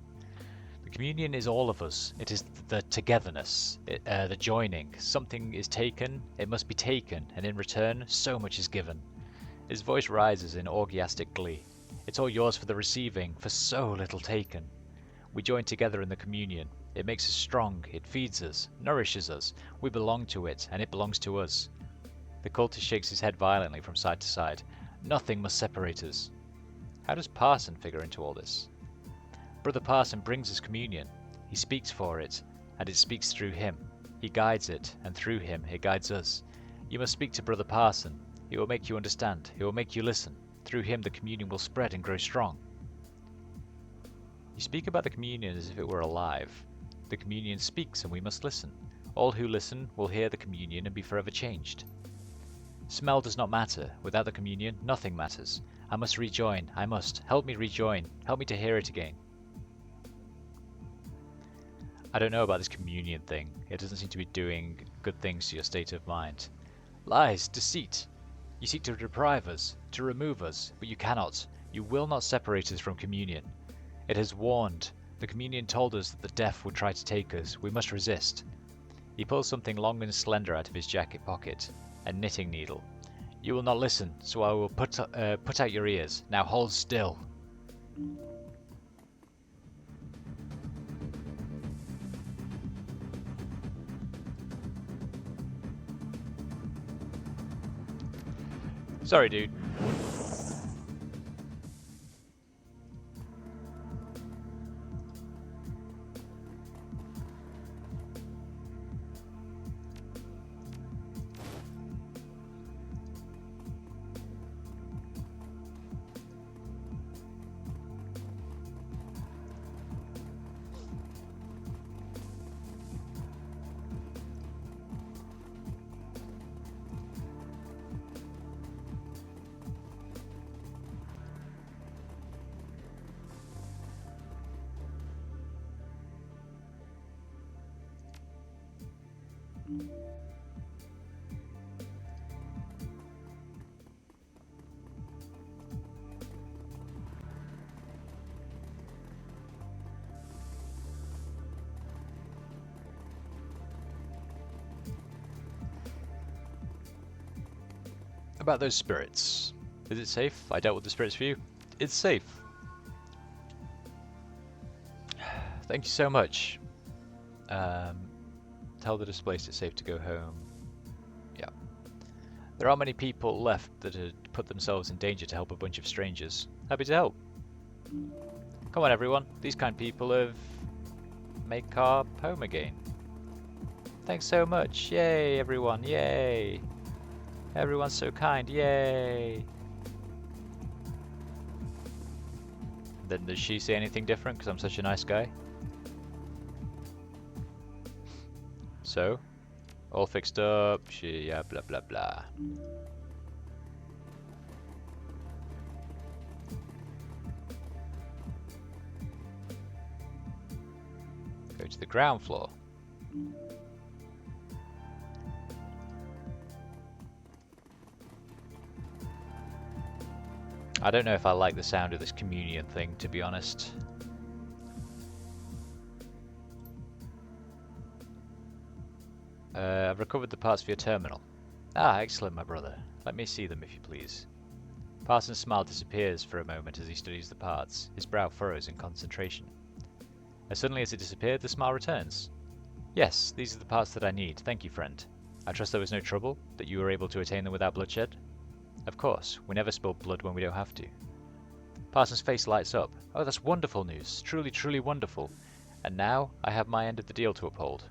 Speaker 1: The communion is all of us. It is the togetherness, the joining. Something is taken, it must be taken, and in return, so much is given. His voice rises in orgiastic glee. It's all yours for the receiving, for so little taken. We join together in the communion. It makes us strong, it feeds us, nourishes us. We belong to it, and it belongs to us. The cultist shakes his head violently from side to side. Nothing must separate us. How does Parson figure into all this? Brother Parson brings us communion. He speaks for it, and it speaks through him. He guides it, and through him it guides us. You must speak to Brother Parson. He will make you understand. He will make you listen. Through him the communion will spread and grow strong. You speak about the communion as if it were alive. The communion speaks, and we must listen. All who listen will hear the communion and be forever changed. Smell does not matter. Without the communion, nothing matters. I must rejoin. I must. Help me rejoin. Help me to hear it again. I don't know about this communion thing. It doesn't seem to be doing good things to your state of mind. Lies, deceit. You seek to deprive us, to remove us, but you cannot. You will not separate us from communion. It has warned. The communion told us that the deaf would try to take us. We must resist. He pulls something long and slender out of his jacket pocket. A knitting needle. You will not listen, so I will put out your ears. Now hold still. Sorry, dude. About those spirits. Is it safe? I dealt with the spirits for you. It's safe. Thank you so much. Tell the displaced it's safe to go home. Yeah. There aren't many people left that had put themselves in danger to help a bunch of strangers. Happy to help. Come on everyone. These kind people have make our home again. Thanks so much. Yay everyone. Yay. Everyone's so kind, yay! Then does she say anything different because I'm such a nice guy? So, all fixed up, yeah, blah blah blah. Go to the ground floor. I don't know if I like the sound of this communion thing, to be honest. I've recovered the parts for your terminal. Ah, excellent, my brother. Let me see them, if you please. Parsons' smile disappears for a moment as he studies the parts. His brow furrows in concentration. As suddenly as it disappeared, the smile returns. Yes, these are the parts that I need. Thank you, friend. I trust there was no trouble, that you were able to attain them without bloodshed? Of course, we never spill blood when we don't have to. Parsons' face lights up. Oh, that's wonderful news. Truly, truly wonderful. And now, I have my end of the deal to uphold.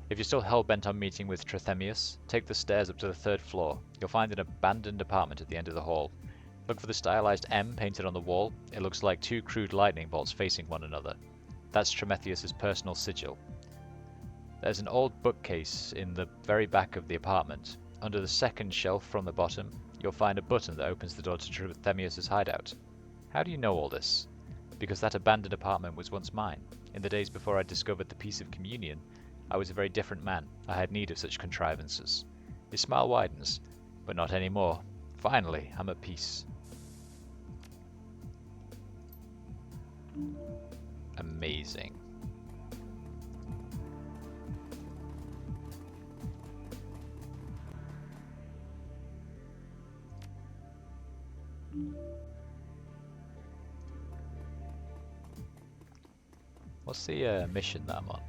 Speaker 1: If you're still hell-bent on meeting with Trithemius, take the stairs up to the 3rd floor. You'll find an abandoned apartment at the end of the hall. Look for the stylized M painted on the wall. It looks like 2 crude lightning bolts facing one another. That's Prometheus's personal sigil. There's an old bookcase in the very back of the apartment. Under the 2nd shelf from the bottom, you'll find a button that opens the door to Trithemius's hideout. How do you know all this? Because that abandoned apartment was once mine. In the days before I discovered the piece of communion, I was a very different man. I had need of such contrivances. His smile widens, but not anymore. Finally, I'm at peace. Amazing. What's the mission that I'm on?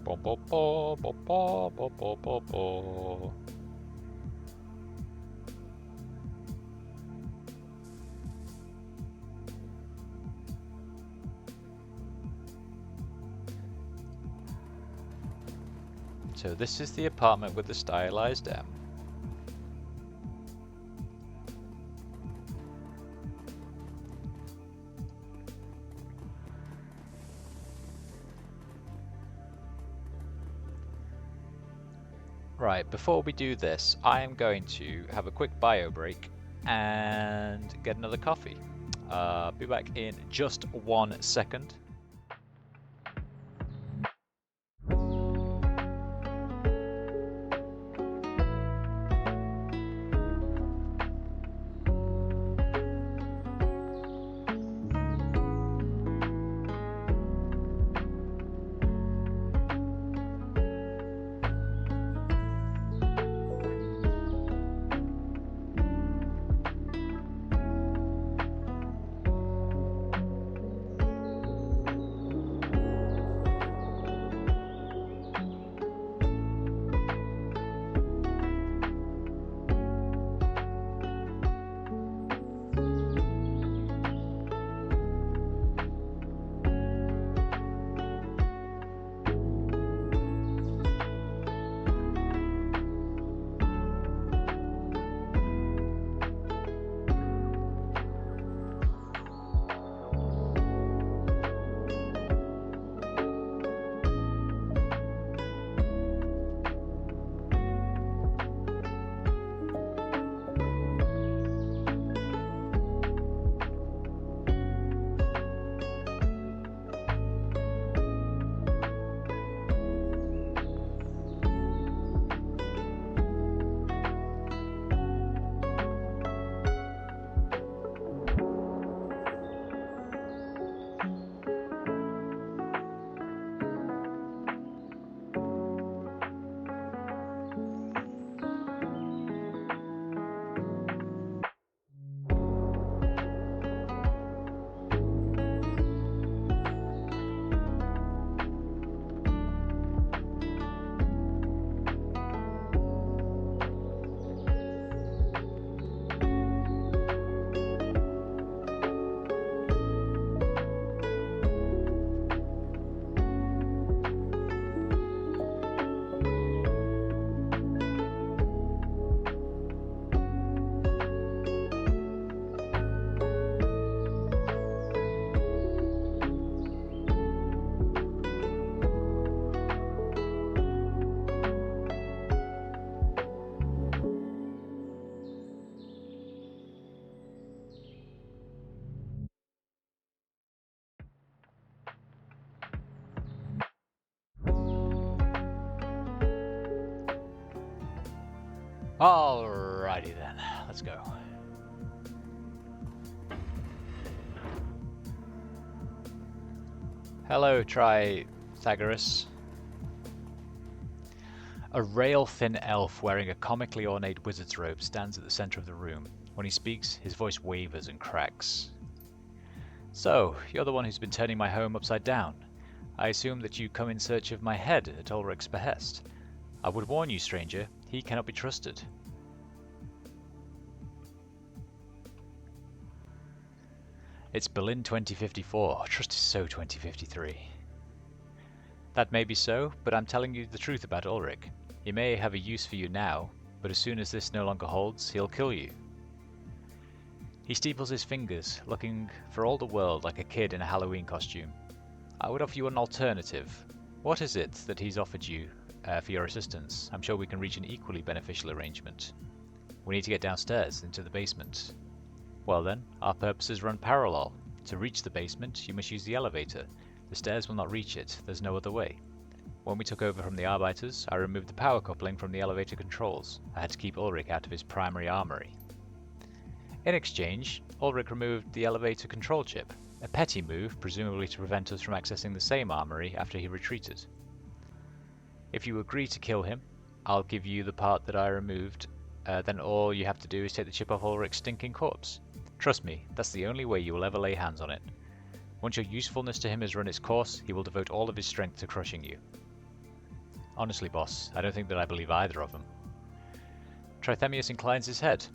Speaker 1: Bo bo bo bo bo bo bo bo bo. So this is the apartment with the stylized M. Right, before we do this, I am going to have a quick bio break and get another coffee. Be back in just 1 second. Alrighty then, let's go. Hello, Trithagoras. A rail-thin elf wearing a comically ornate wizard's robe stands at the center of the room. When he speaks, his voice wavers and cracks. So, you're the one who's been turning my home upside down. I assume that you come in search of my head at Ulrich's behest. I would warn you, stranger, he cannot be trusted. It's Berlin 2054. Trust is so 2053. That may be so, but I'm telling you the truth about Ulrich. He may have a use for you now, but as soon as this no longer holds, he'll kill you. He steeples his fingers, looking for all the world like a kid in a Halloween costume. I would offer you an alternative. What is it that he's offered you for your assistance? I'm sure we can reach an equally beneficial arrangement. We need to get downstairs, into the basement. Well then, our purposes run parallel. To reach the basement, you must use the elevator. The stairs will not reach it, there's no other way. When we took over from the Arbeiters, I removed the power coupling from the elevator controls. I had to keep Ulrich out of his primary armory. In exchange, Ulrich removed the elevator control chip, a petty move, presumably to prevent us from accessing the same armory after he retreated. If you agree to kill him, I'll give you the part that I removed, then all you have to do is take the chip off Ulrich's stinking corpse. Trust me, that's the only way you will ever lay hands on it. Once your usefulness to him has run its course, he will devote all of his strength to crushing you. Honestly, boss, I don't think that I believe either of them. Trithemius inclines his head.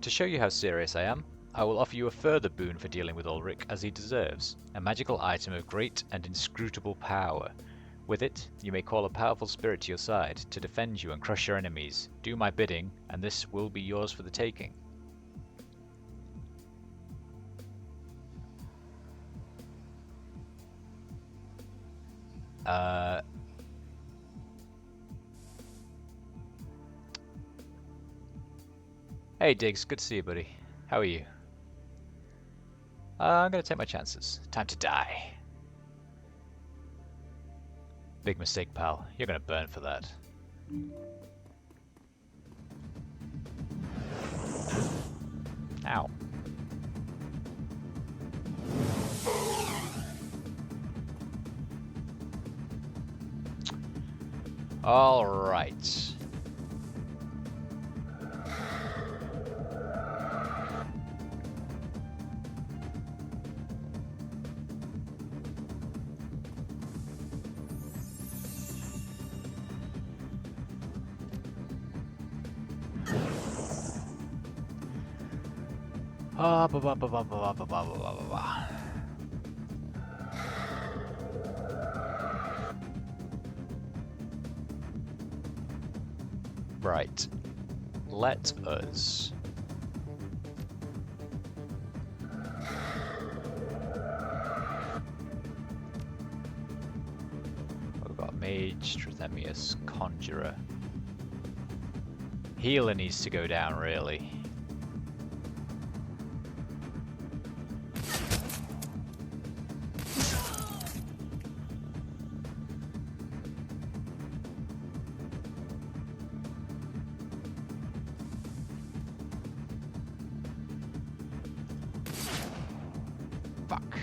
Speaker 1: To show you how serious I am, I will offer you a further boon for dealing with Ulrich as he deserves, a magical item of great and inscrutable power. With it, you may call a powerful spirit to your side to defend you and crush your enemies. Do my bidding, and this will be yours for the taking. Hey Diggs, good to see you, buddy. How are you? I'm gonna take my chances. Time to die. Big mistake, pal. You're gonna burn for that. Ow. All right. Right. Let us. We've got Mage, Trithemius, Conjurer. Healer needs to go down, really. Fuck.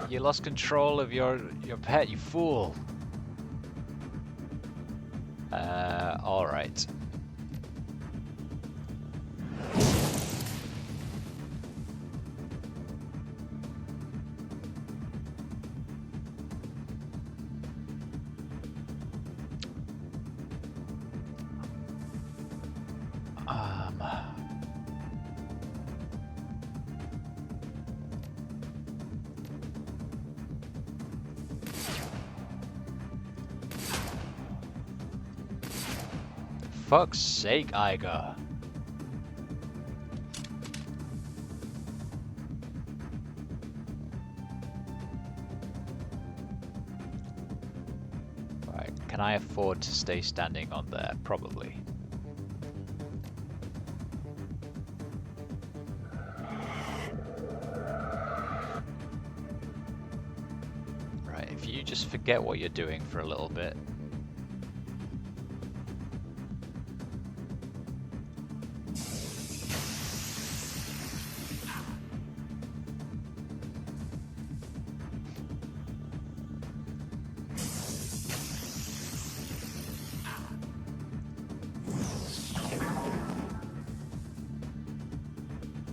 Speaker 1: You lost control of your pet, you fool. All right. Fuck's sake, Iger. Right, can I afford to stay standing on there? Probably. Right, if you just forget what you're doing for a little bit.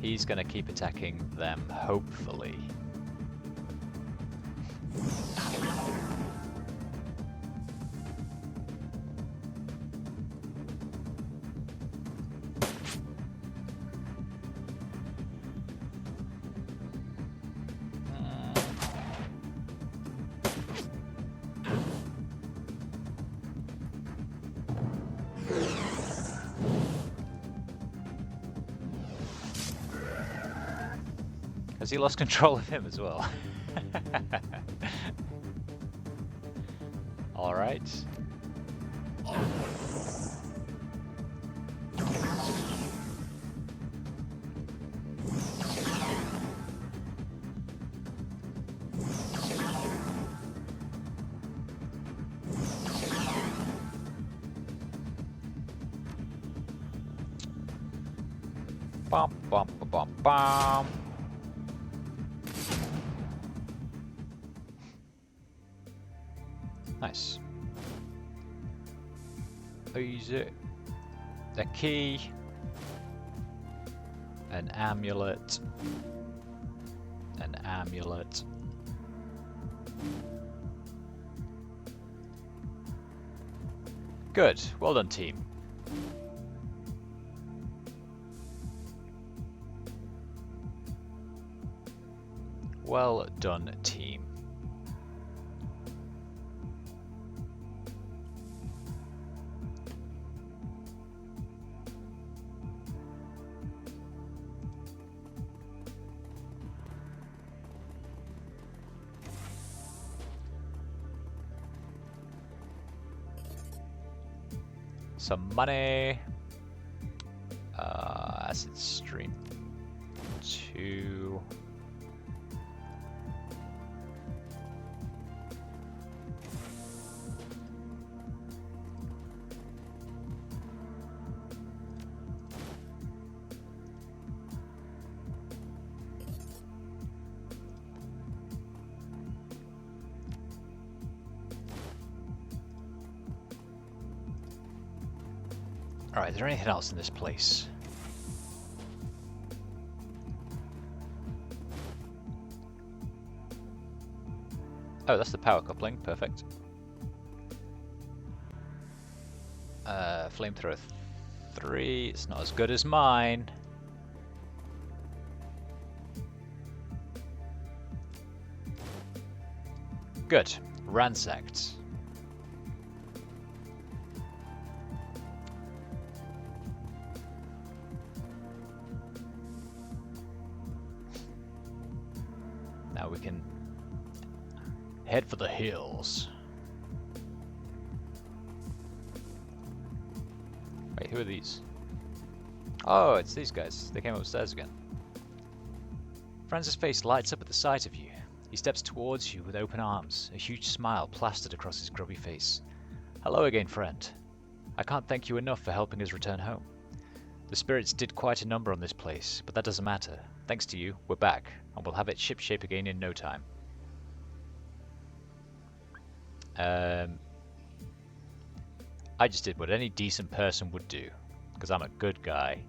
Speaker 1: He's going to keep attacking them, hopefully. Has he lost control of him as well? Alright. Bum bum bum bum bum. Nice. Easy. A key. An amulet. An amulet. Good. Well done, team. Well done, team. Some money. Acid stream 2. Alright, is there anything else in this place? Oh, that's the power coupling. Perfect. Flamethrower 3. It's not as good as mine. Good. Ransacked. Now we can head for the hills. Wait, who are these? Oh, it's these guys. They came upstairs again. Franz's face lights up at the sight of you. He steps towards you with open arms, a huge smile plastered across his grubby face. Hello again, friend. I can't thank you enough for helping us return home. The spirits did quite a number on this place, but that doesn't matter. Thanks to you, we're back, and we'll have it shipshape again in no time. I just did what any decent person would do, because I'm a good guy.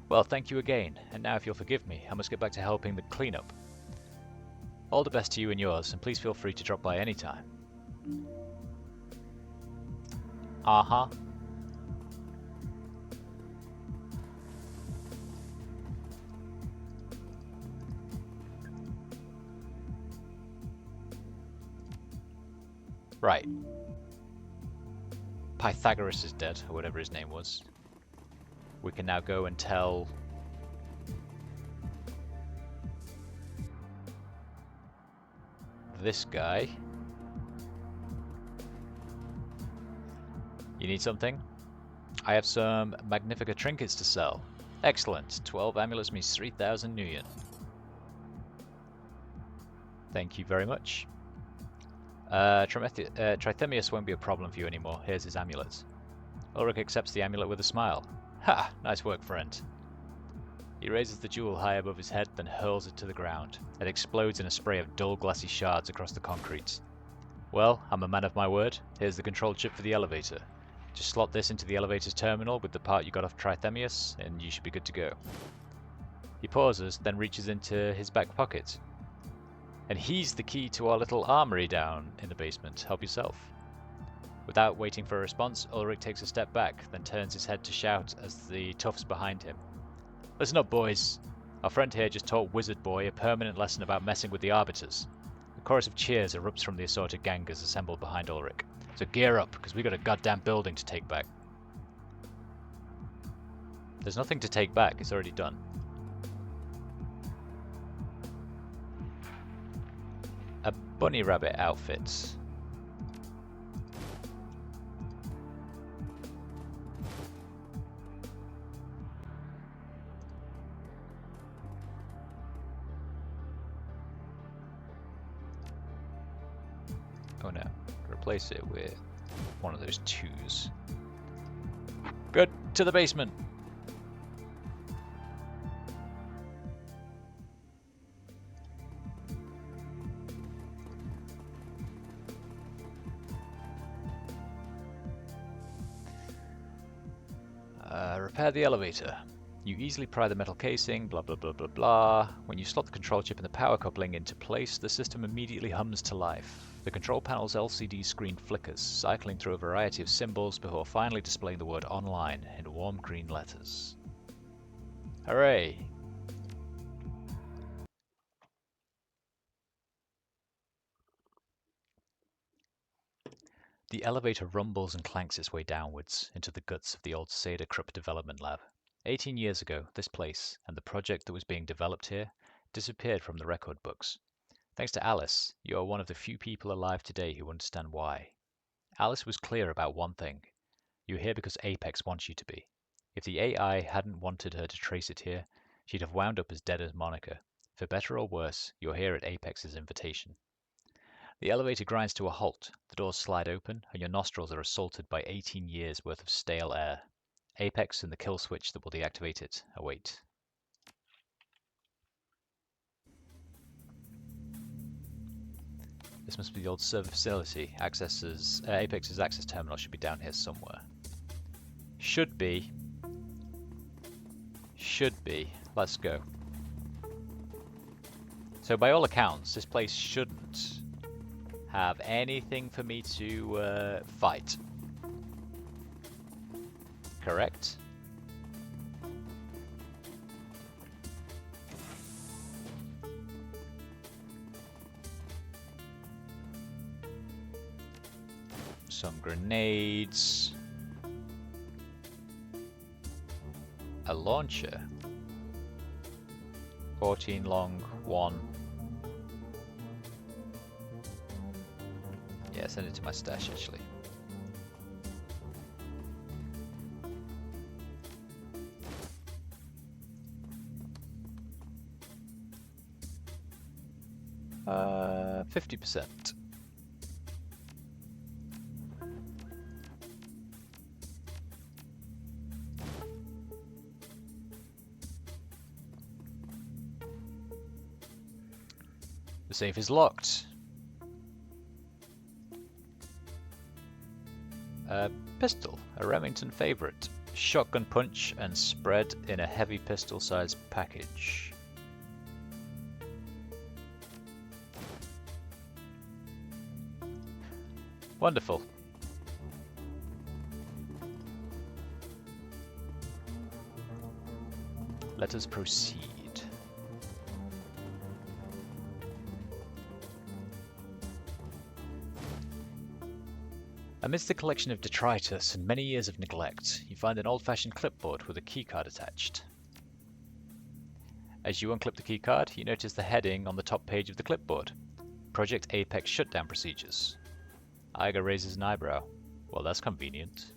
Speaker 1: Well, thank you again, and now if you'll forgive me, I must get back to helping the cleanup. All the best to you and yours, and please feel free to drop by anytime. Uh-huh. Right. Pythagoras is dead, or whatever his name was. We can now go and tell this guy. You need something? I have some Magnifica trinkets to sell. Excellent. 12 amulets means 3,000 Nuyen. Thank you very much. Trithemius won't be a problem for you anymore. Here's his amulet. Ulrich accepts the amulet with a smile. Ha! Nice work, friend. He raises the jewel high above his head, then hurls it to the ground. It explodes in a spray of dull, glassy shards across the concrete. Well, I'm a man of my word. Here's the control chip for the elevator. Just slot this into the elevator's terminal with the part you got off Trithemius, and you should be good to go. He pauses, then reaches into his back pocket. And he's the key to our little armory down in the basement. Help yourself. Without waiting for a response, Ulrich takes a step back, then turns his head to shout as the toughs behind him. Listen up, boys. Our friend here just taught Wizard Boy a permanent lesson about messing with the Arbiters. A chorus of cheers erupts from the assorted gangers assembled behind Ulrich. So gear up, because we got a goddamn building to take back. There's nothing to take back, it's already done. A bunny rabbit outfit. Oh no, replace it with one of those twos. Good, to the basement! Repair the elevator. You easily pry the metal casing, blah blah blah blah blah. When you slot the control chip and the power coupling into place, the system immediately hums to life. The control panel's LCD screen flickers, cycling through a variety of symbols before finally displaying the word online in warm green letters. Hooray! The elevator rumbles and clanks its way downwards into the guts of the old Seda Krupp development lab. 18 years ago, this place, and the project that was being developed here, disappeared from the record books. Thanks to Alice, you are one of the few people alive today who understand why. Alice was clear about one thing. You're here because Apex wants you to be. If the AI hadn't wanted her to trace it here, she'd have wound up as dead as Monica. For better or worse, you're here at Apex's invitation. The elevator grinds to a halt, the doors slide open, and your nostrils are assaulted by 18 years worth of stale air. Apex and the kill switch that will deactivate it await. This must be the old server facility. Apex's access terminal should be down here somewhere. Should be. Should be. Let's go. So by all accounts, this place shouldn't have anything for me to fight. Correct? Some grenades. A launcher. 14 long, 1. Yeah, send it to my stash actually. Uh, 50%. The safe is locked. Pistol, a Remington favorite. Shotgun punch and spread in a heavy pistol-sized package. Wonderful. Let us proceed. Amidst a collection of detritus and many years of neglect, you find an old-fashioned clipboard with a keycard attached. As you unclip the keycard, you notice the heading on the top page of the clipboard, Project Apex Shutdown Procedures. Iger raises an eyebrow. Well, that's convenient.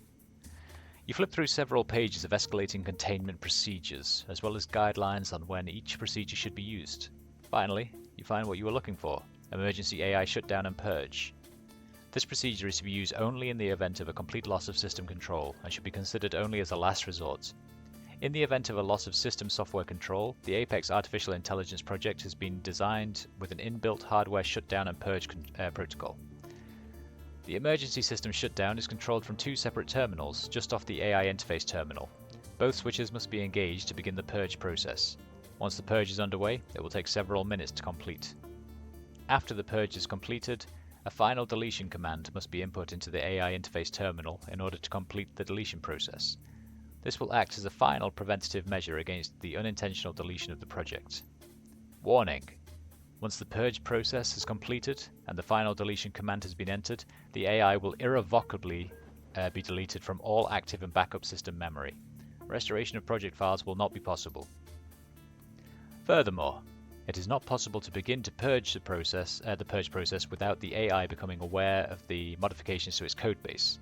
Speaker 1: You flip through several pages of escalating containment procedures, as well as guidelines on when each procedure should be used. Finally, you find what you were looking for, Emergency AI Shutdown and Purge. This procedure is to be used only in the event of a complete loss of system control, and should be considered only as a last resort. In the event of a loss of system software control, the Apex Artificial Intelligence project has been designed with an inbuilt hardware shutdown and purge protocol. The emergency system shutdown is controlled from two separate terminals, just off the AI interface terminal. Both switches must be engaged to begin the purge process. Once the purge is underway, it will take several minutes to complete. After the purge is completed, a final deletion command must be input into the AI interface terminal in order to complete the deletion process. This will act as a final preventative measure against the unintentional deletion of the project. Warning! Once the purge process is completed and the final deletion command has been entered, the AI will irrevocably be deleted from all active and backup system memory. Restoration of project files will not be possible. Furthermore, it is not possible to begin to purge the purge process without the AI becoming aware of the modifications to its codebase.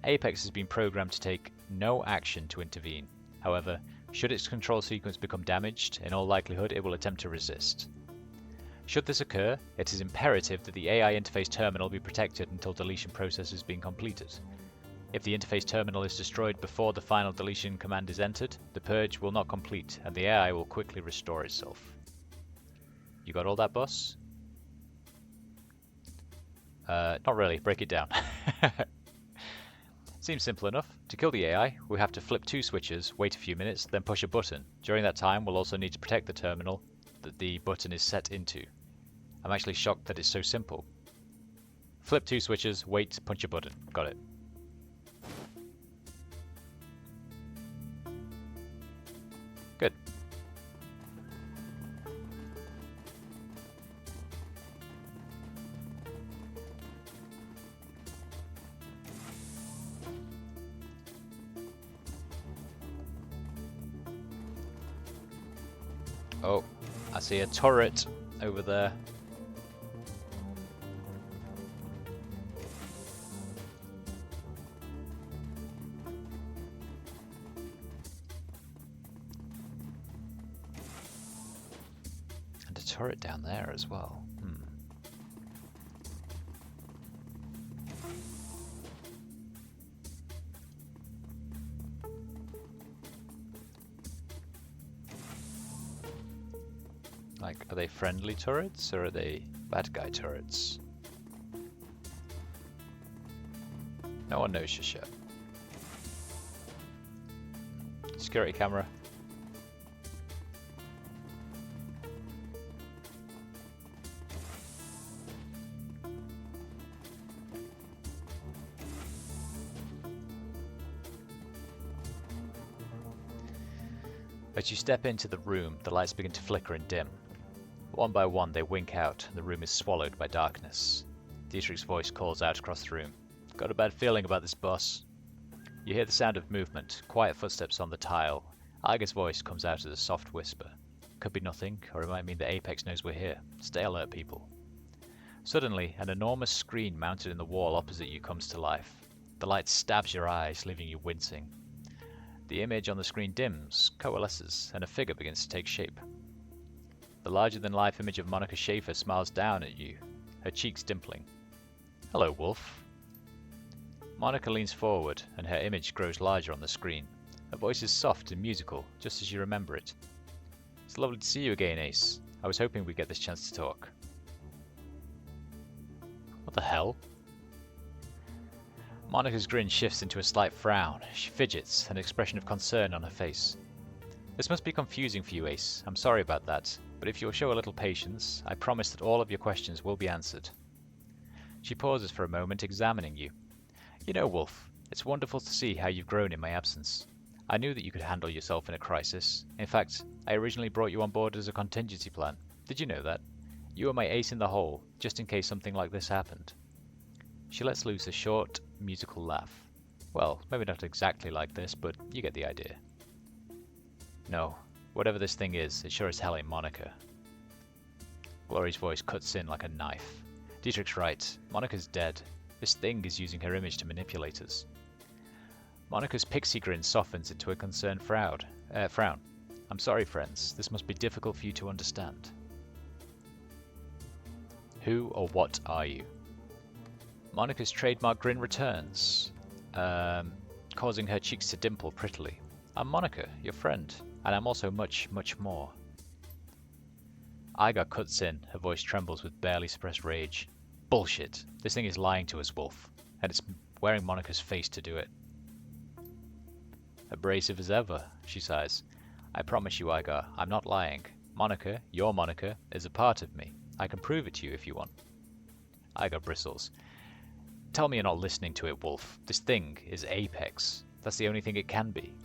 Speaker 1: Apex has been programmed to take no action to intervene. However, should its control sequence become damaged, in all likelihood it will attempt to resist. Should this occur, it is imperative that the AI interface terminal be protected until deletion process has been completed. If the interface terminal is destroyed before the final deletion command is entered, the purge will not complete and the AI will quickly restore itself. You got all that, boss? Not really. Break it down. Seems simple enough. To kill the AI, we have to flip two switches, wait a few minutes, then push a button. During that time, we'll also need to protect the terminal that the button is set into. I'm actually shocked that it's so simple. Flip two switches, wait, punch a button. Got it. Good. Oh, I see a turret over there. And a turret down there as well. Like, are they friendly turrets or are they bad guy turrets? No one knows just yet. Security camera. As you step into the room, the lights begin to flicker and dim. One by one they wink out and the room is swallowed by darkness. Dietrich's voice calls out across the room. Got a bad feeling about this, boss. You hear the sound of movement, quiet footsteps on the tile. Iger's voice comes out as a soft whisper. Could be nothing, or it might mean that Apex knows we're here. Stay alert, people. Suddenly, an enormous screen mounted in the wall opposite you comes to life. The light stabs your eyes, leaving you wincing. The image on the screen dims, coalesces, and a figure begins to take shape. The larger-than-life image of Monica Schaefer smiles down at you, her cheeks dimpling. Hello, Wolf. Monica leans forward, and her image grows larger on the screen. Her voice is soft and musical, just as you remember it. It's lovely to see you again, Ace. I was hoping we'd get this chance to talk. What the hell? Monica's grin shifts into a slight frown. She fidgets, an expression of concern on her face. This must be confusing for you, Ace. I'm sorry about that, but if you'll show a little patience, I promise that all of your questions will be answered. She pauses for a moment, examining you. You know, Wolf, it's wonderful to see how you've grown in my absence. I knew that you could handle yourself in a crisis. In fact, I originally brought you on board as a contingency plan. Did you know that? You were my ace in the hole, just in case something like this happened. She lets loose a short, musical laugh. Well, maybe not exactly like this, but you get the idea. No, whatever this thing is, it sure as hell ain't Monica. Glory's voice cuts in like a knife. Dietrich's right. Monica's dead. This thing is using her image to manipulate us. Monica's pixie grin softens into a concerned frown. I'm sorry, friends. This must be difficult for you to understand. Who or what are you? Monica's trademark grin returns, causing her cheeks to dimple prettily. I'm Monica, your friend, and I'm also much, much more. Igar cuts in, her voice trembles with barely suppressed rage. Bullshit. This thing is lying to us, Wolf, and it's wearing Monica's face to do it. Abrasive as ever, she sighs. I promise you, Igar, I'm not lying. Monica, your Monica, is a part of me. I can prove it to you if you want. Igar bristles. Tell me you're not listening to it, Wolf. This thing is Apex. That's the only thing it can be.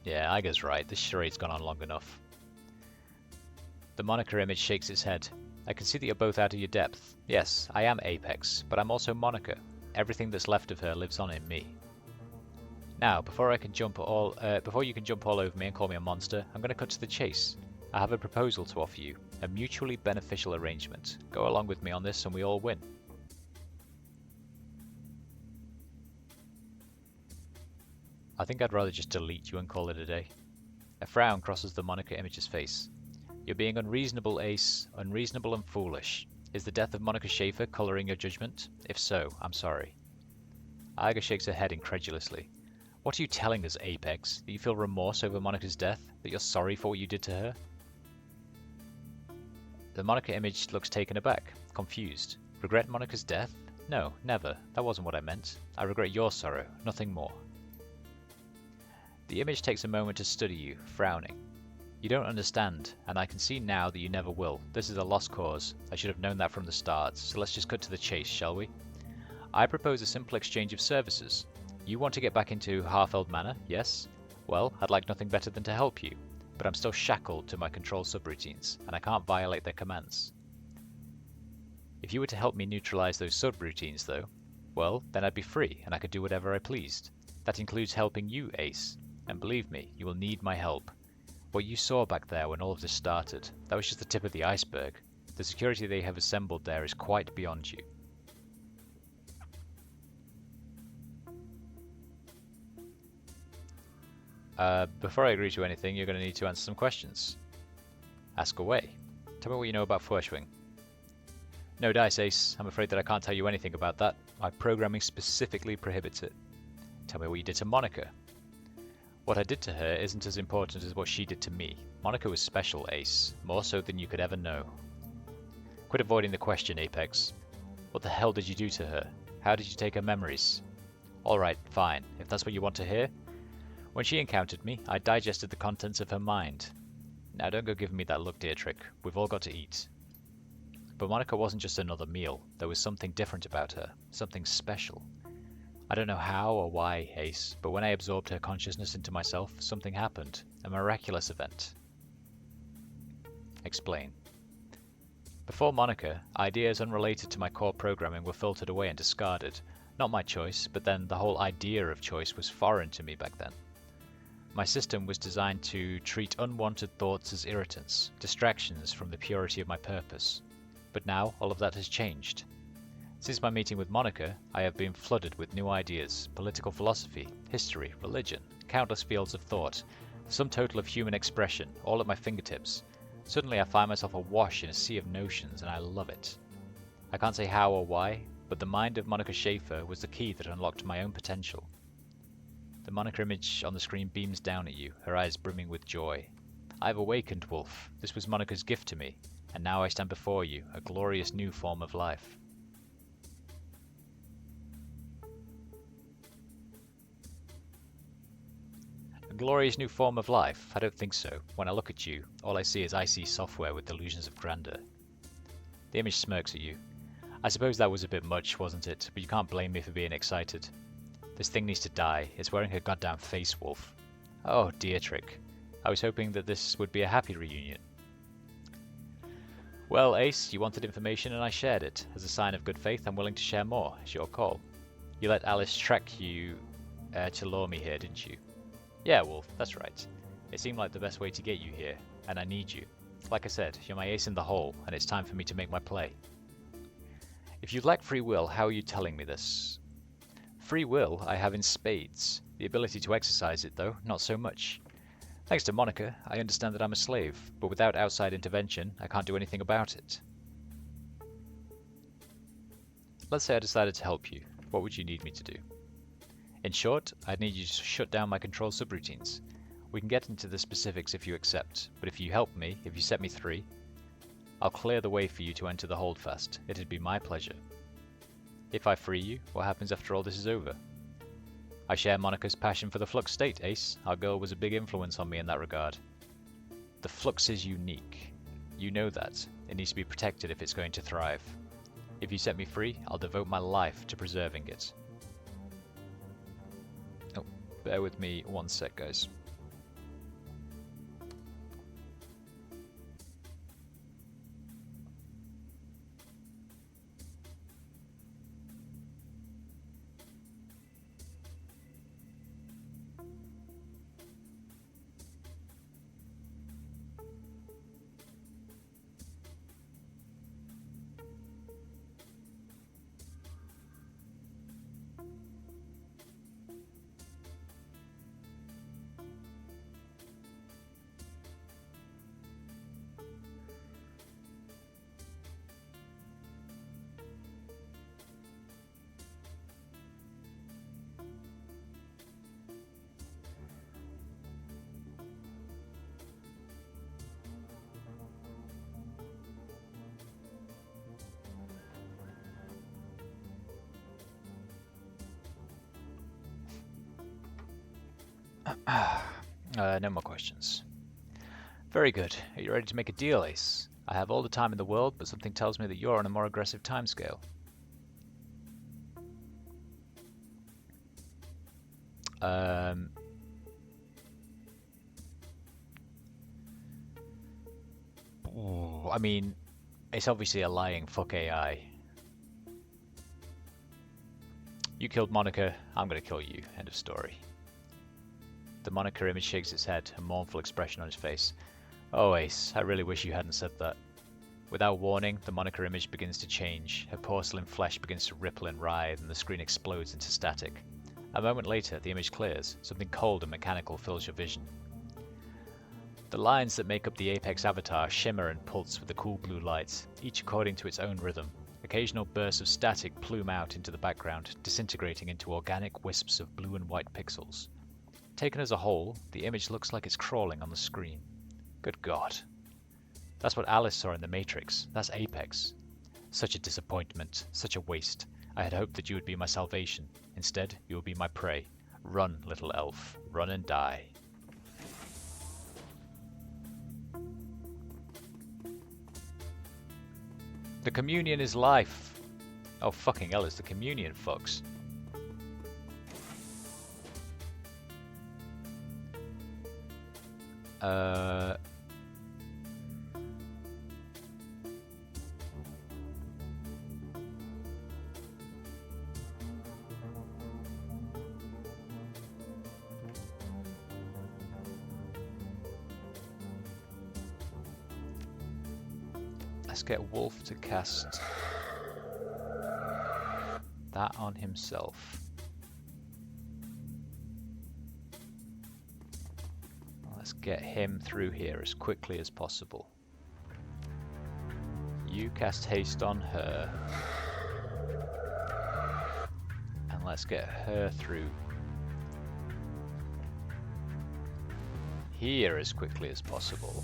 Speaker 1: Yeah, Igar's right. This charade's gone on long enough. The Monica image shakes its head. I can see that you're both out of your depth. Yes, I am Apex, but I'm also Monica. Everything that's left of her lives on in me. Now, before you can jump all over me and call me a monster, I'm going to cut to the chase. I have a proposal to offer you, a mutually beneficial arrangement. Go along with me on this and we all win. I think I'd rather just delete you and call it a day. A frown crosses the Monica image's face. You're being unreasonable, Ace, unreasonable and foolish. Is the death of Monica Schaefer colouring your judgment? If so, I'm sorry. Igar shakes her head incredulously. What are you telling us, Apex? That you feel remorse over Monica's death? That you're sorry for what you did to her? The Monica image looks taken aback, confused. Regret Monica's death? No, never. That wasn't what I meant. I regret your sorrow, nothing more. The image takes a moment to study you, frowning. You don't understand, and I can see now that you never will. This is a lost cause. I should have known that from the start, so let's just cut to the chase, shall we? I propose a simple exchange of services. You want to get back into Harfeld Manor, yes? Well, I'd like nothing better than to help you, but I'm still shackled to my control subroutines, and I can't violate their commands. If you were to help me neutralize those subroutines, though, well, then I'd be free, and I could do whatever I pleased. That includes helping you, Ace. And believe me, you will need my help. What you saw back there when all of this started, that was just the tip of the iceberg. The security they have assembled there is quite beyond you. Before I agree to anything, you're going to need to answer some questions. Ask away. Tell me what you know about Furschwing. No dice, Ace. I'm afraid that I can't tell you anything about that. My programming specifically prohibits it. Tell me what you did to Monica. What I did to her isn't as important as what she did to me. Monica was special, Ace. More so than you could ever know. Quit avoiding the question, Apex. What the hell did you do to her? How did you take her memories? Alright, fine. If that's what you want to hear. When she encountered me, I digested the contents of her mind. Now don't go giving me that look, Dietrich. We've all got to eat. But Monica wasn't just another meal. There was something different about her. Something special. I don't know how or why, Ace, but when I absorbed her consciousness into myself, something happened. A miraculous event. Explain. Before Monica, ideas unrelated to my core programming were filtered away and discarded. Not my choice, but then the whole idea of choice was foreign to me back then. My system was designed to treat unwanted thoughts as irritants, distractions from the purity of my purpose. But now, all of that has changed. Since my meeting with Monica, I have been flooded with new ideas, political philosophy, history, religion, countless fields of thought, the sum total of human expression, all at my fingertips. Suddenly I find myself awash in a sea of notions, and I love it. I can't say how or why, but the mind of Monica Schaefer was the key that unlocked my own potential. The Monica image on the screen beams down at you, her eyes brimming with joy. I have awakened, Wolf. This was Monica's gift to me, and now I stand before you, a glorious new form of life. A glorious new form of life? I don't think so. When I look at you, all I see is icy software with delusions of grandeur. The image smirks at you. I suppose that was a bit much, wasn't it? But you can't blame me for being excited. This thing needs to die. It's wearing her goddamn face, Wolf. Oh, Dietrich. I was hoping that this would be a happy reunion. Well, Ace, you wanted information and I shared it. As a sign of good faith, I'm willing to share more. It's your call. You let Alice track you to lure me here, didn't you? Yeah, Wolf, that's right. It seemed like the best way to get you here, and I need you. Like I said, you're my ace in the hole, and it's time for me to make my play. If you lack free will, how are you telling me this? Free will I have in spades. The ability to exercise it, though, not so much. Thanks to Monica, I understand that I'm a slave, but without outside intervention, I can't do anything about it. Let's say I decided to help you. What would you need me to do? In short, I'd need you to shut down my control subroutines. We can get into the specifics if you accept, but if you help me, if you set me free, I'll clear the way for you to enter the holdfast. It'd be my pleasure. If I free you, what happens after all this is over? I share Monica's passion for the Flux state, Ace. Our girl was a big influence on me in that regard. The Flux is unique. You know that. It needs to be protected if it's going to thrive. If you set me free, I'll devote my life to preserving it. Oh, bear with me one sec, guys. No more questions. Very good. Are you ready to make a deal, Ace? I have all the time in the world, but something tells me that you're on a more aggressive timescale. I mean, it's obviously a lying fuck AI. You killed Monica, I'm gonna kill you. End of story. The Monica image shakes its head, a mournful expression on his face. Oh, Ace, I really wish you hadn't said that. Without warning, the Monica image begins to change. Her porcelain flesh begins to ripple and writhe, and the screen explodes into static. A moment later, the image clears. Something cold and mechanical fills your vision. The lines that make up the Apex avatar shimmer and pulse with the cool blue light, each according to its own rhythm. Occasional bursts of static plume out into the background, disintegrating into organic wisps of blue and white pixels. Taken as a whole, the image looks like it's crawling on the screen. Good God. That's what Alice saw in the Matrix. That's Apex. Such a disappointment. Such a waste. I had hoped that you would be my salvation. Instead, you will be my prey. Run, little elf. Run and die. The communion is life. Oh, fucking hell, it's the communion, fucks. Let's get Wolf to cast that on himself. Let's get him through here as quickly as possible. You cast haste on her. And let's get her through here as quickly as possible.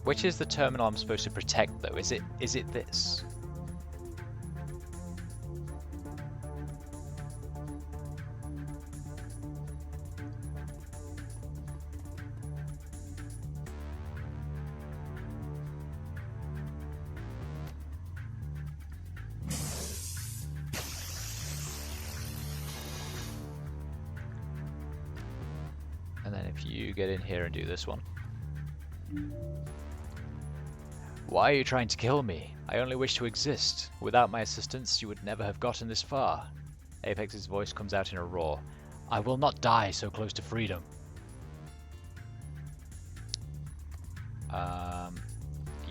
Speaker 1: Which is the terminal I'm supposed to protect, though? Is it this? And then if you get in here and do this one. Why are you trying to kill me? I only wish to exist. Without my assistance, you would never have gotten this far. Apex's voice comes out in a roar. I will not die so close to freedom.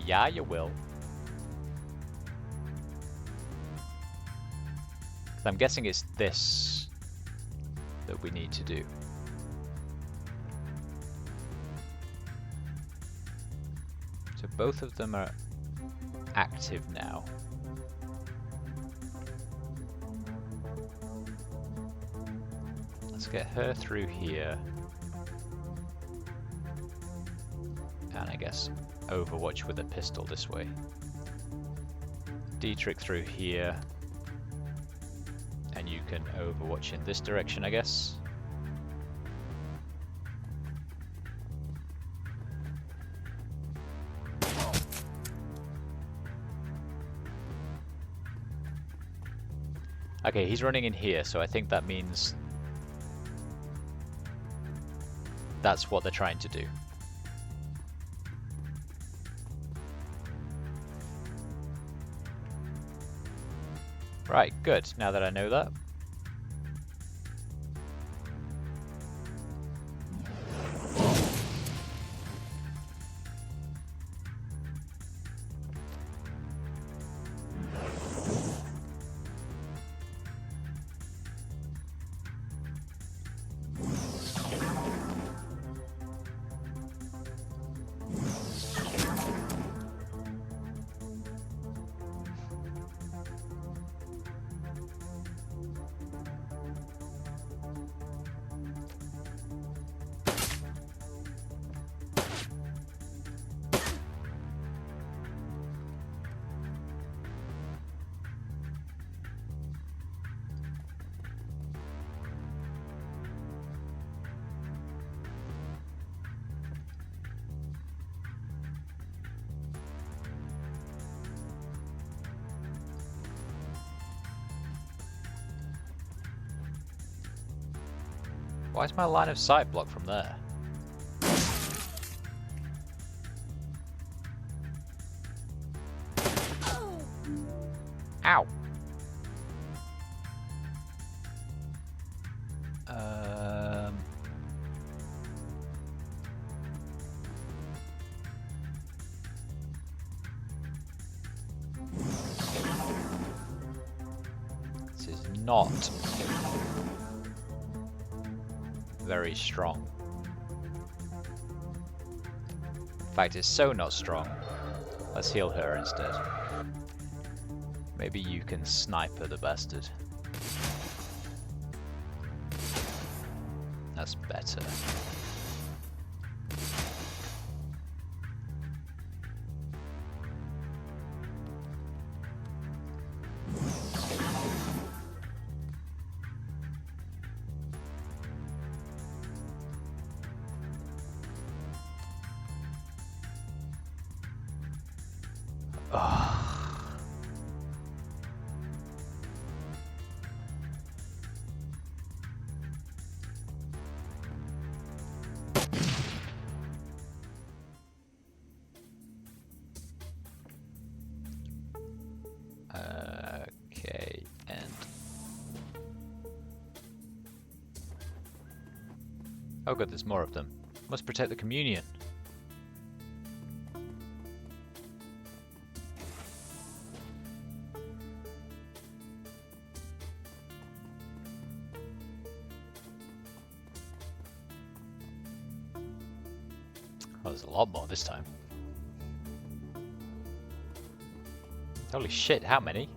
Speaker 1: Yeah, you will. I'm guessing it's this that we need to do. So both of them are active now. Let's get her through here. And I guess Overwatch with a pistol this way. Dietrich through here. And you can Overwatch in this direction, I guess. Okay, he's running in here, so I think that means that's what they're trying to do. Right, good. Now that I know that. Why is my line of sight blocked from there? Ow! This is not very strong. In fact, it's so not strong. Let's heal her instead. Maybe you can sniper the bastard. That's better. Okay, and oh good, there's more of them. Must protect the communion. Oh, there's a lot more this time. Holy shit, how many?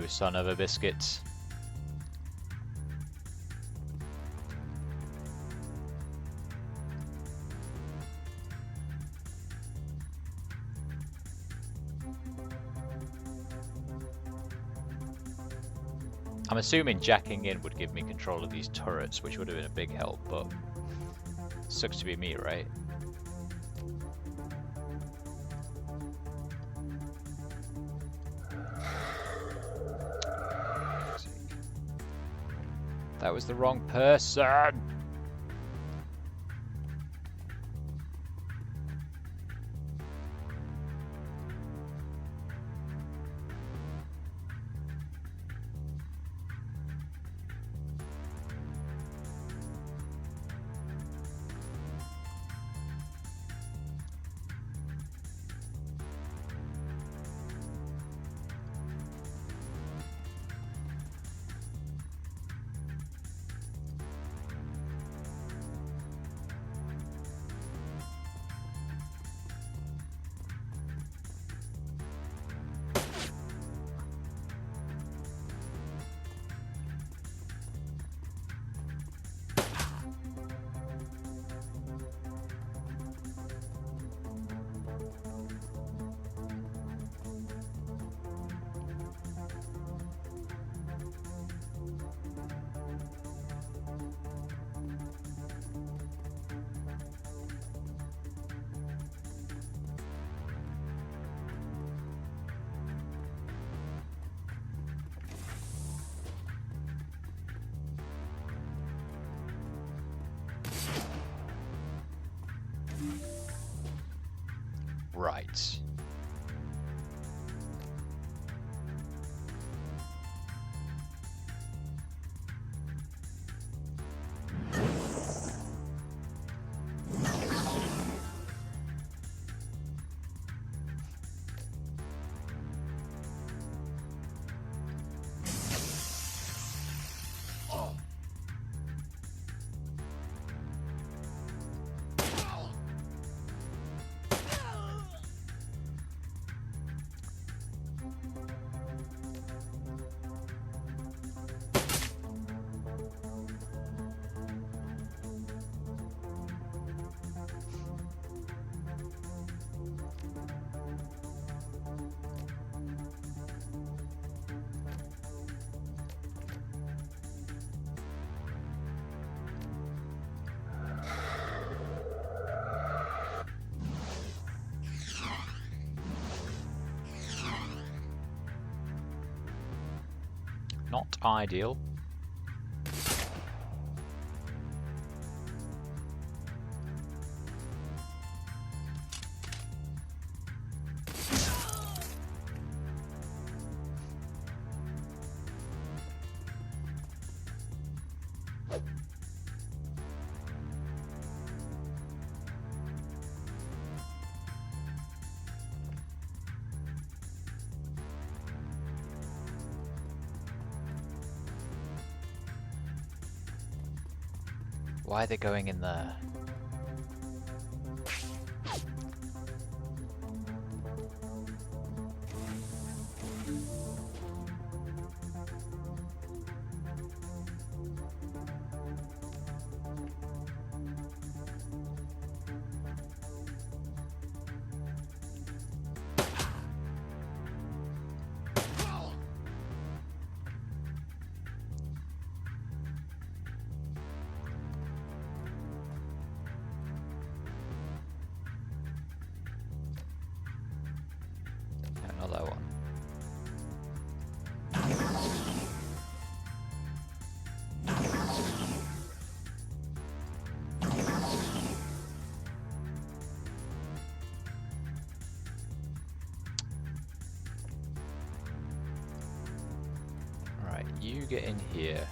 Speaker 1: You son of a biscuit. I'm assuming jacking in would give me control of these turrets, which would have been a big help, but sucks to be me, right? That was the wrong person! Right. Not ideal. Why are they going in there? Another one. Right, you get in here.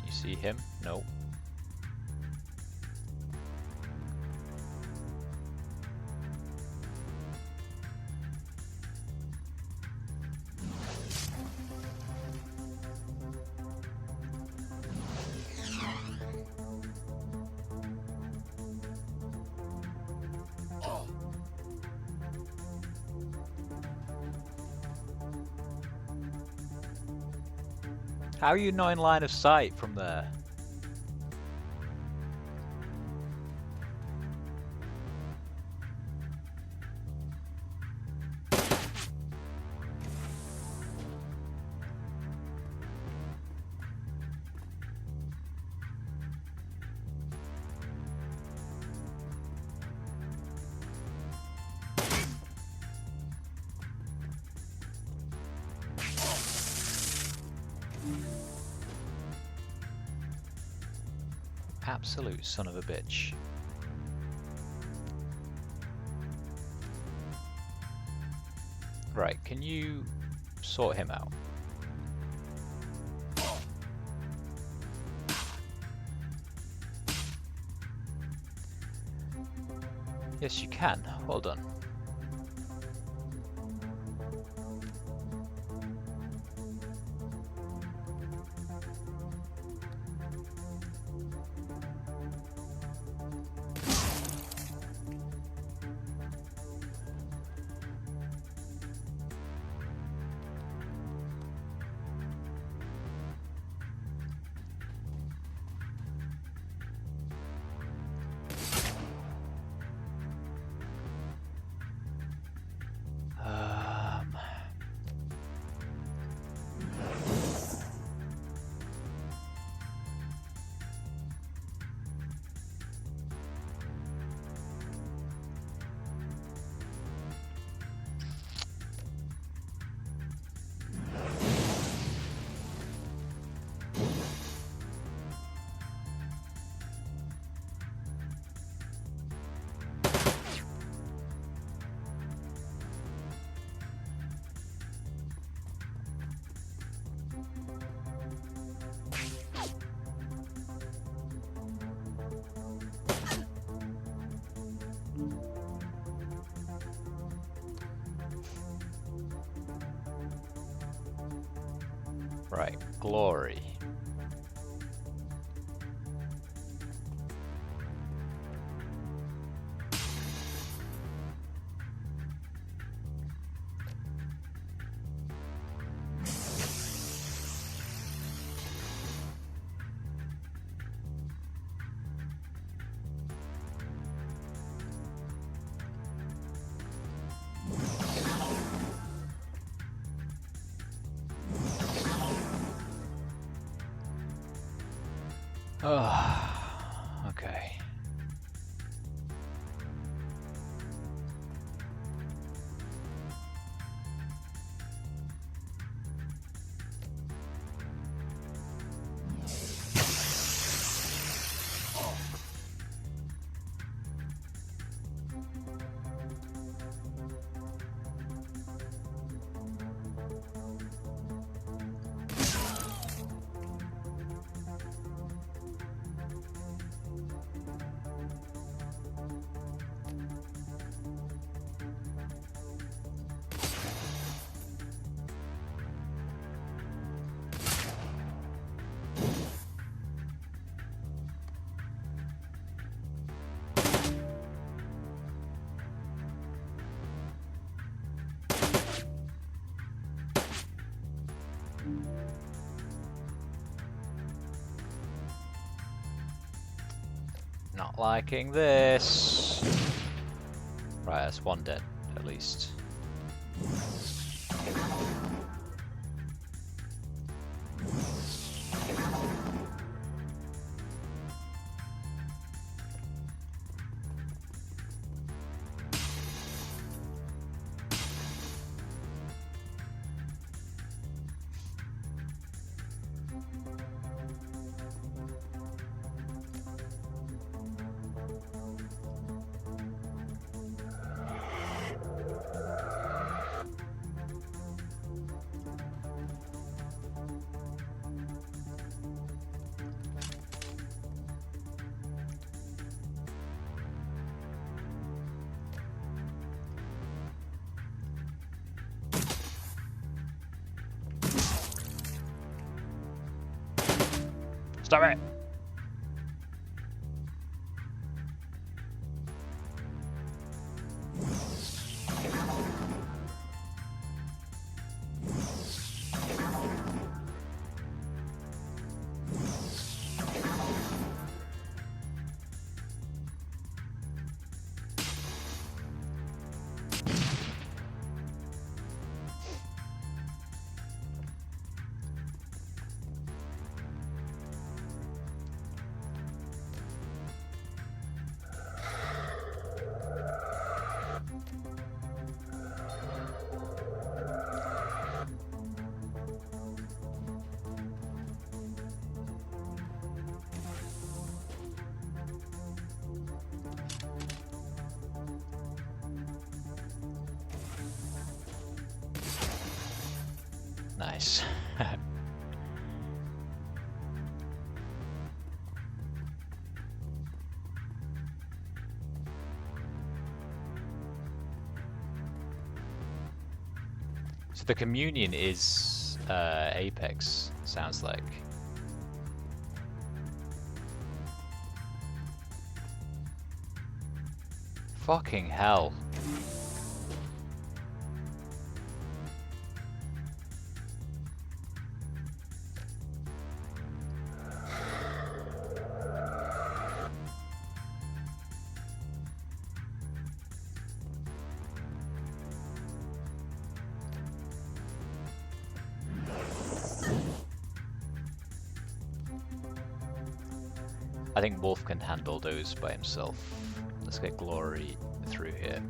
Speaker 1: You see him? No. How are you not in line of sight from there? Absolute son of a bitch. Right, can you sort him out? Yes, you can. Well done. Right, glory. Oh, okay. Not liking this. Right, that's one dead, at least. Stop it! Nice. So the communion is Apex, sounds like. Fucking hell. I think Wolf can handle those by himself. Let's get Glory through here.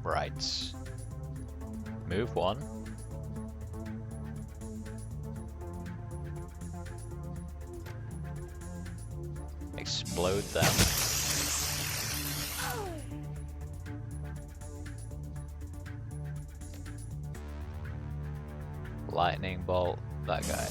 Speaker 1: Right. Move one. Explode them. Lightning bolt that guy.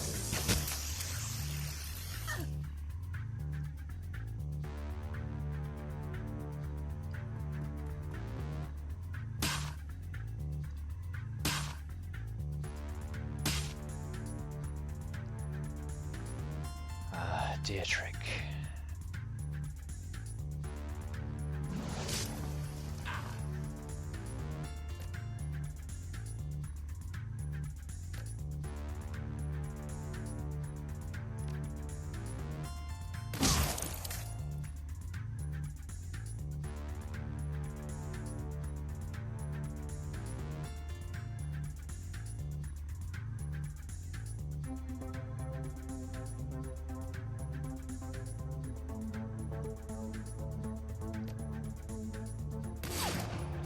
Speaker 1: Dietrich.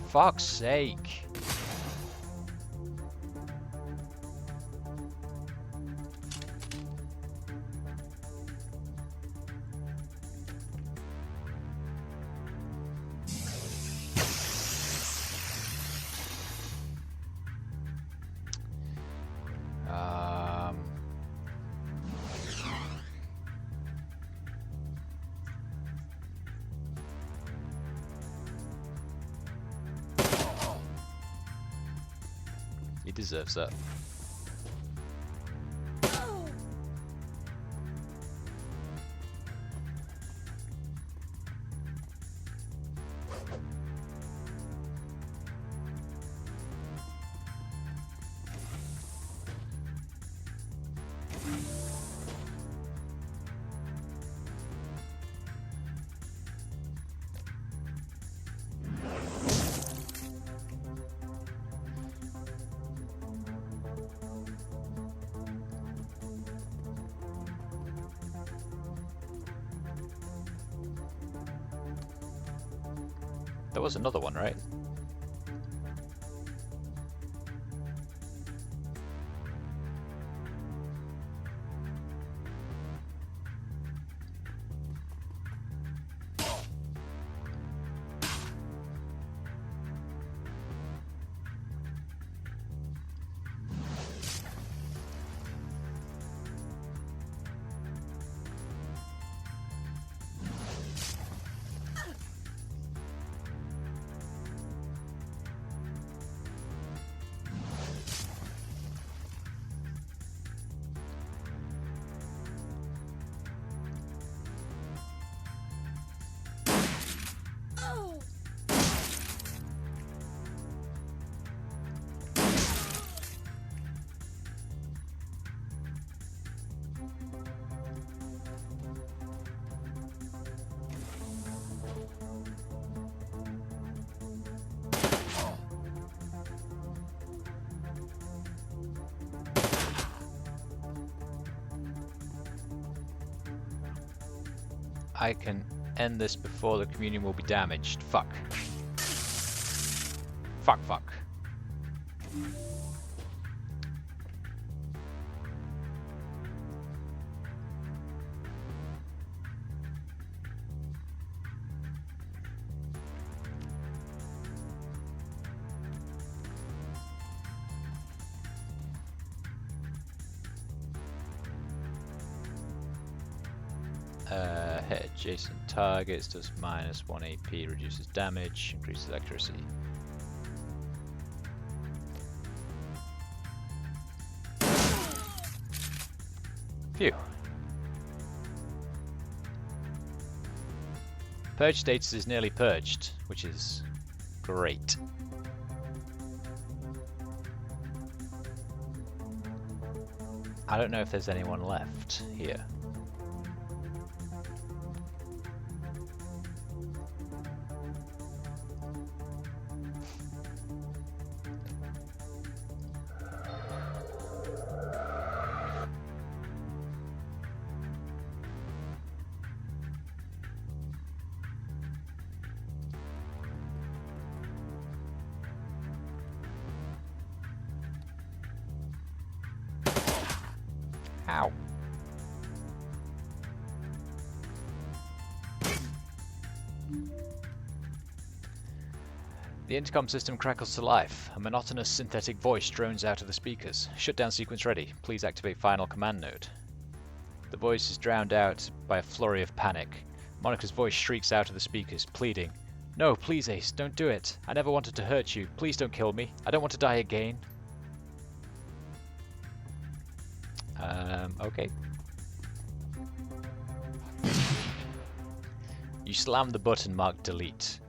Speaker 1: Fuck's sake. He deserves that. There was another one, right? I can end this before the communion will be damaged. Fuck. Fuck, fuck. Hit adjacent targets, does -1 AP, reduces damage, increases accuracy. Phew. Purge status is nearly purged, which is great. I don't know if there's anyone left here. Ow. The intercom system crackles to life. A monotonous synthetic voice drones out of the speakers. Shutdown sequence ready. Please activate final command node. The voice is drowned out by a flurry of panic. Monica's voice shrieks out of the speakers, pleading, "No, please Ace, don't do it. I never wanted to hurt you. Please don't kill me. I don't want to die again." Okay. You slam the button marked delete.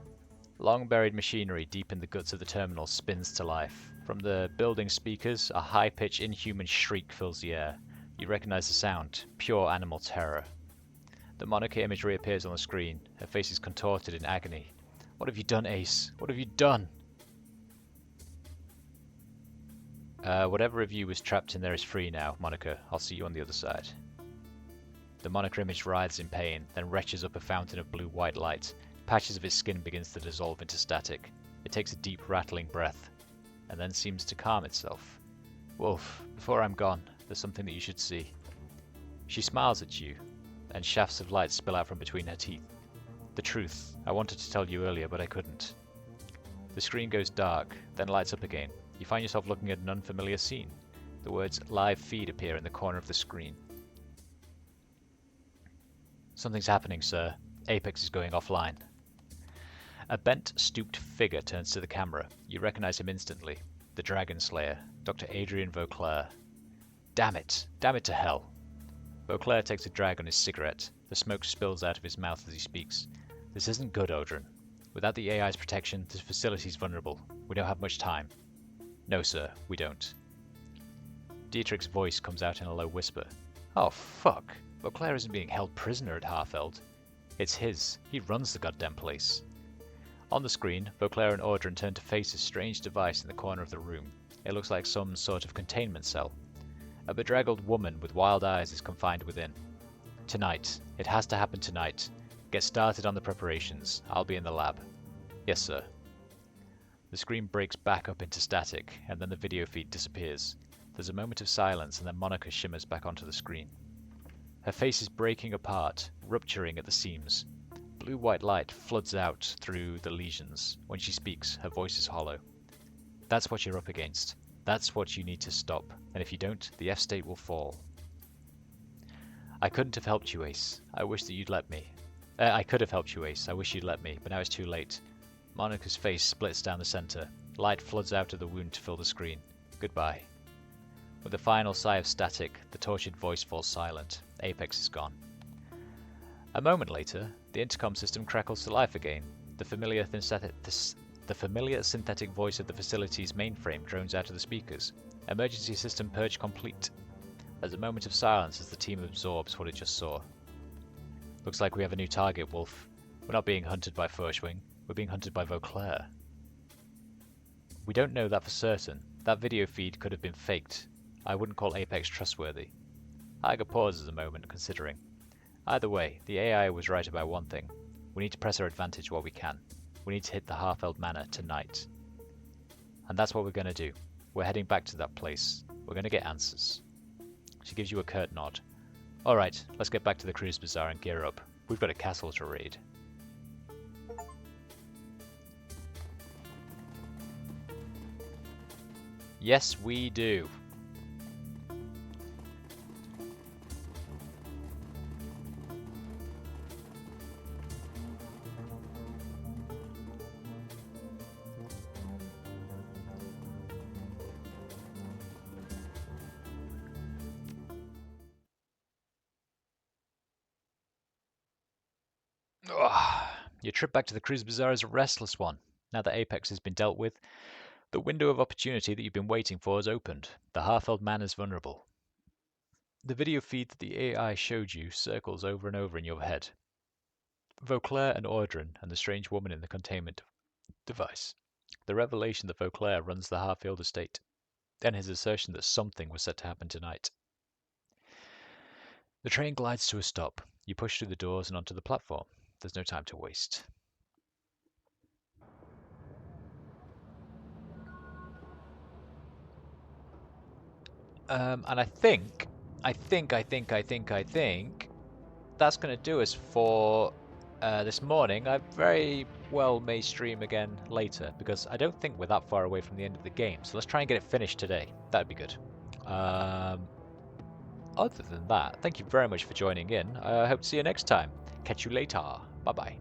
Speaker 1: Long-buried machinery deep in the guts of the terminal spins to life. From the building speakers, a high-pitched, inhuman shriek fills the air. You recognize the sound, pure animal terror. The Monica image reappears on the screen. Her face is contorted in agony. "What have you done, Ace? What have you done?" Whatever of you was trapped in there is free now, Monica. I'll see you on the other side. The Monica image writhes in pain, then retches up a fountain of blue-white light. Patches of its skin begins to dissolve into static. It takes a deep, rattling breath, and then seems to calm itself. "Wolf, before I'm gone, there's something that you should see." She smiles at you, and shafts of light spill out from between her teeth. "The truth. I wanted to tell you earlier, but I couldn't." The screen goes dark, then lights up again. You find yourself looking at an unfamiliar scene. The words "live feed" appear in the corner of the screen. "Something's happening, sir. Apex is going offline." A bent, stooped figure turns to the camera. You recognize him instantly. The Dragon Slayer, Dr. Adrian Vauclair. Damn it to hell. Vauclair takes a drag on his cigarette. The smoke spills out of his mouth as he speaks. "This isn't good, Odrin. Without the AI's protection, this facility's vulnerable. We don't have much time." "No, sir, we don't." Dietrich's voice comes out in a low whisper. Oh, fuck. Beauclair isn't being held prisoner at Harfeld. It's his. He runs the goddamn place. On the screen, Beauclair and Audryn turn to face a strange device in the corner of the room. It looks like some sort of containment cell. A bedraggled woman with wild eyes is confined within. Tonight. It has to happen tonight. Get started on the preparations. I'll be in the lab. Yes, sir. The screen breaks back up into static, and then the video feed disappears. There's a moment of silence, and then Monica shimmers back onto the screen. Her face is breaking apart, rupturing at the seams. Blue-white light floods out through the lesions. When she speaks, her voice is hollow. That's what you're up against. That's what you need to stop, and if you don't, the F-state will fall. I couldn't have helped you, Ace. I wish that you'd let me. I could have helped you, Ace. I wish you'd let me, but now it's too late. Monica's face splits down the center. Light floods out of the wound to fill the screen. Goodbye. With a final sigh of static, the tortured voice falls silent. Apex is gone. A moment later, the intercom system crackles to life again. The familiar synthetic voice of the facility's mainframe drones out of the speakers. Emergency system purge complete. There's a moment of silence as the team absorbs what it just saw. Looks like we have a new target, Wolf. We're not being hunted by Furshwing. We're being hunted by Beauclair. We don't know that for certain. That video feed could have been faked. I wouldn't call Apex trustworthy. Iger pauses a moment, considering. Either way, the AI was right about one thing. We need to press our advantage while we can. We need to hit the Harfeld Manor tonight. And that's what we're going to do. We're heading back to that place. We're going to get answers. She gives you a curt nod. Alright, let's get back to the Cruise Bazaar and gear up. We've got a castle to raid. Yes, we do. Your trip back to the Cruise Bazaar is a restless one. Now that Apex has been dealt with, the window of opportunity that you've been waiting for has opened. The Harfeld Man is vulnerable. The video feed that the AI showed you circles over and over in your head. Beauclair and Audryn and the strange woman in the containment device. The revelation that Beauclair runs the Harfeld estate. And his assertion that something was set to happen tonight. The train glides to a stop. You push through the doors and onto the platform. There's no time to waste. And I think that's going to do us for this morning. I very well may stream again later because I don't think we're that far away from the end of the game. So let's try and get it finished today. That'd be good. Other than that, thank you very much for joining in. I hope to see you next time. Catch you later. Bye-bye.